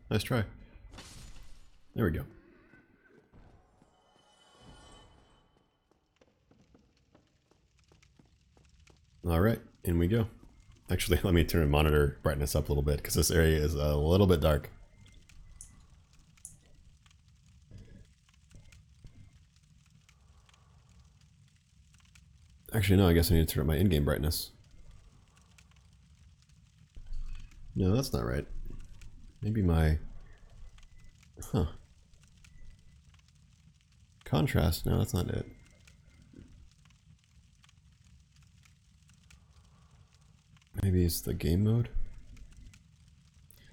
Nice try. There we go. Alright, in we go. Actually, let me turn the monitor brightness up a little bit because this area is a little bit dark. Actually, no, I guess I need to turn up my in-game brightness. No, that's not right. Maybe my... Huh. Contrast? No, that's not it. Maybe it's the game mode?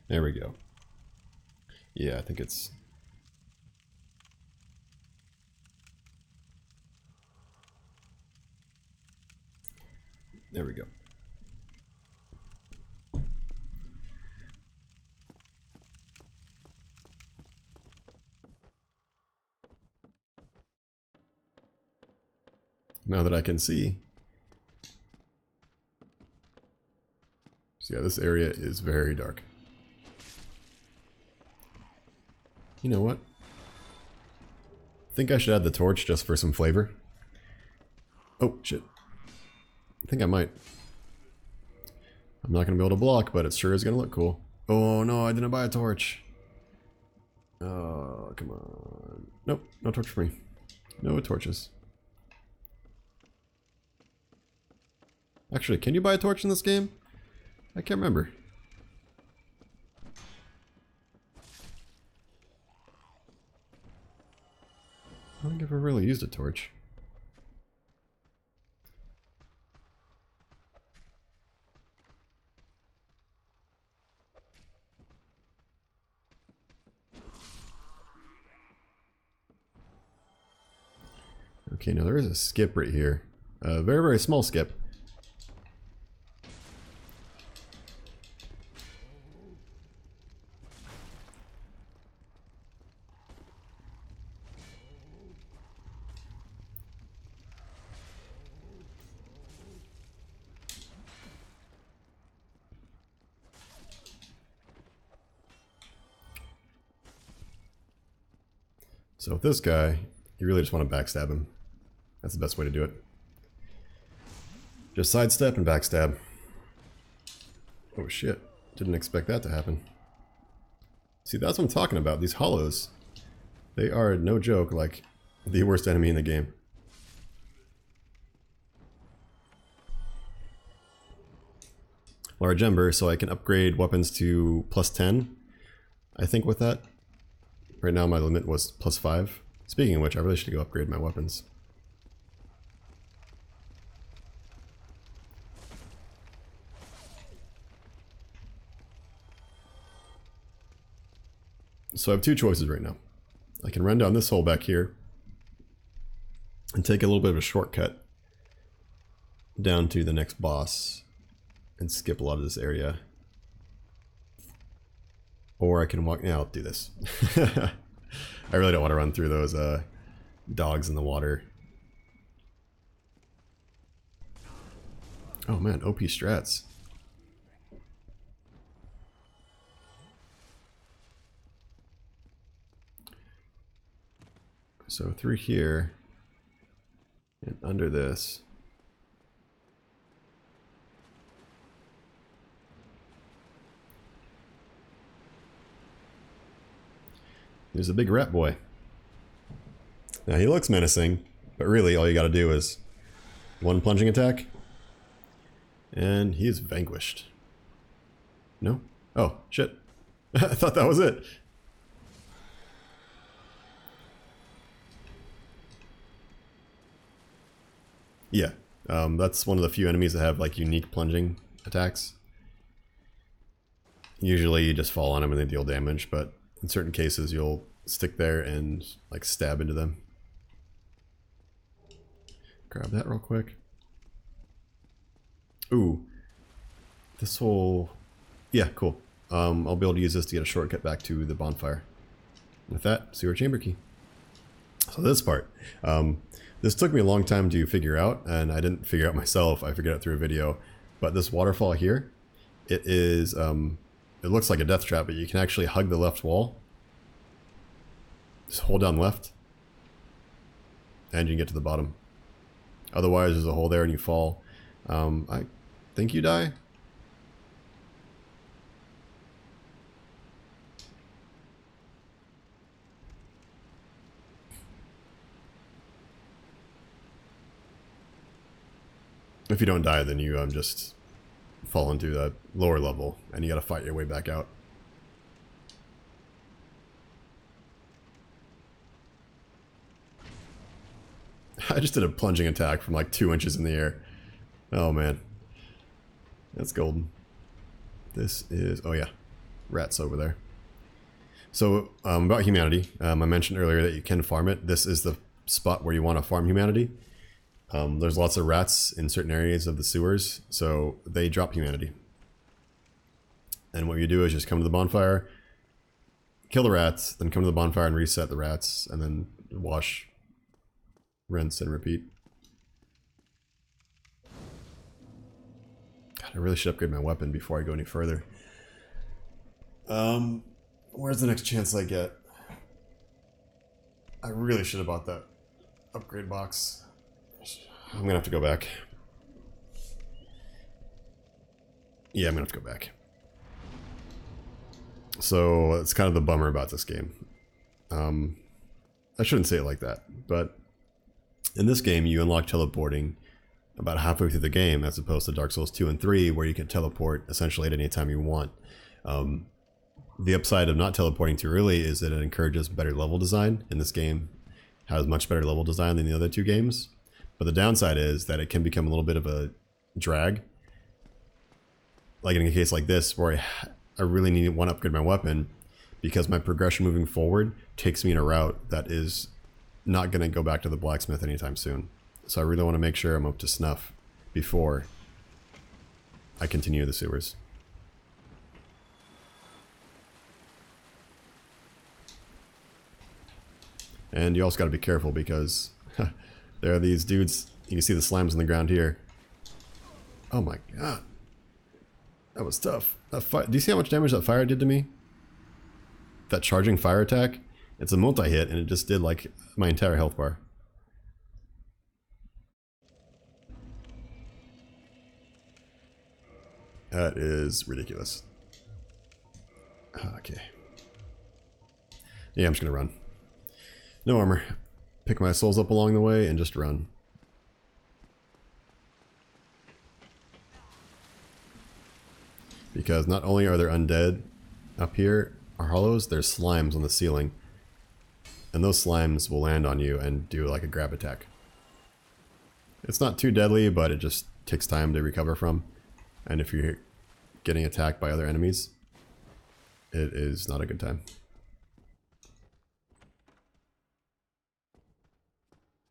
There we go. Yeah, I think it's... There we go. Now that I can see. So yeah, this area is very dark. You know what? I think I should add the torch just for some flavor. Oh, shit. I think I might. I'm not going to be able to block, but it sure is going to look cool. Oh no, I didn't buy a torch. Oh, come on. Nope, no torch for me. No torches. Actually, can you buy a torch in this game? I can't remember. I don't think I've ever really used a torch. Okay, now there is a skip right here. A very, very small skip. So with this guy, you really just want to backstab him. That's the best way to do it. Just sidestep and backstab. Oh shit, didn't expect that to happen. See, that's what I'm talking about. These hollows, they are no joke, like the worst enemy in the game. Large Ember, so I can upgrade weapons to +10, I think, with that. Right now my limit was +5. Speaking of which, I really should go upgrade my weapons. So I have two choices right now. I can run down this hole back here and take a little bit of a shortcut down to the next boss and skip a lot of this area. Or I can walk... Yeah, I'll do this. I really don't want to run through those dogs in the water. Oh man, OP strats. So through here and under this. There's a big rat boy. Now he looks menacing, but really all you gotta do is one plunging attack and he is vanquished. No? Oh, shit. I thought that was it. Yeah, that's one of the few enemies that have like unique plunging attacks. Usually you just fall on them and they deal damage, but in certain cases you'll stick there and like stab into them. Grab that real quick. Ooh, this whole... Yeah, cool. I'll be able to use this to get a shortcut back to the bonfire. With that, sewer chamber key. So this part, this took me a long time to figure out, and I didn't figure out myself. I figured out through a video. But this waterfall here, it is, it looks like a death trap, but you can actually hug the left wall. Just hold down left, and you can get to the bottom. Otherwise, there's a hole there and you fall. I think you die. If you don't die, then you just fall into the lower level, and you gotta fight your way back out. I just did a plunging attack from like 2 inches in the air. Oh man. That's golden. This is... oh yeah. Rats over there. So, about humanity. I mentioned earlier that you can farm it. This is the spot where you want to farm humanity. There's lots of rats in certain areas of the sewers, so they drop humanity. And what you do is just come to the bonfire, kill the rats, then come to the bonfire and reset the rats, and then wash, rinse, and repeat. God, I really should upgrade my weapon before I go any further. Where's the next chance I get? I really should have bought that upgrade box. I'm gonna have to go back. Yeah, I'm gonna have to go back. So, it's kind of the bummer about this game. I shouldn't say it like that, but in this game you unlock teleporting about halfway through the game, as opposed to Dark Souls 2 and 3, where you can teleport essentially at any time you want. The upside of not teleporting too early is that it encourages better level design. In this game, has much better level design than the other two games. But the downside is that it can become a little bit of a drag. Like in a case like this, where I really want to upgrade my weapon, because my progression moving forward takes me in a route that is not going to go back to the blacksmith anytime soon. So I really want to make sure I'm up to snuff before I continue the sewers. And you also got to be careful because there are these dudes. You can see the slimes on the ground here. Oh my god. That was tough. Do you see how much damage that fire did to me? That charging fire attack? It's a multi-hit and it just did like my entire health bar. That is ridiculous. Okay. Yeah, I'm just gonna run. No armor. Pick my souls up along the way and just run. Because not only are there undead up here, are hollows, there's slimes on the ceiling. And those slimes will land on you and do like a grab attack. It's not too deadly, but it just takes time to recover from. And if you're getting attacked by other enemies, it is not a good time.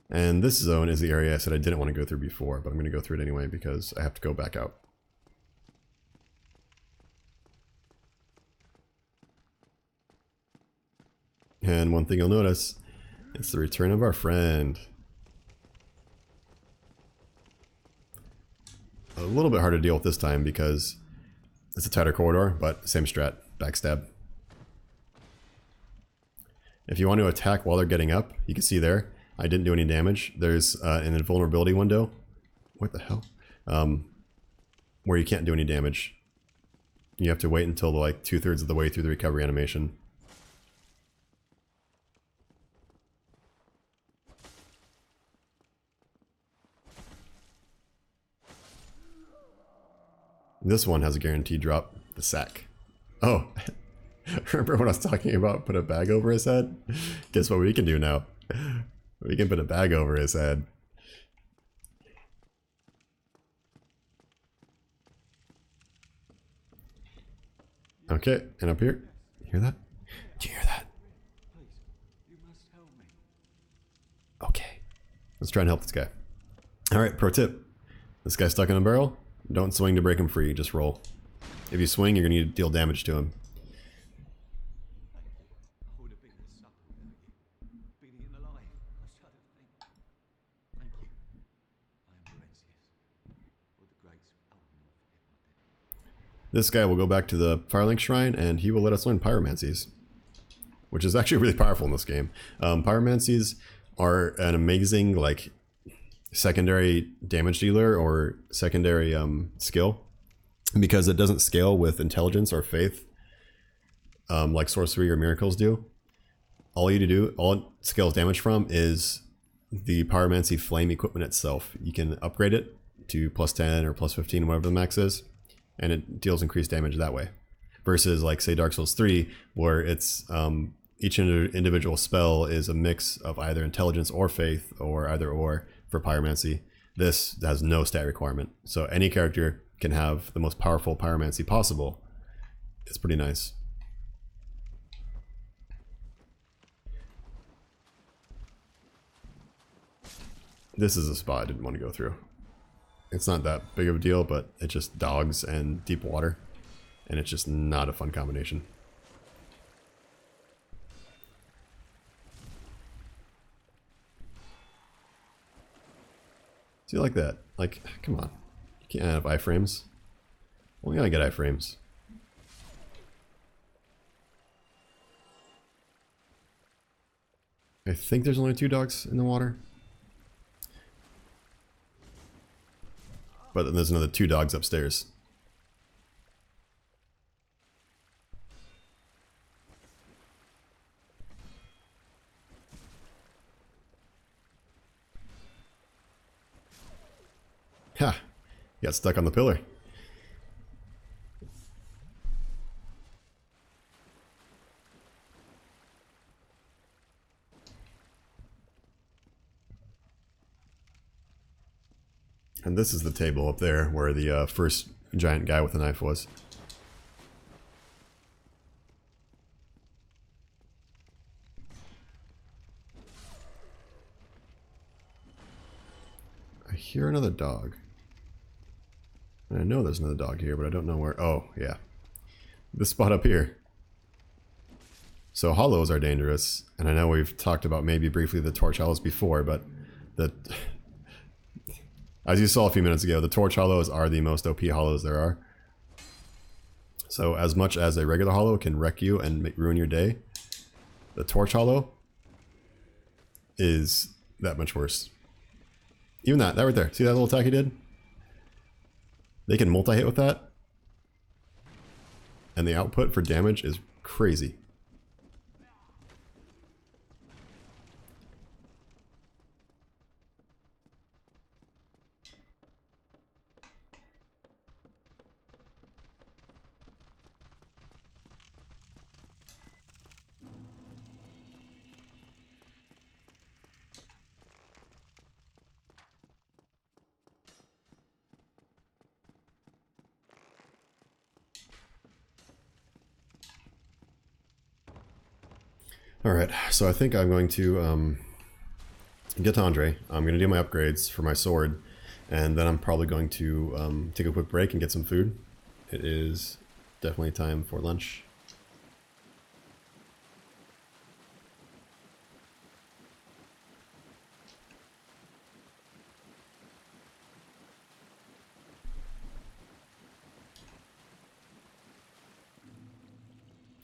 And this zone is the area I said I didn't want to go through before, but I'm going to go through it anyway because I have to go back out. And one thing you'll notice, it's the return of our friend. A little bit hard to deal with this time because it's a tighter corridor, but same strat, backstab. If you want to attack while they're getting up, you can see there, I didn't do any damage. There's an invulnerability window. What the hell? Where you can't do any damage. You have to wait until like 2/3 of the way through the recovery animation. This one has a guaranteed drop, the sack. Oh, remember when I was talking about put a bag over his head? Guess what we can do now? We can put a bag over his head. Okay, and up here, you hear that? Do you hear that? You must help me. Okay, let's try and help this guy. All right, pro tip. This guy's stuck in a barrel. Don't swing to break him free, just roll. If you swing, you're going to need to deal damage to him. I would have been a supper without you. Been eaten alive. I shudder to think. Thank you. I am Laurentius. Or the greats. Oh, I'll never forget my dead. This guy will go back to the Firelink Shrine, and he will let us learn pyromancies. Which is actually really powerful in this game. Pyromancies are an amazing, like, secondary damage dealer or secondary skill, because it doesn't scale with intelligence or faith like sorcery or miracles do. All it scales damage from is the pyromancy flame equipment itself. You can upgrade it to +10 or +15, whatever the max is, and it deals increased damage that way. Versus like say Dark Souls 3, where it's each individual spell is a mix of either intelligence or faith, or either or. For pyromancy, this has no stat requirement, so any character can have the most powerful pyromancy possible. It's pretty nice. This is a spot I didn't want to go through. It's not that big of a deal, but it's just dogs and deep water, and it's just not a fun combination. See, like that. Like, come on. You can't have iframes. Only I get iframes. I think there's only 2 dogs in the water. But then there's another 2 dogs upstairs. Ha! You got stuck on the pillar. And this is the table up there where the first giant guy with a knife was. hear another dog. And I know there's another dog here, but I don't know where. Oh, yeah. This spot up here. So hollows are dangerous, and I know we've talked about maybe briefly the torch hollows before, but as you saw a few minutes ago, the torch hollows are the most OP hollows there are. So as much as a regular hollow can wreck you and ruin your day, the torch hollow is that much worse. Even that right there. See that little attack he did? They can multi-hit with that. And the output for damage is crazy. Alright, so I think I'm going to get to Andre. I'm going to do my upgrades for my sword, and then I'm probably going to take a quick break and get some food. It is definitely time for lunch.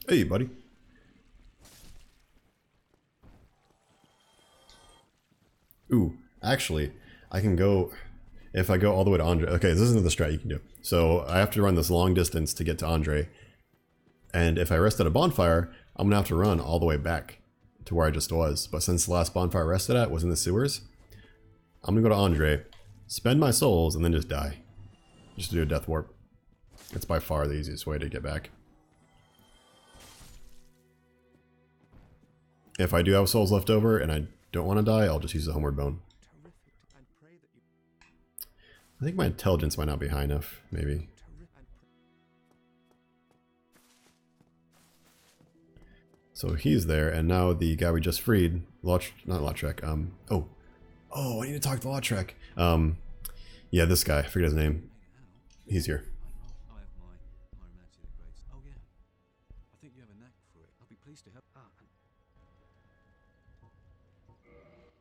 Hey, buddy. Ooh, actually, I can go, if I go all the way to Andre, okay, this isn't the strat you can do. So I have to run this long distance to get to Andre, and if I rest at a bonfire, I'm gonna have to run all the way back to where I just was. But since the last bonfire I rested at was in the sewers, I'm gonna go to Andre, spend my souls, and then just die. Just to do a death warp. It's by far the easiest way to get back. If I do have souls left over and I don't want to die, I'll just use the homeward bone. I think my intelligence might not be high enough, maybe. So he's there, and now the guy we just freed, not Lordran, oh, I need to talk to Lordran. Yeah, this guy, I forget his name. He's here. I have my pyromancy that grades. Oh yeah. I think you have a knack for it. I'll be pleased to help.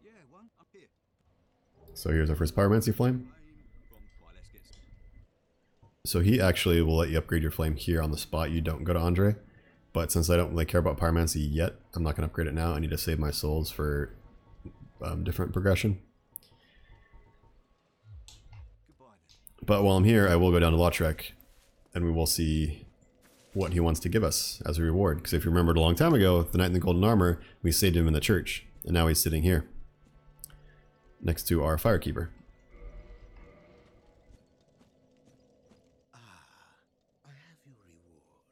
Yeah, one up here. So here's our first pyromancy flame. Right, let's get some. So he actually will let you upgrade your flame here on the spot. You don't go to Andre. But since I don't really care about pyromancy yet, I'm not going to upgrade it now. I need to save my souls for different progression. But while I'm here, I will go down to Lordran, and we will see what he wants to give us as a reward. Because if you remembered a long time ago, the Knight in the Golden Armor, we saved him in the church, and now he's sitting here, next to our Firekeeper. I have your reward.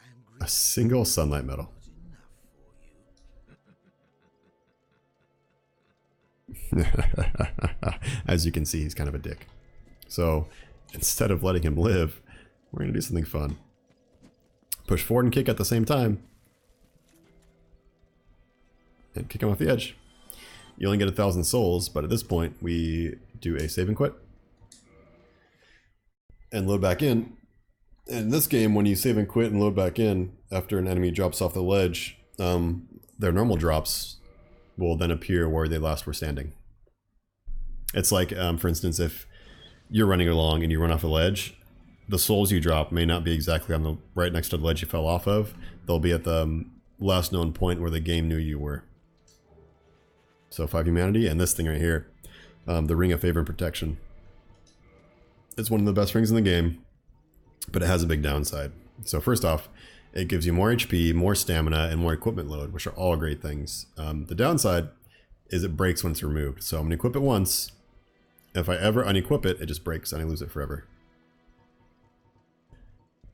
I am A grateful single sunlight medal. enough for you. As you can see, he's kind of a dick. So instead of letting him live, we're going to do something fun. Push forward and kick at the same time. And kick him off the edge. You only get 1,000 souls, but at this point we do a save and quit. And load back in. And in this game, when you save and quit and load back in, after an enemy drops off the ledge, their normal drops will then appear where they last were standing. It's like, for instance, if you're running along and you run off a ledge, the souls you drop may not be exactly on the right next to the ledge you fell off of. They'll be at the last known point where the game knew you were. So 5 humanity, and this thing right here, the Ring of Favor and Protection. It's one of the best rings in the game, but it has a big downside. So first off, it gives you more HP, more stamina, and more equipment load, which are all great things. The downside is it breaks when it's removed. So I'm going to equip it once. If I ever unequip it, it just breaks and I lose it forever.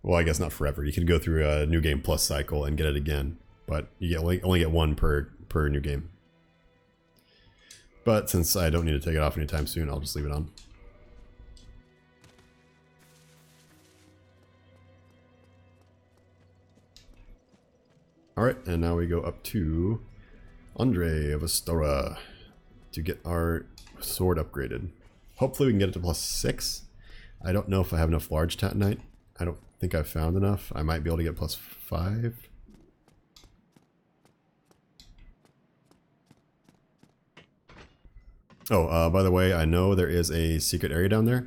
Well, I guess not forever. You could go through a New Game Plus cycle and get it again, but you only get one per new game. But since I don't need to take it off anytime soon, I'll just leave it on. Alright, and now we go up to Andre of Astora to get our Sword upgraded. Hopefully we can get it to +6. I don't know if I have enough large tatanite. I don't think I've found enough. I might be able to get +5. Oh, by the way, I know there is a secret area down there,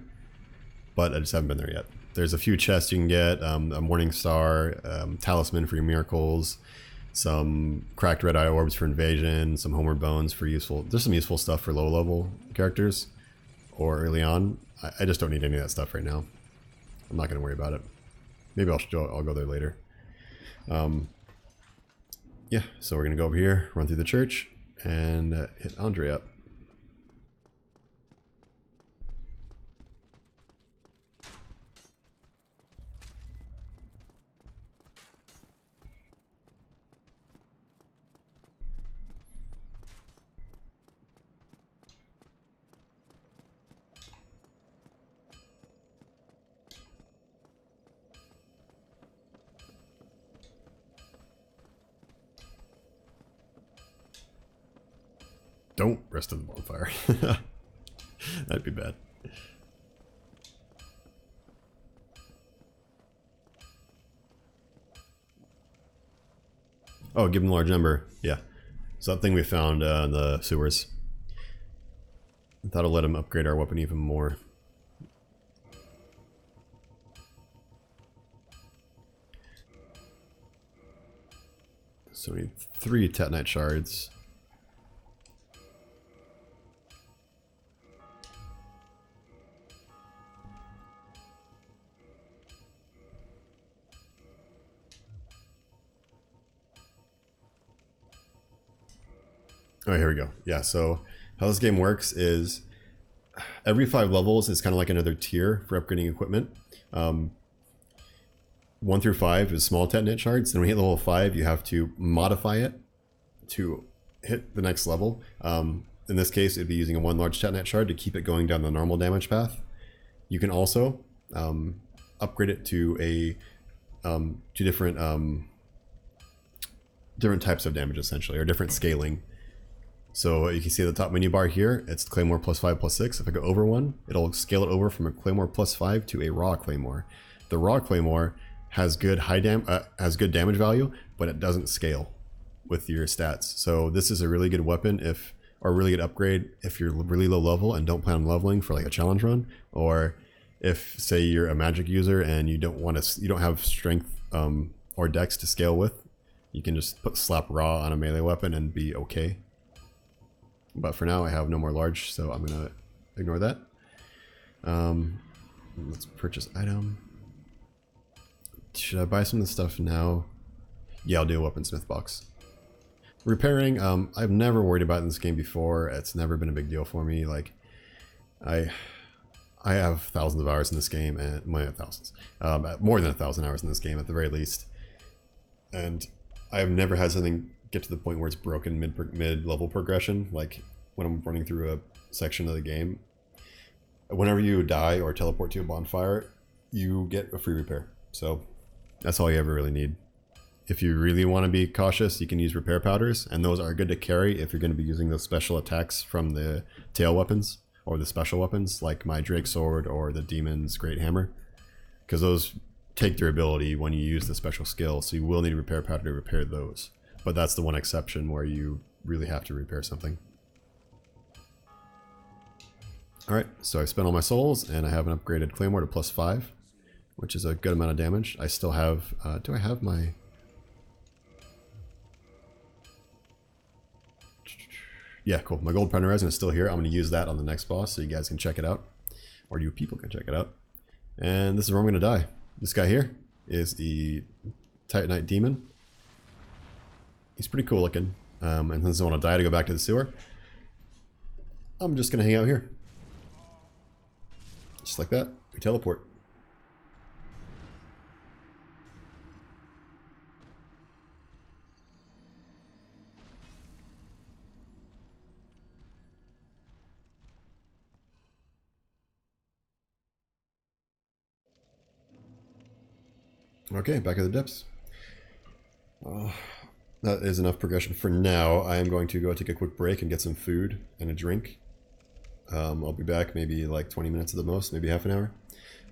but I just haven't been there yet. There's a few chests you can get, a Morning Star, Talisman for your miracles, some cracked red eye orbs for invasion, some homeward bones for useful. There's some useful stuff for low level characters or early on. I just don't need any of that stuff right now. I'm not going to worry about it. Maybe I'll go there later. Yeah, so we're going to go over here, run through the church, and hit Andre up. Don't rest on the bonfire. That'd be bad. Oh, give him a large number. Yeah. So that thing we found in the sewers. That'll let him upgrade our weapon even more. So we need 3 tatanite shards. Oh, here we go. Yeah, so how this game works is every 5 levels is kind of like another tier for upgrading equipment. 1 through 5 is small tatanite shards. Then when you hit level 5, you have to modify it to hit the next level. In this case, it'd be using a 1 large tatanite shard to keep it going down the normal damage path. You can also upgrade it to a 2 different types of damage essentially, or different scaling. So you can see at the top menu bar here, it's Claymore +5 +6. If I go over 1, it'll scale it over from a Claymore +5 to a Raw Claymore. The Raw Claymore has good good damage value, but it doesn't scale with your stats. So this is a really good weapon or really good upgrade if you're really low level and don't plan on leveling for like a challenge run, or if say you're a magic user and you don't have strength or dex to scale with, you can just slap Raw on a melee weapon and be okay. But for now, I have no more large, so I'm going to ignore that. Let's purchase item. Should I buy some of the stuff now? Yeah, I'll do a weaponsmith box. Repairing, I've never worried about it in this game before. It's never been a big deal for me. Like, I have thousands of hours in this game, and thousands. More than 1,000 hours in this game at the very least. And I have never had something get to the point where it's broken mid-level progression, like when I'm running through a section of the game. Whenever you die or teleport to a bonfire, you get a free repair. So that's all you ever really need. If you really want to be cautious, you can use repair powders, and those are good to carry if you're going to be using those special attacks from the tail weapons or the special weapons like my Drake Sword or the Demon's Great Hammer, because those take durability when you use the special skill, so you will need a repair powder to repair those. But that's the one exception where you really have to repair something. Alright, so I've spent all my souls, and I have an upgraded Claymore to +5, which is a good amount of damage. I still have, do I have my... Yeah, cool. My gold partner resin is still here. I'm going to use that on the next boss so you guys can check it out. Or you people can check it out. And this is where I'm going to die. This guy here is the Titanite Demon. He's pretty cool looking. And since I want to die to go back to the sewer, I'm just going to hang out here. Just like that. We teleport. Okay, back at the depths. That is enough progression for now. I am going to go take a quick break and get some food and a drink. I'll be back maybe like 20 minutes at the most, maybe half an hour.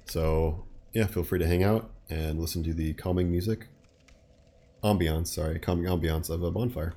So yeah, feel free to hang out and listen to the calming music. Calming ambiance of a bonfire.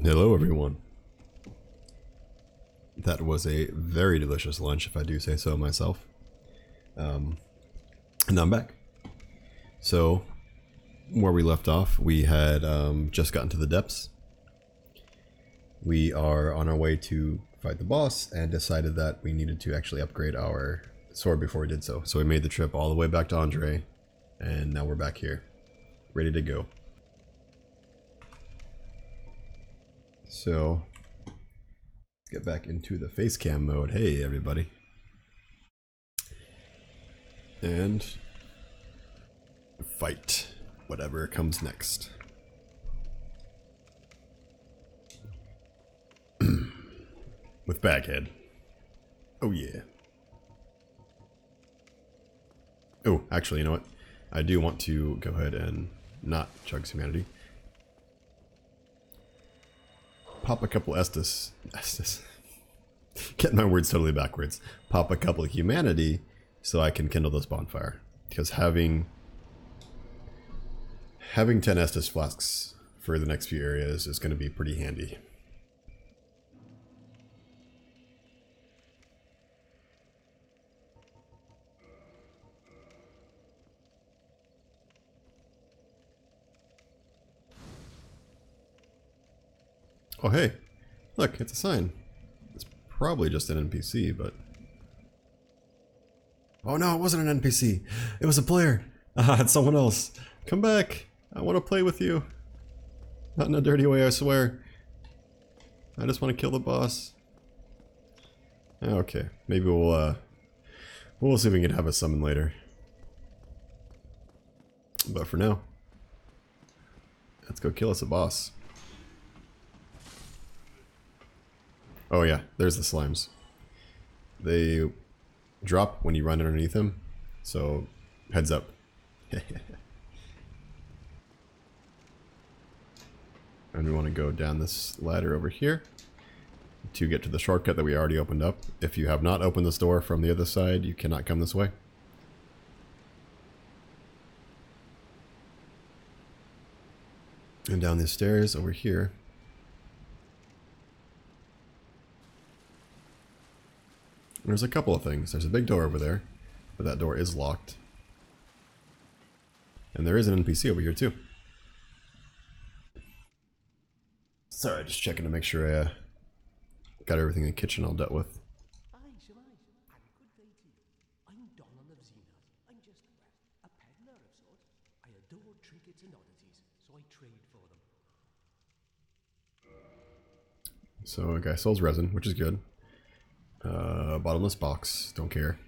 Hello everyone. That was a very delicious lunch, if I do say so myself. And now I'm back. So, where we left off, we had just gotten to the depths. We are on our way to fight the boss and decided that we needed to actually upgrade our sword before we did so. So we made the trip all the way back to Andre, and now we're back here, ready to go. So, let's get back into the face cam mode. Hey everybody. And fight whatever comes next. With Baghead. Oh yeah. Oh, actually, you know what? I do want to go ahead and not chug humanity. Pop a couple Estus. Get my words totally backwards. Pop a couple humanity so I can kindle this bonfire. Because having 10 Estus flasks for the next few areas is going to be pretty handy. Oh hey, look, it's a sign. It's probably just an NPC, but... Oh no, it wasn't an NPC. It was a player. Ah, it's someone else. Come back. I want to play with you. Not in a dirty way, I swear. I just want to kill the boss. Okay, maybe we'll see if we can have a summon later. But for now, let's go kill us a boss. Oh yeah, there's the slimes. They drop when you run underneath them, so heads up. And we want to go down this ladder over here to get to the shortcut that we already opened up. If you have not opened this door from the other side, you cannot come this way. And down these stairs over here. There's a couple of things. There's a big door over there, but that door is locked. And there is an NPC over here too. Sorry, just checking to make sure I got everything in the kitchen all dealt with. Aye, Shemai, and good day to you. I'm Donald of Xenos. I'm just a peddler of sorts. I adore trinkets and oddities, so I trade for them. So a guy sells resin, which is good. Bottomless box, don't care.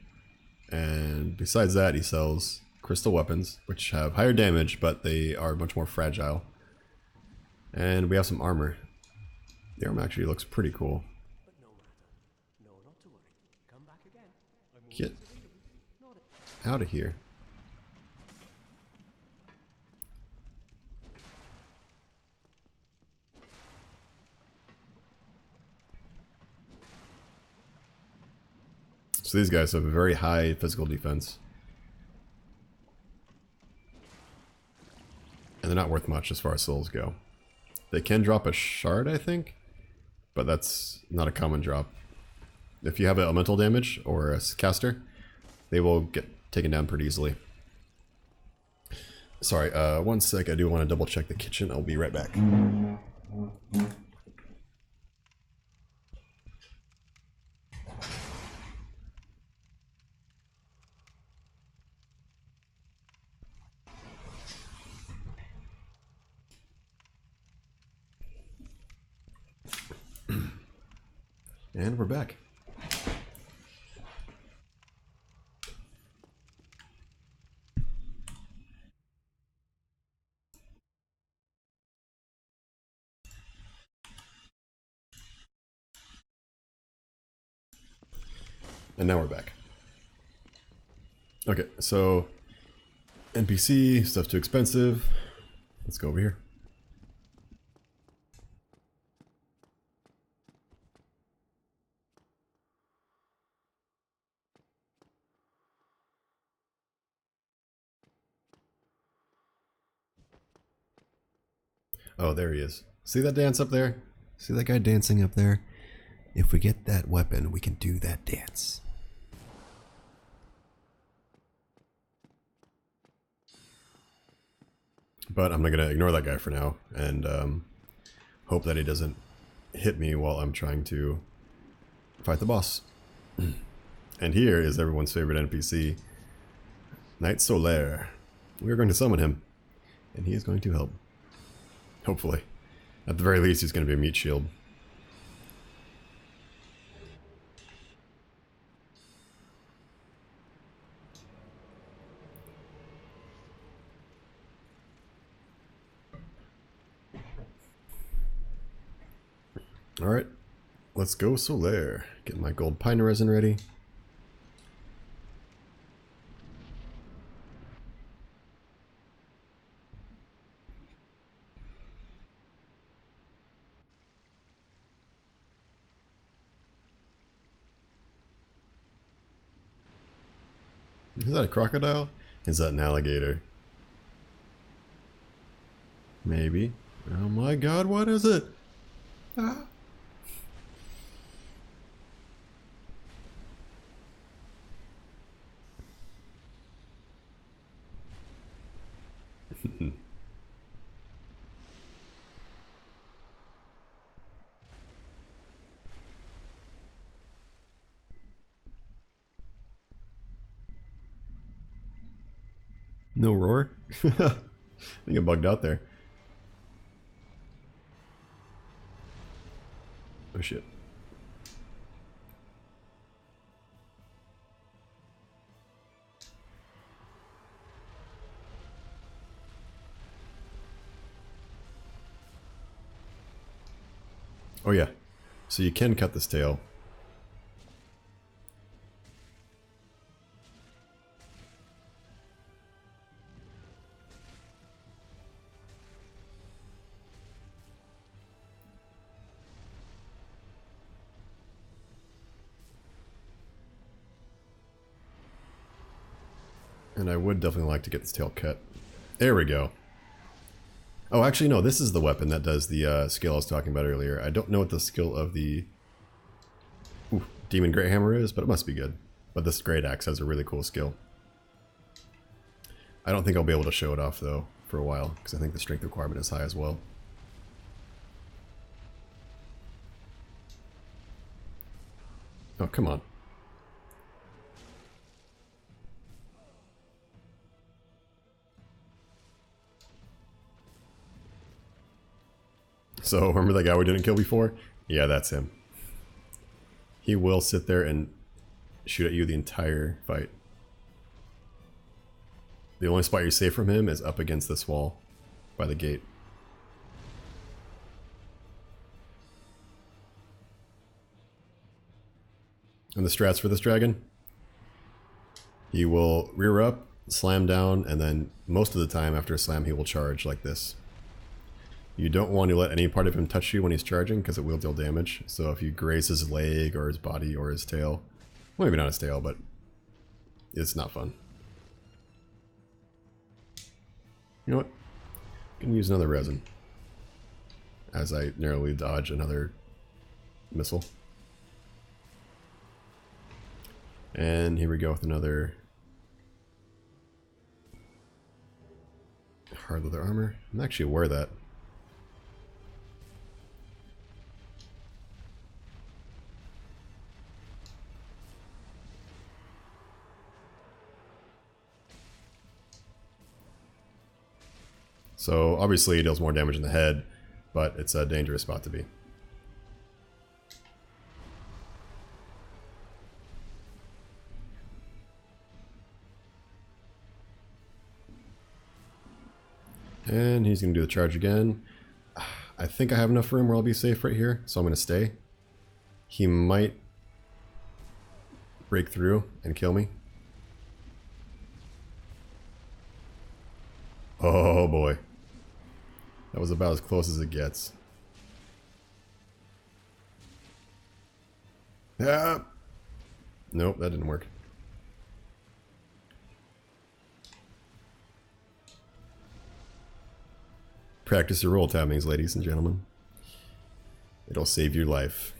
And besides that, he sells crystal weapons, which have higher damage, but they are much more fragile. And we have some armor. The armor actually looks pretty cool. But no matter. No, not to worry. Come back again. I'm Get always available. out of here. So these guys have a very high physical defense. And they're not worth much as far as souls go. They can drop a shard, I think, but that's not a common drop. If you have elemental damage or a caster, they will get taken down pretty easily. Sorry, one sec, I do want to double check the kitchen. I'll be right back. And we're back. And now we're back. Okay, so NPC, stuff too expensive. Let's go over here. Oh, there he is. See that dance up there? See that guy dancing up there? If we get that weapon, we can do that dance. But I'm gonna ignore that guy for now and hope that he doesn't hit me while I'm trying to fight the boss. And here is everyone's favorite NPC, Knight Solaire. We're going to summon him, and he is going to help. Hopefully. At the very least, he's going to be a meat shield. Alright, let's go Solaire. Get my gold pine resin ready. Is that a crocodile? Is that an alligator? Maybe. Oh my god, what is it? Ah. No roar? I think it bugged out there. Oh shit. Oh yeah. So you can cut this tail. And I would definitely like to get this tail cut. There we go. Oh, actually, no, this is the weapon that does the skill I was talking about earlier. I don't know what the skill of the Demon Great Hammer is, but it must be good. But this Great Axe has a really cool skill. I don't think I'll be able to show it off, though, for a while, because I think the strength requirement is high as well. Oh, come on. So, remember that guy we didn't kill before? Yeah, that's him. He will sit there and shoot at you the entire fight. The only spot you're safe from him is up against this wall by the gate. And the strats for this dragon? He will rear up, slam down, and then most of the time after a slam he will charge like this. You don't want to let any part of him touch you when he's charging because it will deal damage. So if you graze his leg or his body or his tail, well, maybe not his tail, but it's not fun. You know what? I'm gonna use another resin as I narrowly dodge another missile. And here we go with another hard leather armor. I'm actually aware of that. So obviously it deals more damage in the head, but it's a dangerous spot to be. And he's going to do the charge again. I think I have enough room where I'll be safe right here, so I'm going to stay. He might break through and kill me. Oh boy. That was about as close as it gets. Ah! Nope, that didn't work. Practice your roll timings, ladies and gentlemen. It'll save your life.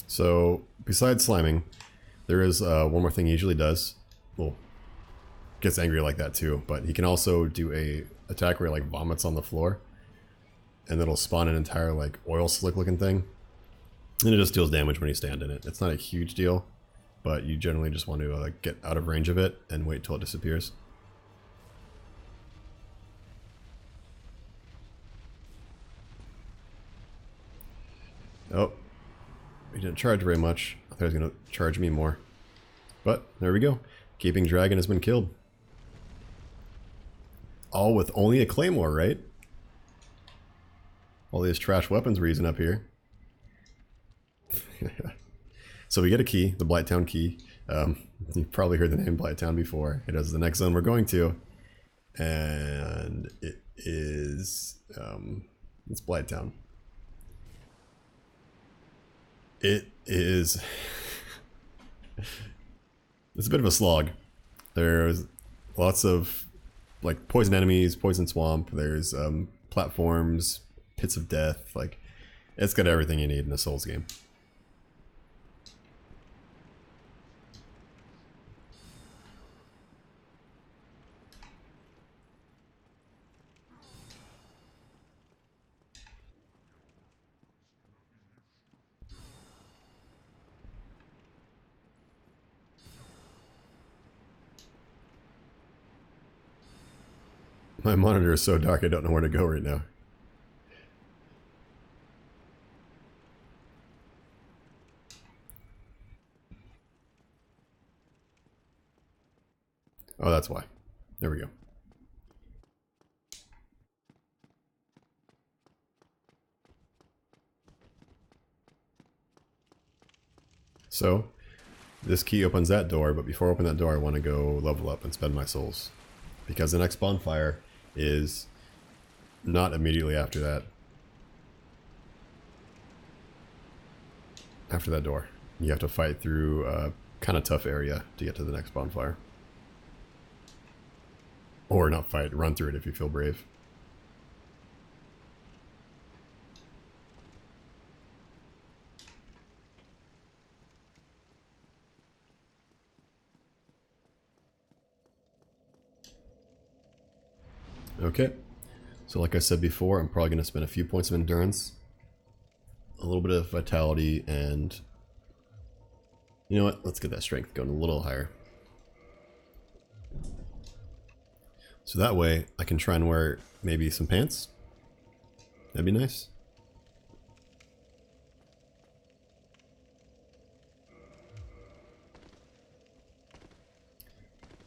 So, besides slamming, there is one more thing he usually does. Well, gets angry like that too, but he can also do a attack where he like vomits on the floor, and it'll spawn an entire like oil slick looking thing, and it just deals damage when you stand in it. It's not a huge deal, but you generally just want to get out of range of it and wait till it disappears. Oh, he didn't charge very much. I thought he was going to charge me more. But there we go. Gaping Dragon has been killed. All with only a claymore, right? All these trash weapons we're using up here. So we get a key, the Blighttown key. You've probably heard the name Blighttown before. It is the next zone we're going to. And it is... it's Blighttown. It is... it's a bit of a slog. There's lots of like poison enemies, poison swamp, there's platforms, pits of death, like it's got everything you need in a Souls game. My monitor is so dark I don't know where to go right now. Oh, that's why. There we go. So, this key opens that door, but before I open that door I want to go level up and spend my souls. Because the next bonfire is not immediately after that. After that door. You have to fight through a kind of tough area to get to the next bonfire. Or not fight, run through it if you feel brave. Okay, so like I said before, I'm probably going to spend a few points of endurance, a little bit of vitality, and you know what, let's get that strength going a little higher. So that way I can try and wear maybe some pants. That'd be nice.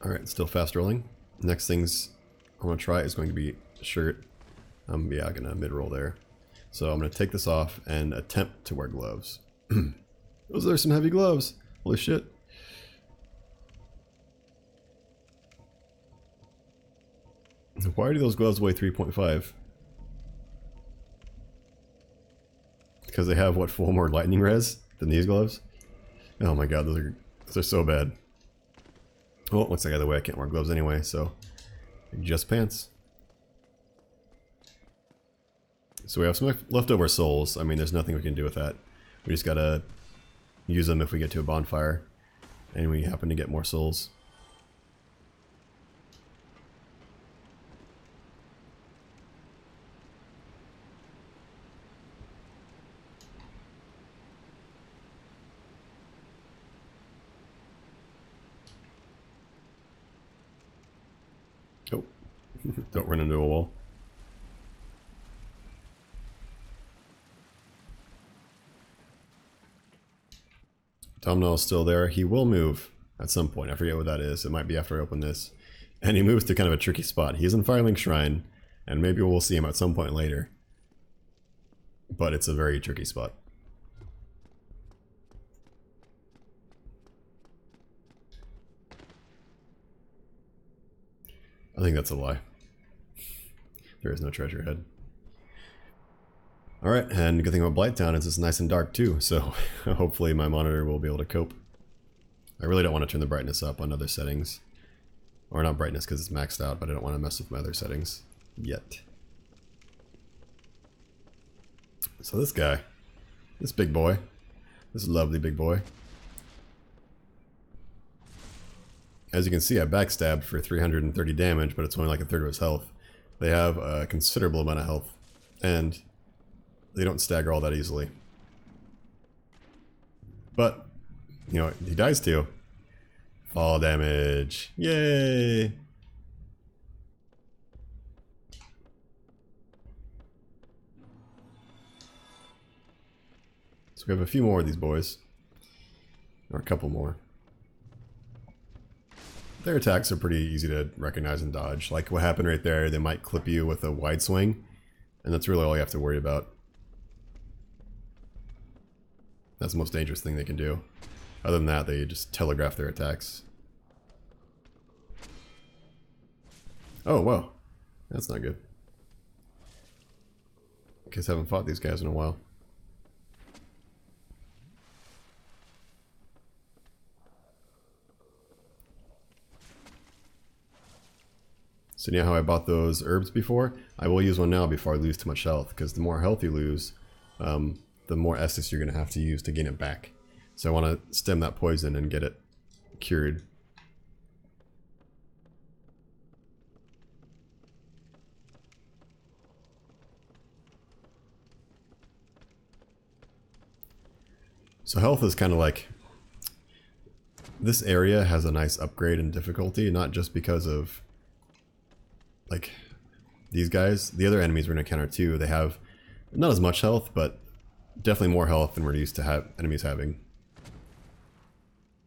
Alright, still fast rolling. Next things I'm going to try is going to be a shirt. Yeah, I'm going to mid-roll there. So I'm going to take this off and attempt to wear gloves. Those are some heavy gloves. Holy shit. Why do those gloves weigh 3.5? Because they have, what, 4 more lightning res than these gloves? Oh my god, those are so bad. Well, looks like either way I can't wear gloves anyway, so just pants. So we have some leftover souls. I mean, there's nothing we can do with that. We just gotta use them if we get to a bonfire and we happen to get more souls. Oh, don't run into a wall. Domhnall's still there. He will move at some point. I forget what that is. It might be after I open this. And he moves to kind of a tricky spot. He's in Firelink Shrine, and maybe we'll see him at some point later. But it's a very tricky spot. I think that's a lie. There is no treasure head. Alright, and the good thing about Blighttown is it's nice and dark too, so hopefully my monitor will be able to cope. I really don't want to turn the brightness up on other settings. Or not brightness because it's maxed out, but I don't want to mess with my other settings yet. So this guy, this big boy, this lovely big boy. As you can see, I backstabbed for 330 damage, but it's only like a third of his health. They have a considerable amount of health, and they don't stagger all that easily. But, you know, he dies too. Fall damage. Yay! So we have a few more of these boys. Or a couple more. Their attacks are pretty easy to recognize and dodge. Like what happened right there, they might clip you with a wide swing, and that's really all you have to worry about. That's the most dangerous thing they can do. Other than that, they just telegraph their attacks. Oh, wow. That's not good. I guess I haven't fought these guys in a while. So you know how I bought those herbs before? I will use one now before I lose too much health, because the more health you lose, the more Estus you're going to have to use to gain it back. So I want to stem that poison and get it cured. So health is kind of like... This area has a nice upgrade in difficulty, not just because of... like these guys. The other enemies we're going to encounter too, they have not as much health, but definitely more health than we're used to have enemies having.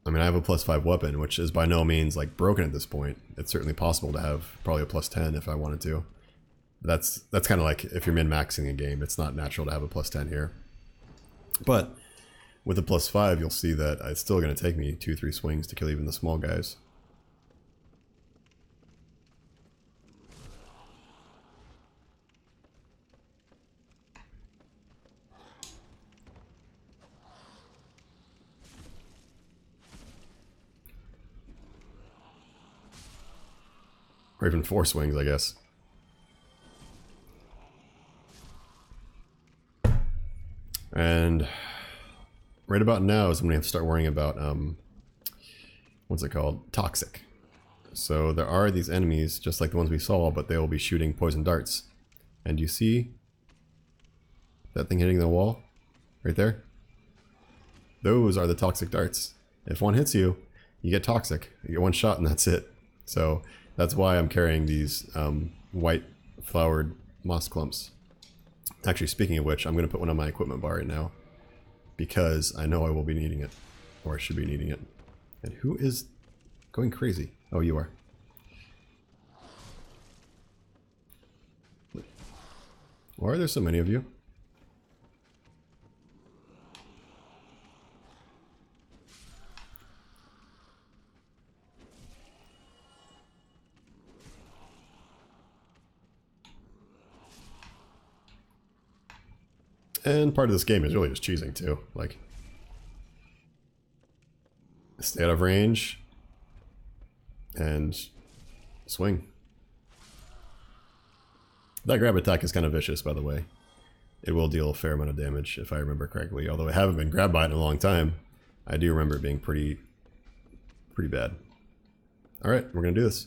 I mean, I have a +5 weapon, which is by no means like broken at this point. It's certainly possible to have probably a +10 if I wanted to. That's kind of like if you're min-maxing a game, it's not natural to have a +10 here. But with a +5, you'll see that it's still going to take me 2-3 swings to kill even the small guys. Or even 4 swings, I guess. And right about now is when we have to start worrying about, what's it called? Toxic. So there are these enemies, just like the ones we saw, but they will be shooting poison darts. And you see that thing hitting the wall? Right there? Those are the toxic darts. If one hits you, you get toxic. You get one shot and that's it. So that's why I'm carrying these white flowered moss clumps. Actually, speaking of which, I'm going to put one on my equipment bar right now, because I know I will be needing it, or I should be needing it. And who is going crazy? Oh, you are. Why are there so many of you? And part of this game is really just cheesing too. Like, stay out of range and swing. That grab attack is kind of vicious, by the way. It will deal a fair amount of damage if I remember correctly. Although I haven't been grabbed by it in a long time, I do remember it being pretty bad. All right, we're gonna do this.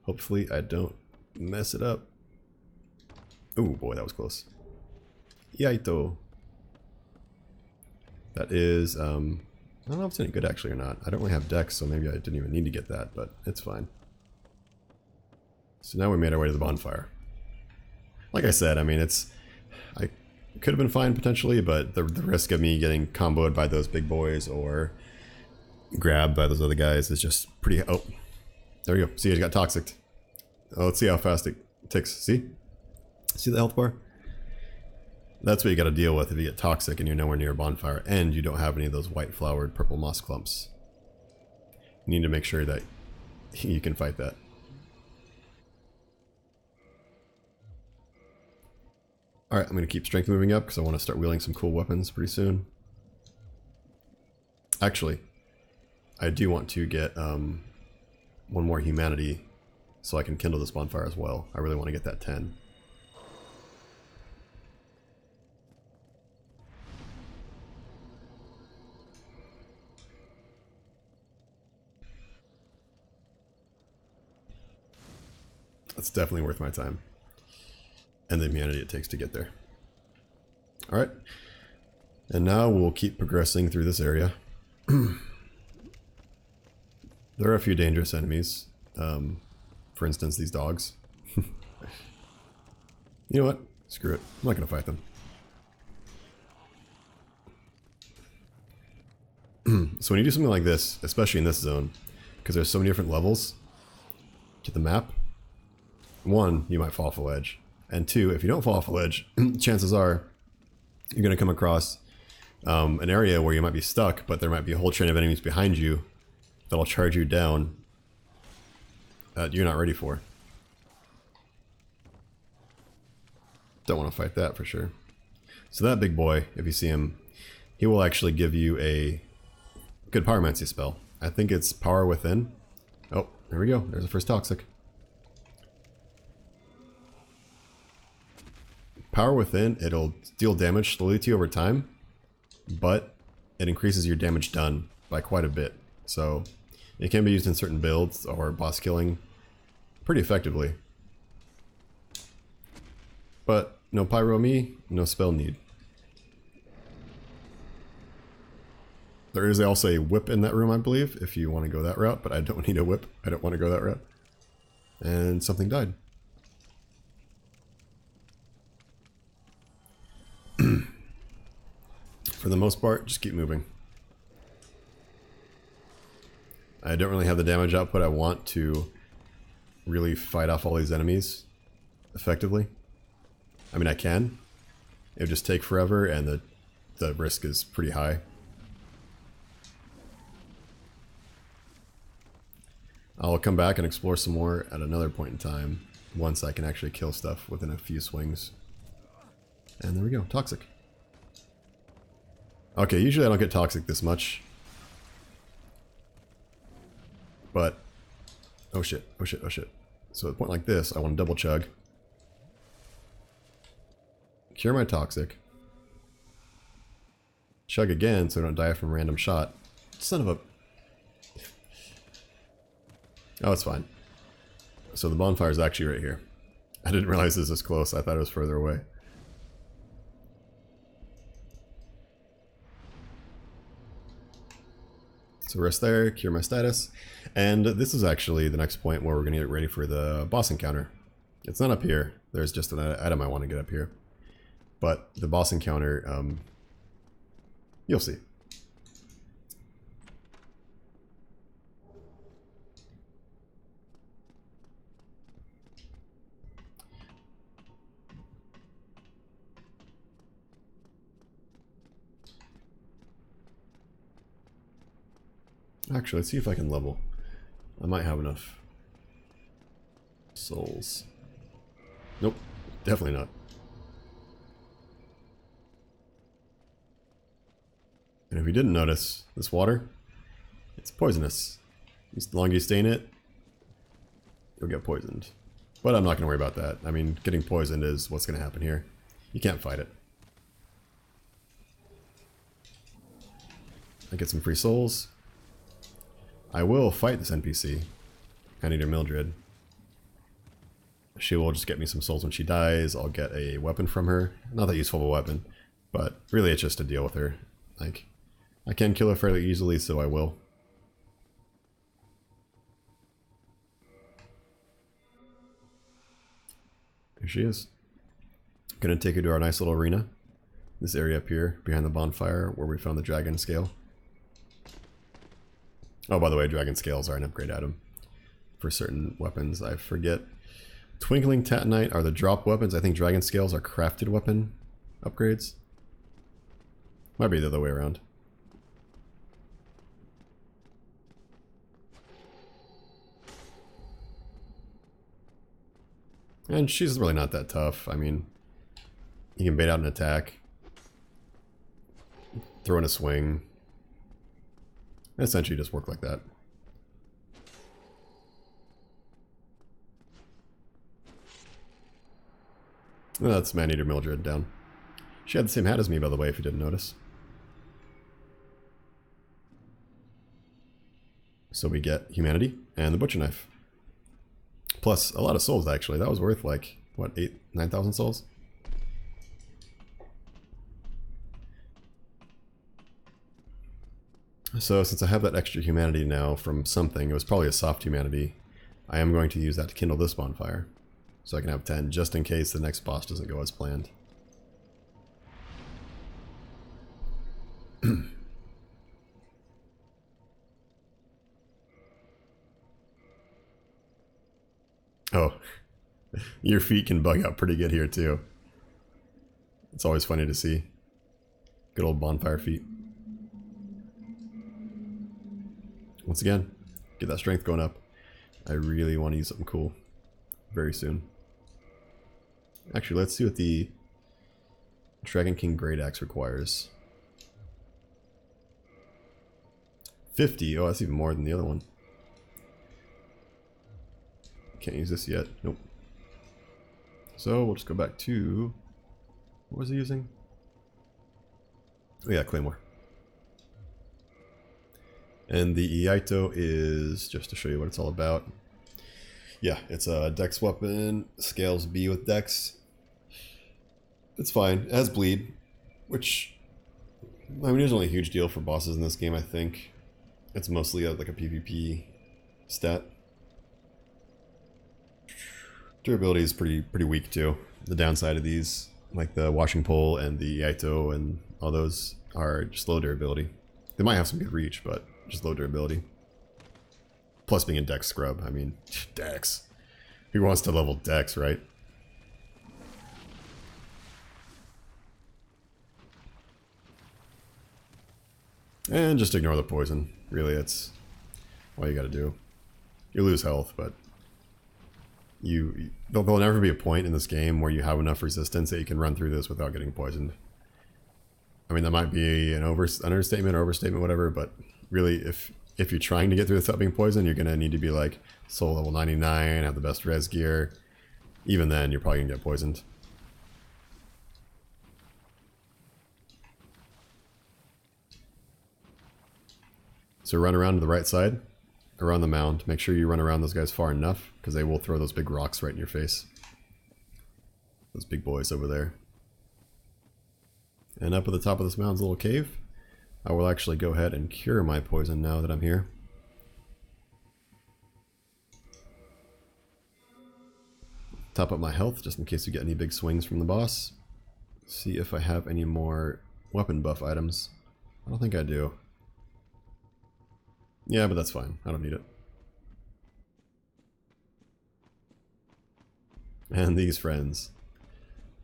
Hopefully, I don't mess it up. Oh boy, that was close. Yaito. That is, I don't know if it's any good actually or not. I don't really have dex, so maybe I didn't even need to get that, but it's fine. So now we made our way to the bonfire. Like I said, I mean, I could have been fine potentially, but the risk of me getting comboed by those big boys or grabbed by those other guys is just pretty, oh, there you go. See, I got toxic. Oh, let's see how fast it ticks. See? See the health bar? That's what you got to deal with if you get toxic and you're nowhere near a bonfire and you don't have any of those white flowered purple moss clumps. You need to make sure that you can fight that. Alright, I'm going to keep strength moving up because I want to start wielding some cool weapons pretty soon. Actually, I do want to get one more humanity so I can kindle this bonfire as well. I really want to get that 10. That's definitely worth my time. And the humanity it takes to get there. Alright. And now we'll keep progressing through this area. There are a few dangerous enemies. For instance, these dogs. You know what? Screw it. I'm not going to fight them. So when you do something like this, especially in this zone, because there's so many different levels to the map, one, you might fall off a ledge. And two, if you don't fall off a ledge, chances are you're going to come across an area where you might be stuck, but there might be a whole train of enemies behind you that'll charge you down that you're not ready for. Don't want to fight that for sure. So that big boy, if you see him, he will actually give you a good pyromancy spell. I think it's Power Within. Oh, there we go. There's the first toxic. Power Within, it'll deal damage slowly to you over time, but it increases your damage done by quite a bit. So it can be used in certain builds or boss killing pretty effectively. But no pyro me, no spell need. There is also a whip in that room, I believe, if you want to go that route, but I don't need a whip. I don't want to go that route. And something died. For the most part, just keep moving. I don't really have the damage output I want to really fight off all these enemies effectively. I mean, I can. It would just take forever, and the risk is pretty high. I'll come back and explore some more at another point in time, once I can actually kill stuff within a few swings. And there we go, toxic. Okay, usually I don't get toxic this much. But, oh shit, oh shit, oh shit. So at a point like this, I want to double chug. Cure my toxic. Chug again so I don't die from a random shot. Son of a... Oh, it's fine. So the bonfire is actually right here. I didn't realize this was close. I thought it was further away. So rest there, cure my status. And this is actually the next point where we're going to get ready for the boss encounter. It's not up here. There's just an item I want to get up here. But the boss encounter, you'll see. Actually, let's see if I can level. I might have enough souls. Nope, definitely not. And if you didn't notice, this water, it's poisonous. As long as you stay in it, you'll get poisoned. But I'm not going to worry about that. I mean, getting poisoned is what's going to happen here. You can't fight it. I get some free souls. I will fight this NPC. I need a Mildred. She will just get me some souls when she dies. I'll get a weapon from her. Not that useful of a weapon, but really it's just to deal with her. Like, I can kill her fairly easily, so I will. Here she is. Gonna take her to our nice little arena. This area up here, behind the bonfire, where we found the dragon scale. Oh, by the way, dragon scales are an upgrade item for certain weapons. I forget. Twinkling Tatanite are the drop weapons. I think dragon scales are crafted weapon upgrades. Might be the other way around. And she's really not that tough. I mean, you can bait out an attack, throw in a swing. Essentially just work like that. Oh, that's Maneater Mildred down. She had the same hat as me, by the way, if you didn't notice. So we get humanity and the butcher knife. Plus a lot of souls, actually. That was worth like, what, 9,000 souls? So since I have that extra humanity now from something, it was probably a soft humanity, I am going to use that to kindle this bonfire. So I can have 10 just in case the next boss doesn't go as planned. Oh, your feet can bug out pretty good here too. It's always funny to see. Good old bonfire feet. Once again, get that strength going up. I really want to use something cool very soon. Actually, let's see what the Dragon King Great Axe requires. 50. Oh, that's even more than the other one. Can't use this yet. Nope. So we'll just go back to... What was he using? Oh yeah, Claymore. And the Iaito is, just to show you what it's all about. Yeah, it's a dex weapon, scales B with dex. It's fine. It has bleed, which, I mean, isn't really a huge deal for bosses in this game, I think. It's mostly like a PvP stat. Durability is pretty weak too. The downside of these, like the washing pole and the Iaito and all those, are just low durability. They might have some good reach, but just low durability. Plus being a dex scrub, I mean, dex. Who wants to level dex, right? And just ignore the poison. Really, it's all you gotta do. You lose health, but there'll never be a point in this game where you have enough resistance that you can run through this without getting poisoned. I mean, that might be an understatement or overstatement, whatever, but really, if you're trying to get through this without being poisoned, you're gonna need to be like soul level 99, have the best res gear. Even then, you're probably gonna get poisoned. So run around to the right side, around the mound. Make sure you run around those guys far enough, because they will throw those big rocks right in your face. Those big boys over there. And up at the top of this mound's a little cave. I will actually go ahead and cure my poison now that I'm here. Top up my health, just in case you get any big swings from the boss. See if I have any more weapon buff items. I don't think I do. Yeah, but that's fine. I don't need it. And these friends.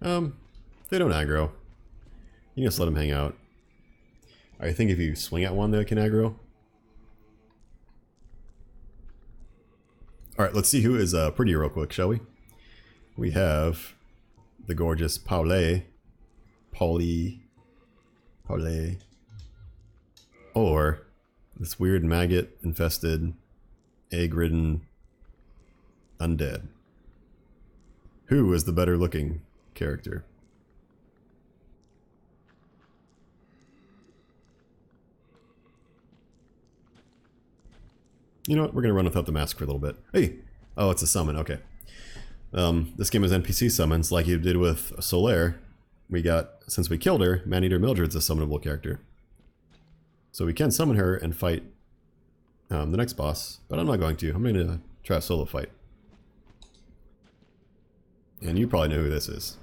They don't aggro. You can just let them hang out. I think if you swing at one, they can aggro. Alright, let's see who is pretty real quick, shall we? We have the gorgeous Paulé. Or this weird maggot-infested, egg-ridden undead. Who is the better-looking character? You know what? We're going to run without the mask for a little bit. Hey! Oh, it's a summon. Okay. This game is NPC summons, like you did with Solaire. We got, since we killed her, Maneater Mildred's a summonable character. So we can summon her and fight the next boss, but I'm not going to. I'm going to try a solo fight. And you probably know who this is.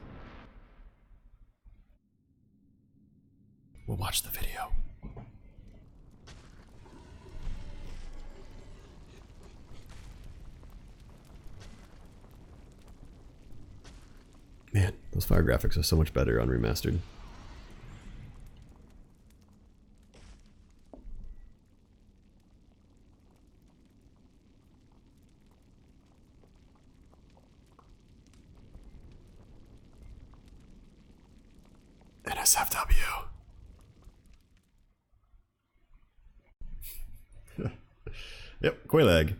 We'll watch the video. Man, those fire graphics are so much better on Remastered. NSFW. Yep, Quelaag.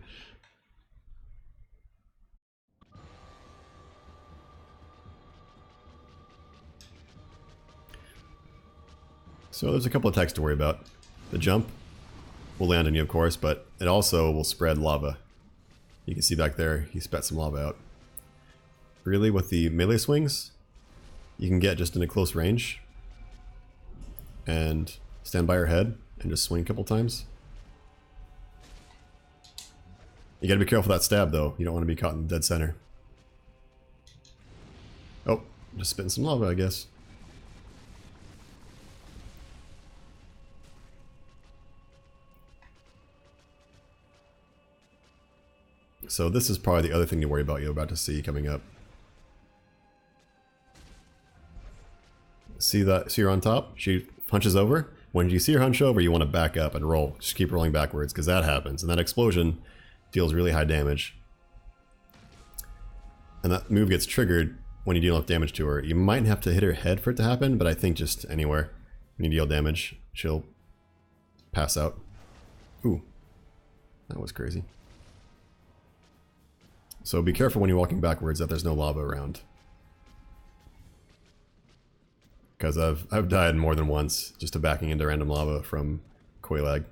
So there's a couple of attacks to worry about. The jump will land on you, of course, but it also will spread lava. You can see back there, he spat some lava out. Really, with the melee swings, you can get just in a close range and stand by her head and just swing a couple times. You gotta be careful of that stab, though. You don't want to be caught in the dead center. Oh, just spitting some lava, I guess. So this is probably the other thing to worry about you're about to see coming up. See that? See her on top? She hunches over. When you see her hunch over, you want to back up and roll. Just keep rolling backwards, because that happens. And that explosion deals really high damage. And that move gets triggered when you deal enough damage to her. You might have to hit her head for it to happen, but I think just anywhere. When you deal damage, she'll pass out. Ooh. That was crazy. So be careful when you're walking backwards that there's no lava around. Because I've died more than once just to backing into random lava from Quelaag.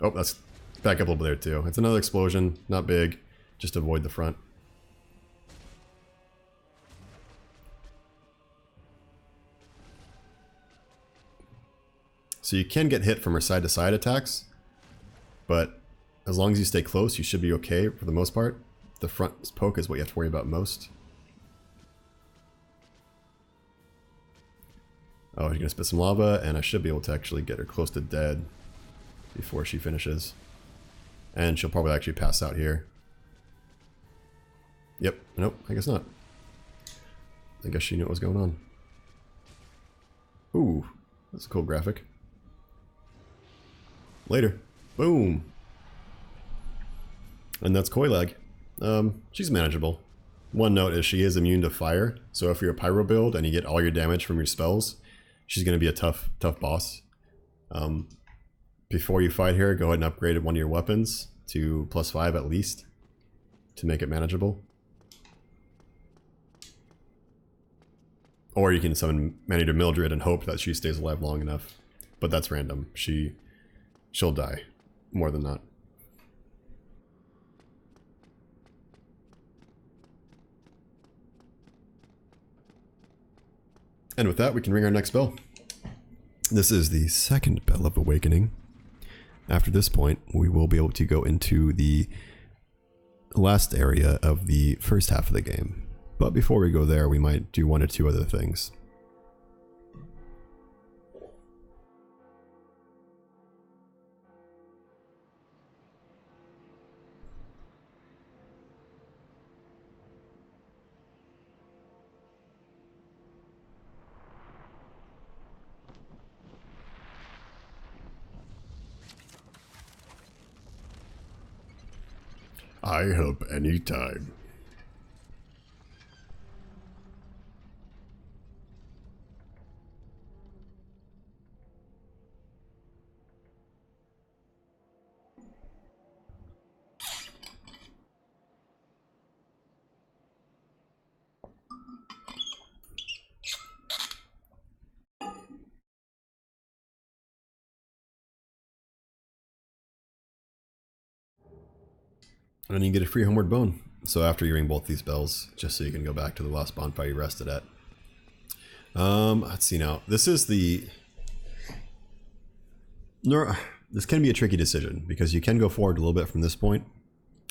Oh, that's back up a little bit there too. It's another explosion, not big, just avoid the front. So you can get hit from her side-to-side attacks, but as long as you stay close, you should be okay for the most part. The front poke is what you have to worry about most. Oh, she's gonna spit some lava, and I should be able to actually get her close to dead before she finishes. And she'll probably actually pass out here. Yep, nope, I guess not. I guess she knew what was going on. Ooh, that's a cool graphic. Later. Boom. And that's Quelaag. She's manageable. One note is she is immune to fire, so if you're a pyro build and you get all your damage from your spells, she's going to be a tough boss. Before you fight her, go ahead and upgrade one of your weapons to +5 at least to make it manageable. Or you can summon Maneater Mildred and hope that she stays alive long enough. But that's random. She'll die, more than not. And with that, we can ring our next bell. This is the second Bell of Awakening. After this point, we will be able to go into the last area of the first half of the game. But before we go there, we might do one or two other things. I help anytime. And you get a free homeward bone. So after you ring both these bells, just so you can go back to the last bonfire you rested at. Let's see now. This is the... This can be a tricky decision, because you can go forward a little bit from this point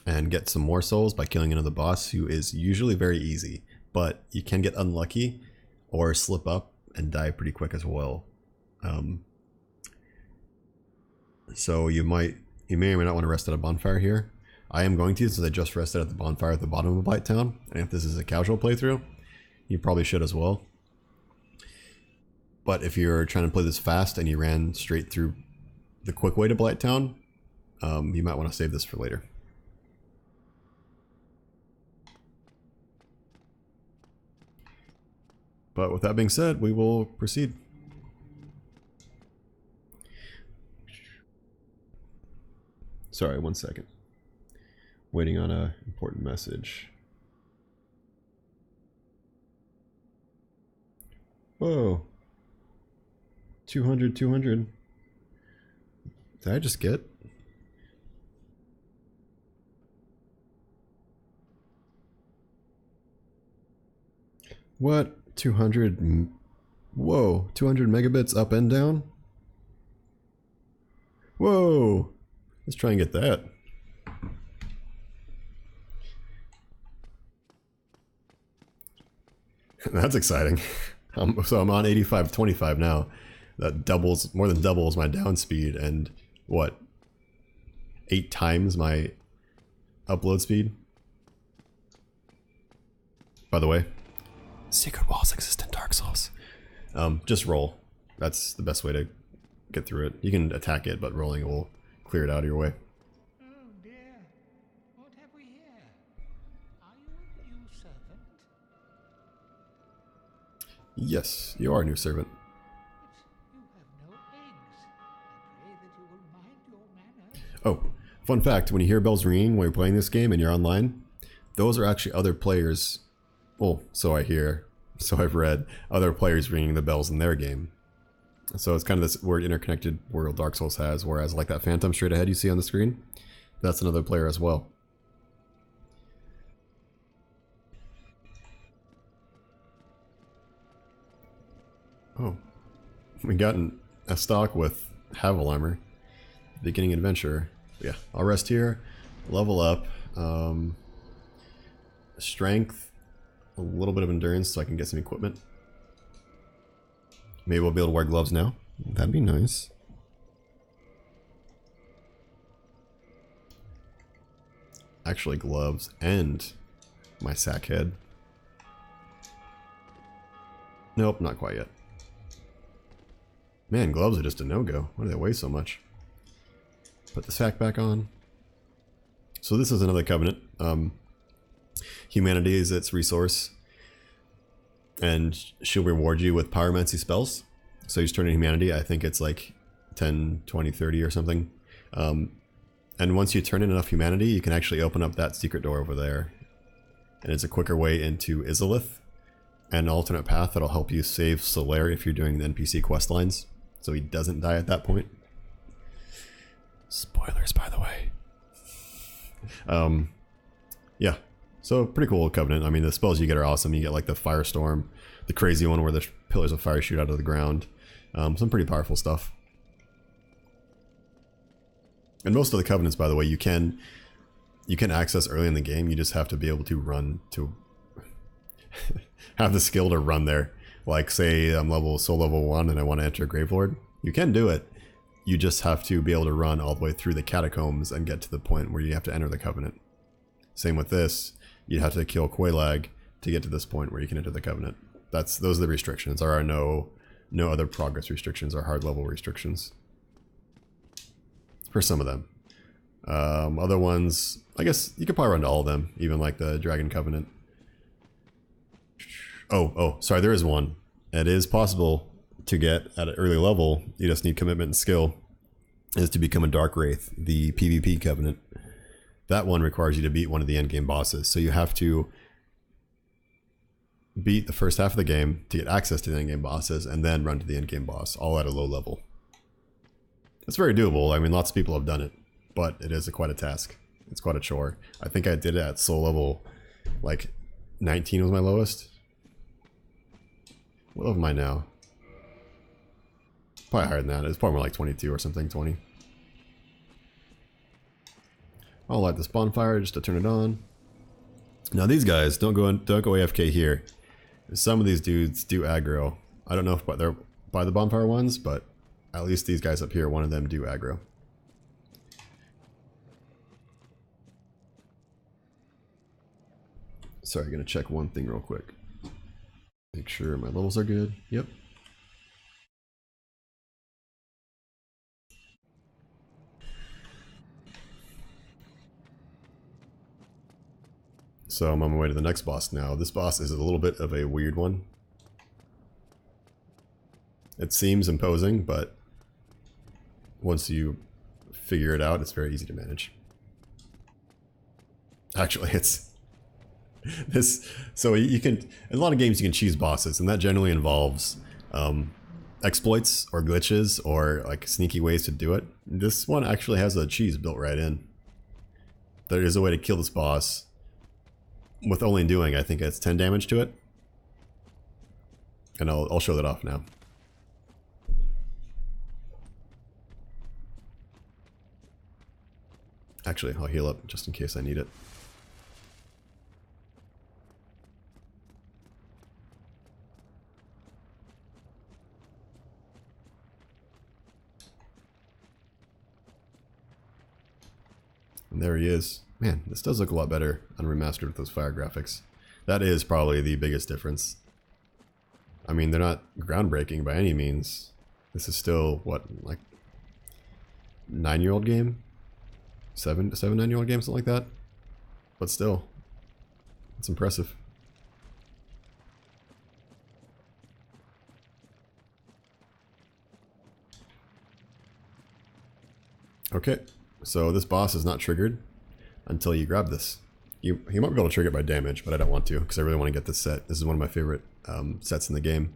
and get some more souls by killing another boss who is usually very easy. But you can get unlucky or slip up and die pretty quick as well. So you may or may not want to rest at a bonfire here. I am going to, since I just rested at the bonfire at the bottom of Blight Town. And if this is a casual playthrough, you probably should as well. But if you're trying to play this fast and you ran straight through the quick way to Blight Town, you might want to save this for later. But with that being said, we will proceed. Sorry, 1 second. Waiting on a important message. Whoa. 200, 200. Did I just get? What? 200? Whoa. 200 megabits up and down? Whoa. Let's try and get that. That's exciting. So I'm on 8525 now. That doubles, more than doubles my down speed, and what? 8 times my upload speed? By the way, secret walls exist in Dark Souls. Just roll. That's the best way to get through it. You can attack it, but rolling will clear it out of your way. Oh dear, what have we here? Are you a new servant? Yes, you are a new servant. But you have no eggs. I pray that you will mind your manners. Oh, fun fact, when you hear bells ringing when you're playing this game and you're online, those are actually other players. Well, so I hear, so I've read, other players ringing the bells in their game. So it's kind of this weird interconnected world Dark Souls has, whereas like that phantom straight ahead you see on the screen, that's another player as well. Oh, we got a stock with Havelarmer, beginning adventure. Yeah, I'll rest here, level up, strength, a little bit of endurance so I can get some equipment. Maybe we'll be able to wear gloves now. That'd be nice. Actually, gloves and my sack head. Nope, not quite yet. Man, gloves are just a no-go. Why do they weigh so much? Put the sack back on. So this is another covenant. Humanity is its resource, and she'll reward you with pyromancy spells. So you turn in humanity, I think it's like 10, 20, 30 or something. And once you turn in enough humanity, you can actually open up that secret door over there. And it's a quicker way into Izalith, and an alternate path that'll help you save Solaire if you're doing the NPC quest lines, so he doesn't die at that point. Spoilers, by the way. Yeah. So, pretty cool covenant. I mean, the spells you get are awesome. You get like the Firestorm, the crazy one where the pillars of fire shoot out of the ground. Some pretty powerful stuff. And most of the covenants, by the way, you can access early in the game. You just have to be able to run to have the skill to run there. Like, say I'm level 1 and I want to enter Gravelord. You can do it. You just have to be able to run all the way through the catacombs and get to the point where you have to enter the covenant. Same with this. You'd have to kill Quelaag to get to this point where you can enter the covenant. Those are the restrictions. There are no other progress restrictions or hard level restrictions. For some of them. Other ones, I guess you could probably run to all of them, even like the Dragon Covenant. Oh, sorry, there is one. It is possible to get at an early level, you just need commitment and skill, is to become a Dark Wraith, the PvP Covenant. That one requires you to beat one of the endgame bosses, so you have to beat the first half of the game to get access to the endgame bosses, and then run to the endgame boss, all at a low level. It's very doable. I mean, lots of people have done it, but it is quite a task. It's quite a chore. I think I did it at soul level, like 19 was my lowest. What level am I now? Probably higher than that. It's probably more like 22 or something, 20. I'll light this bonfire just to turn it on. Now these guys, don't go AFK here. Some of these dudes do aggro. I don't know if they're by the bonfire ones, but at least these guys up here, one of them do aggro. Sorry, gonna check one thing real quick. Make sure my levels are good. Yep. So I'm on my way to the next boss now. This boss is a little bit of a weird one. It seems imposing, but once you figure it out, it's very easy to manage. Actually, it's this. So you can, in a lot of games, you can cheese bosses, and that generally involves exploits or glitches or like sneaky ways to do it. This one actually has a cheese built right in. There is a way to kill this boss with only doing, I think it's 10 damage to it. And I'll show that off now. Actually, I'll heal up just in case I need it. And there he is. Man, this does look a lot better on Remastered with those fire graphics. That is probably the biggest difference. I mean, they're not groundbreaking by any means. This is still, what, like 9-year-old game? 9-year-old game, something like that. But still, it's impressive. Okay, so this boss is not triggered until you grab this. You might be able to trigger it by damage, but I don't want to because I really want to get this set. This is one of my favorite sets in the game.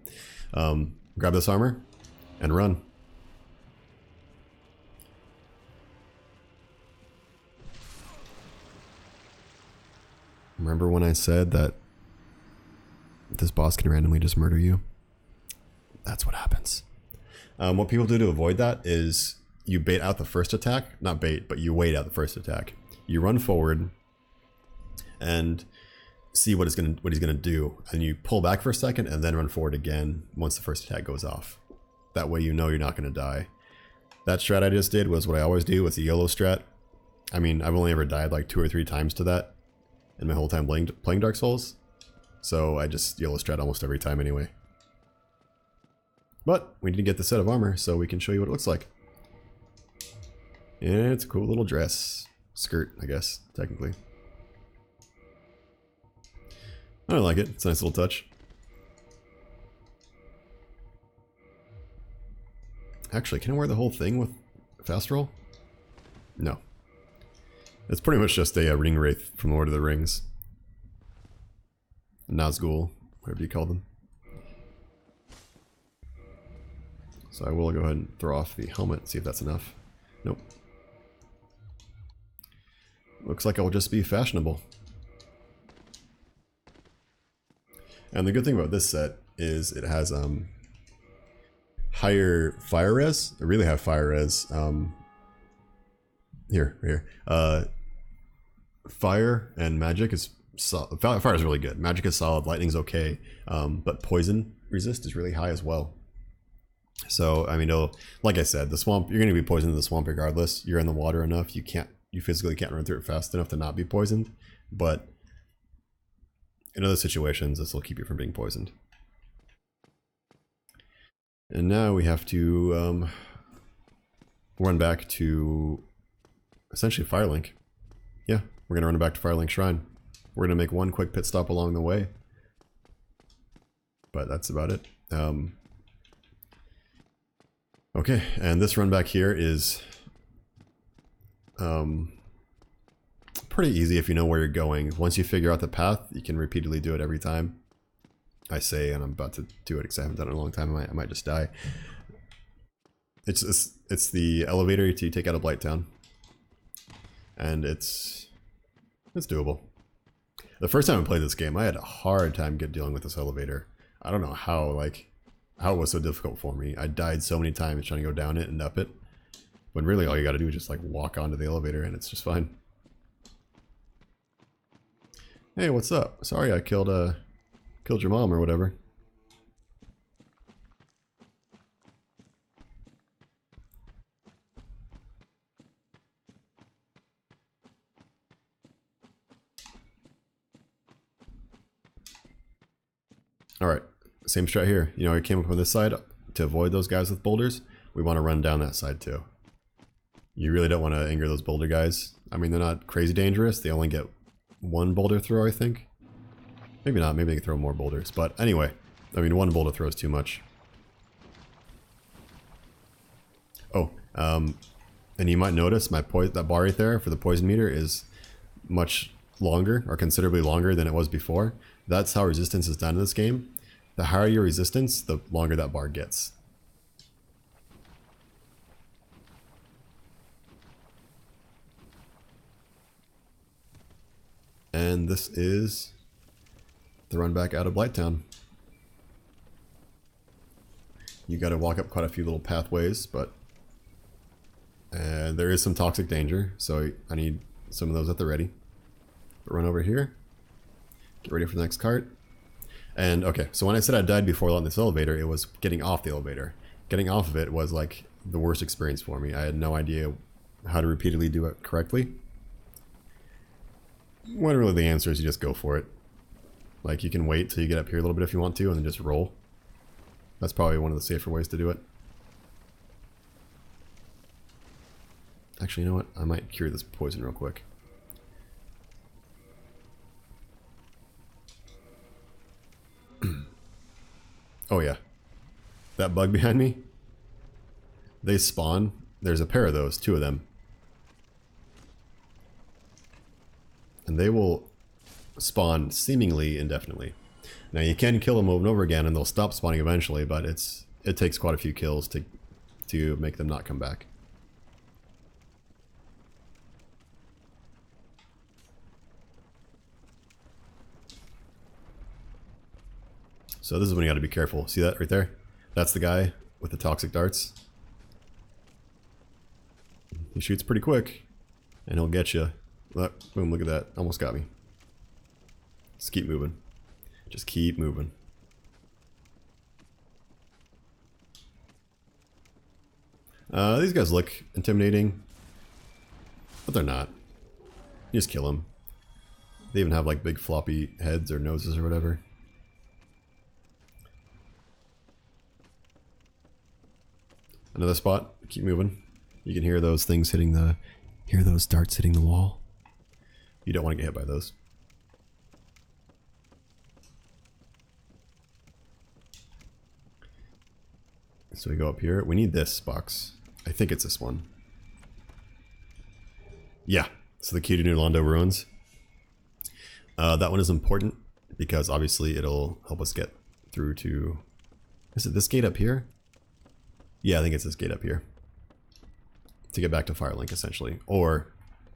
Grab this armor and run. Remember when I said that this boss can randomly just murder you? That's what happens. What people do to avoid that is you bait out the first attack. Not bait, but you wait out the first attack. You run forward and see what he's gonna do, and you pull back for a second and then run forward again once the first attack goes off. That way you know you're not gonna die. That strat I just did was what I always do with the YOLO strat. I mean, I've only ever died like 2 or 3 times to that in my whole time playing Dark Souls, so I just YOLO strat almost every time anyway. But we need to get the set of armor so we can show you what it looks like. And it's a cool little dress. Skirt, I guess, technically. I like it. It's a nice little touch. Actually, can I wear the whole thing with fast roll? No. It's pretty much just a ring wraith from Lord of the Rings. Nazgul, whatever you call them. So I will go ahead and throw off the helmet and see if that's enough. Nope. Looks like I'll just be fashionable. And the good thing about this set is it has higher fire res. I really have fire res. Here. Fire and magic is solid. Fire is really good. Magic is solid. Lightning's okay. But poison resist is really high as well. So I mean, like I said, the swamp. You're going to be poisoned in the swamp regardless. You're in the water enough. You physically can't run through it fast enough to not be poisoned. But in other situations, this will keep you from being poisoned. And now we have to run back to essentially Firelink. Yeah, we're going to run back to Firelink Shrine. We're going to make one quick pit stop along the way. But that's about it. Okay, and this run back here is pretty easy if you know where you're going. Once you figure out the path, you can repeatedly do it every time. I say, and I'm about to do it because I haven't done it in a long time. I might just die. It's the elevator to take out of Blighttown, and it's doable. The first time I played this game, I had a hard time dealing with this elevator. I don't know how it was so difficult for me. I died so many times trying to go down it and up it, when really all you got to do is just like walk onto the elevator and it's just fine. Hey, what's up? Sorry I killed your mom or whatever. Alright, same strat here. You know, I came up on this side to avoid those guys with boulders. We want to run down that side too. You really don't want to anger those boulder guys. I mean, they're not crazy dangerous. They only get 1 boulder throw, I think. Maybe not. Maybe they can throw more boulders. But anyway, I mean, 1 boulder throw is too much. Oh, And you might notice my that bar right there for the poison meter is much longer, or considerably longer than it was before. That's how resistance is done in this game. The higher your resistance, the longer that bar gets. And this is the run back out of Blighttown. You got to walk up quite a few little pathways, but there is some toxic danger, so I need some of those at the ready. But run over here, get ready for the next cart. And okay, so when I said I died before on this elevator, it was getting off the elevator. Getting off of it was like the worst experience for me. I had no idea how to repeatedly do it correctly. When really the answer is you just go for it. Like, you can wait till you get up here a little bit if you want to, and then just roll. That's probably one of the safer ways to do it. Actually, you know what? I might cure this poison real quick. Oh yeah. That bug behind me? They spawn. There's a pair of those, 2 of them. And they will spawn seemingly indefinitely. Now you can kill them over and over again and they'll stop spawning eventually, but it takes quite a few kills to make them not come back. So this is when you gotta be careful. See that right there? That's the guy with the toxic darts. He shoots pretty quick and he'll get you. Boom, look at that. Almost got me. Just keep moving. Just keep moving. These guys look intimidating, but they're not. You just kill them. They even have like big floppy heads or noses or whatever. Another spot. Keep moving. You can hear those things hitting the... Hear those darts hitting the wall. You don't want to get hit by those. So we go up here. We need this box. I think it's this one. Yeah. So the key to New Londo Ruins. That one is important because obviously it'll help us get through to... Is it this gate up here? Yeah, I think it's this gate up here. To get back to Firelink, essentially. Or,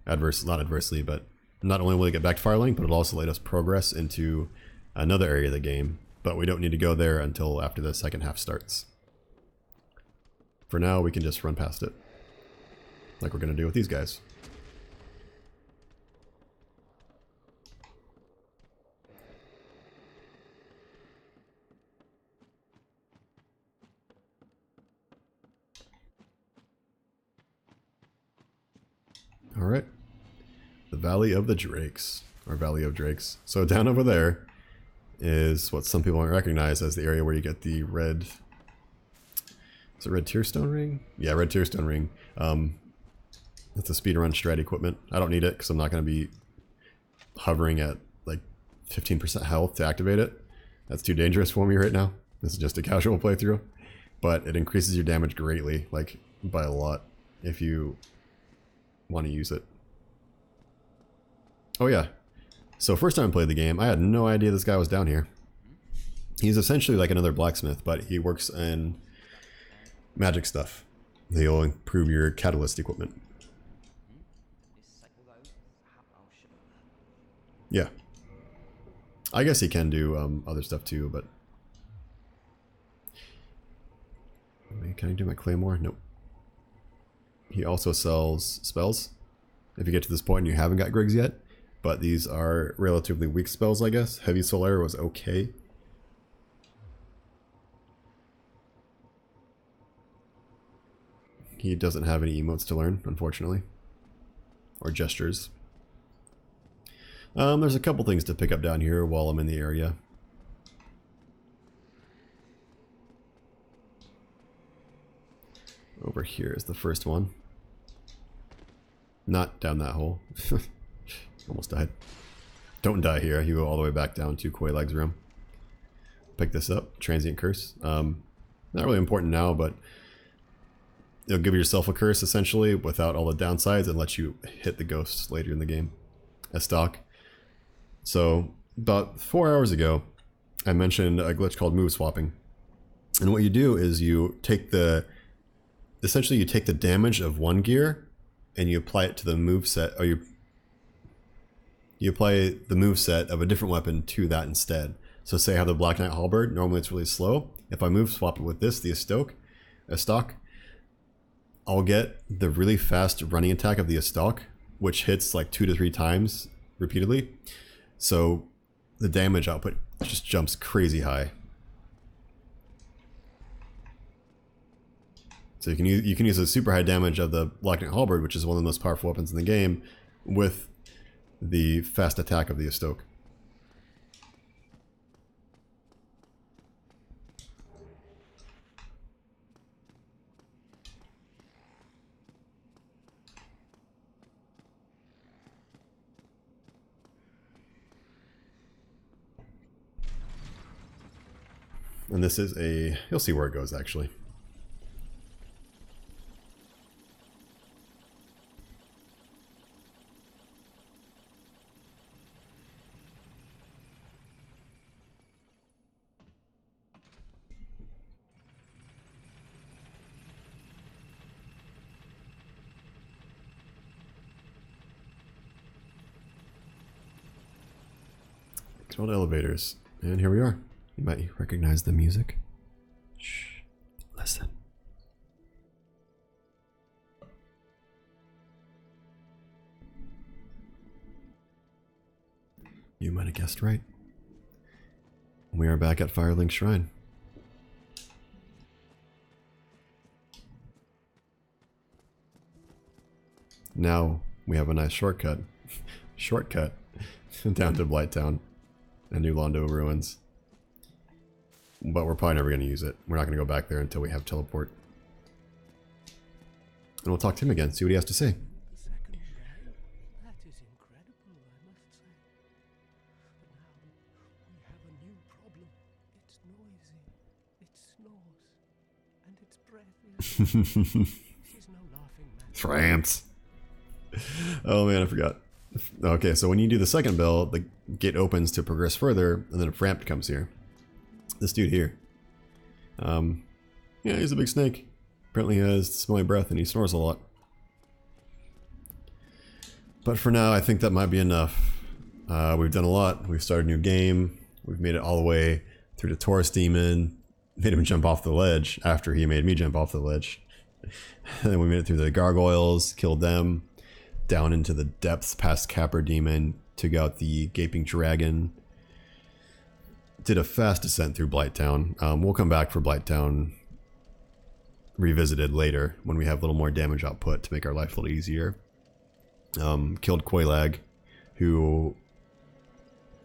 not adversely, but not only will we get back to Firelink, but it'll also let us progress into another area of the game. But we don't need to go there until after the second half starts. For now, we can just run past it. Like we're going to do with these guys. Alright. The Valley of the Drakes. Or Valley of Drakes. So down over there is what some people might recognize as the area where you get the red... Is it red tearstone ring? Yeah, red tearstone ring. It's a speedrun strat equipment. I don't need it because I'm not going to be hovering at like 15% health to activate it. That's too dangerous for me right now. This is just a casual playthrough. But it increases your damage greatly, like by a lot, if you want to use it. Oh yeah. So first time I played the game, I had no idea this guy was down here. He's essentially like another blacksmith, but he works in magic stuff. He'll improve your catalyst equipment. Yeah. I guess he can do other stuff too, but... Can I do my claymore? Nope. He also sells spells. If you get to this point and you haven't got Griggs yet. But these are relatively weak spells, I guess. Heavy Solar was okay. He doesn't have any emotes to learn, unfortunately. Or gestures. There's a couple things to pick up down here while I'm in the area. Over here is the first one. Not down that hole. Almost died. Don't die here. You go all the way back down to Koileg's room. Pick this up. Transient Curse. Not really important now, but it'll give yourself a curse essentially without all the downsides and let you hit the ghosts later in the game as stock. So about 4 hours ago, I mentioned a glitch called move swapping. And what you do is you take the damage of one gear and you apply it to the move set, or you apply the move set of a different weapon to that instead. So say I have the Black Knight Halberd, normally it's really slow. If I move swap it with this, the Estoc, I'll get the really fast running attack of the Estoc, which hits like 2 to 3 times repeatedly. So the damage output just jumps crazy high. So you can use the super high damage of the Black Knight Halberd, which is one of the most powerful weapons in the game, with the fast attack of the Estoc. And this is a, you'll see where it goes actually. Good old elevators. And here we are. You might recognize the music. Shh. Listen. You might have guessed right. We are back at Firelink Shrine. Now we have a nice shortcut. Shortcut down to Blighttown and New Londo Ruins. But we're probably never going to use it. We're not going to go back there until we have teleport. And we'll talk to him again, see what he has to say. The second day? That is incredible, I must say. But now we have a new problem. It's noisy, it snores, and its breath is... She's no laughing matter. Tramps. Oh man, I forgot. Okay, so when you do the second bell, the gate opens to progress further, and then a ramp comes here. This dude here. Yeah, he's a big snake. Apparently he has smelly breath and he snores a lot. But for now, I think that might be enough. We've done a lot. We've started a new game. We've made it all the way through the Taurus Demon. Made him jump off the ledge after he made me jump off the ledge. And then we made it through the gargoyles, killed them. Down into the depths past Capper Demon. Took out the Gaping Dragon. Did a fast descent through Blighttown. We'll come back for Blighttown Revisited later when we have a little more damage output to make our life a little easier. Killed Koilag, who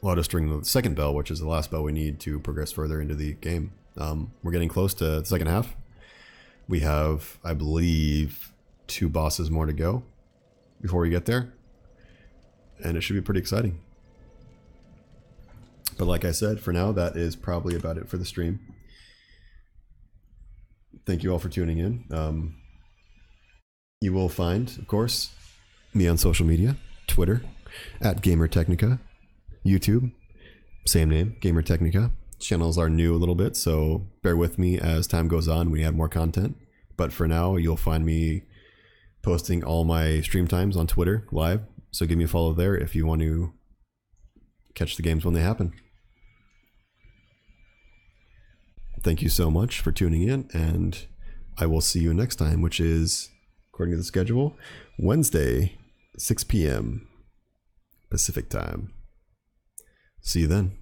allowed us to ring the second bell, which is the last bell we need to progress further into the game. We're getting close to the second half. We have, I believe, 2 bosses more to go before we get there. And it should be pretty exciting. But like I said, for now, that is probably about it for the stream. Thank you all for tuning in. You will find, of course, me on social media, Twitter, @GamerTechnica, YouTube, same name, GamerTechnica. Channels are new a little bit, so bear with me as time goes on. We add more content. But for now, you'll find me posting all my stream times on Twitter live. So give me a follow there if you want to catch the games when they happen. Thank you so much for tuning in, and I will see you next time, which is, according to the schedule, Wednesday, 6 p.m. Pacific time. See you then.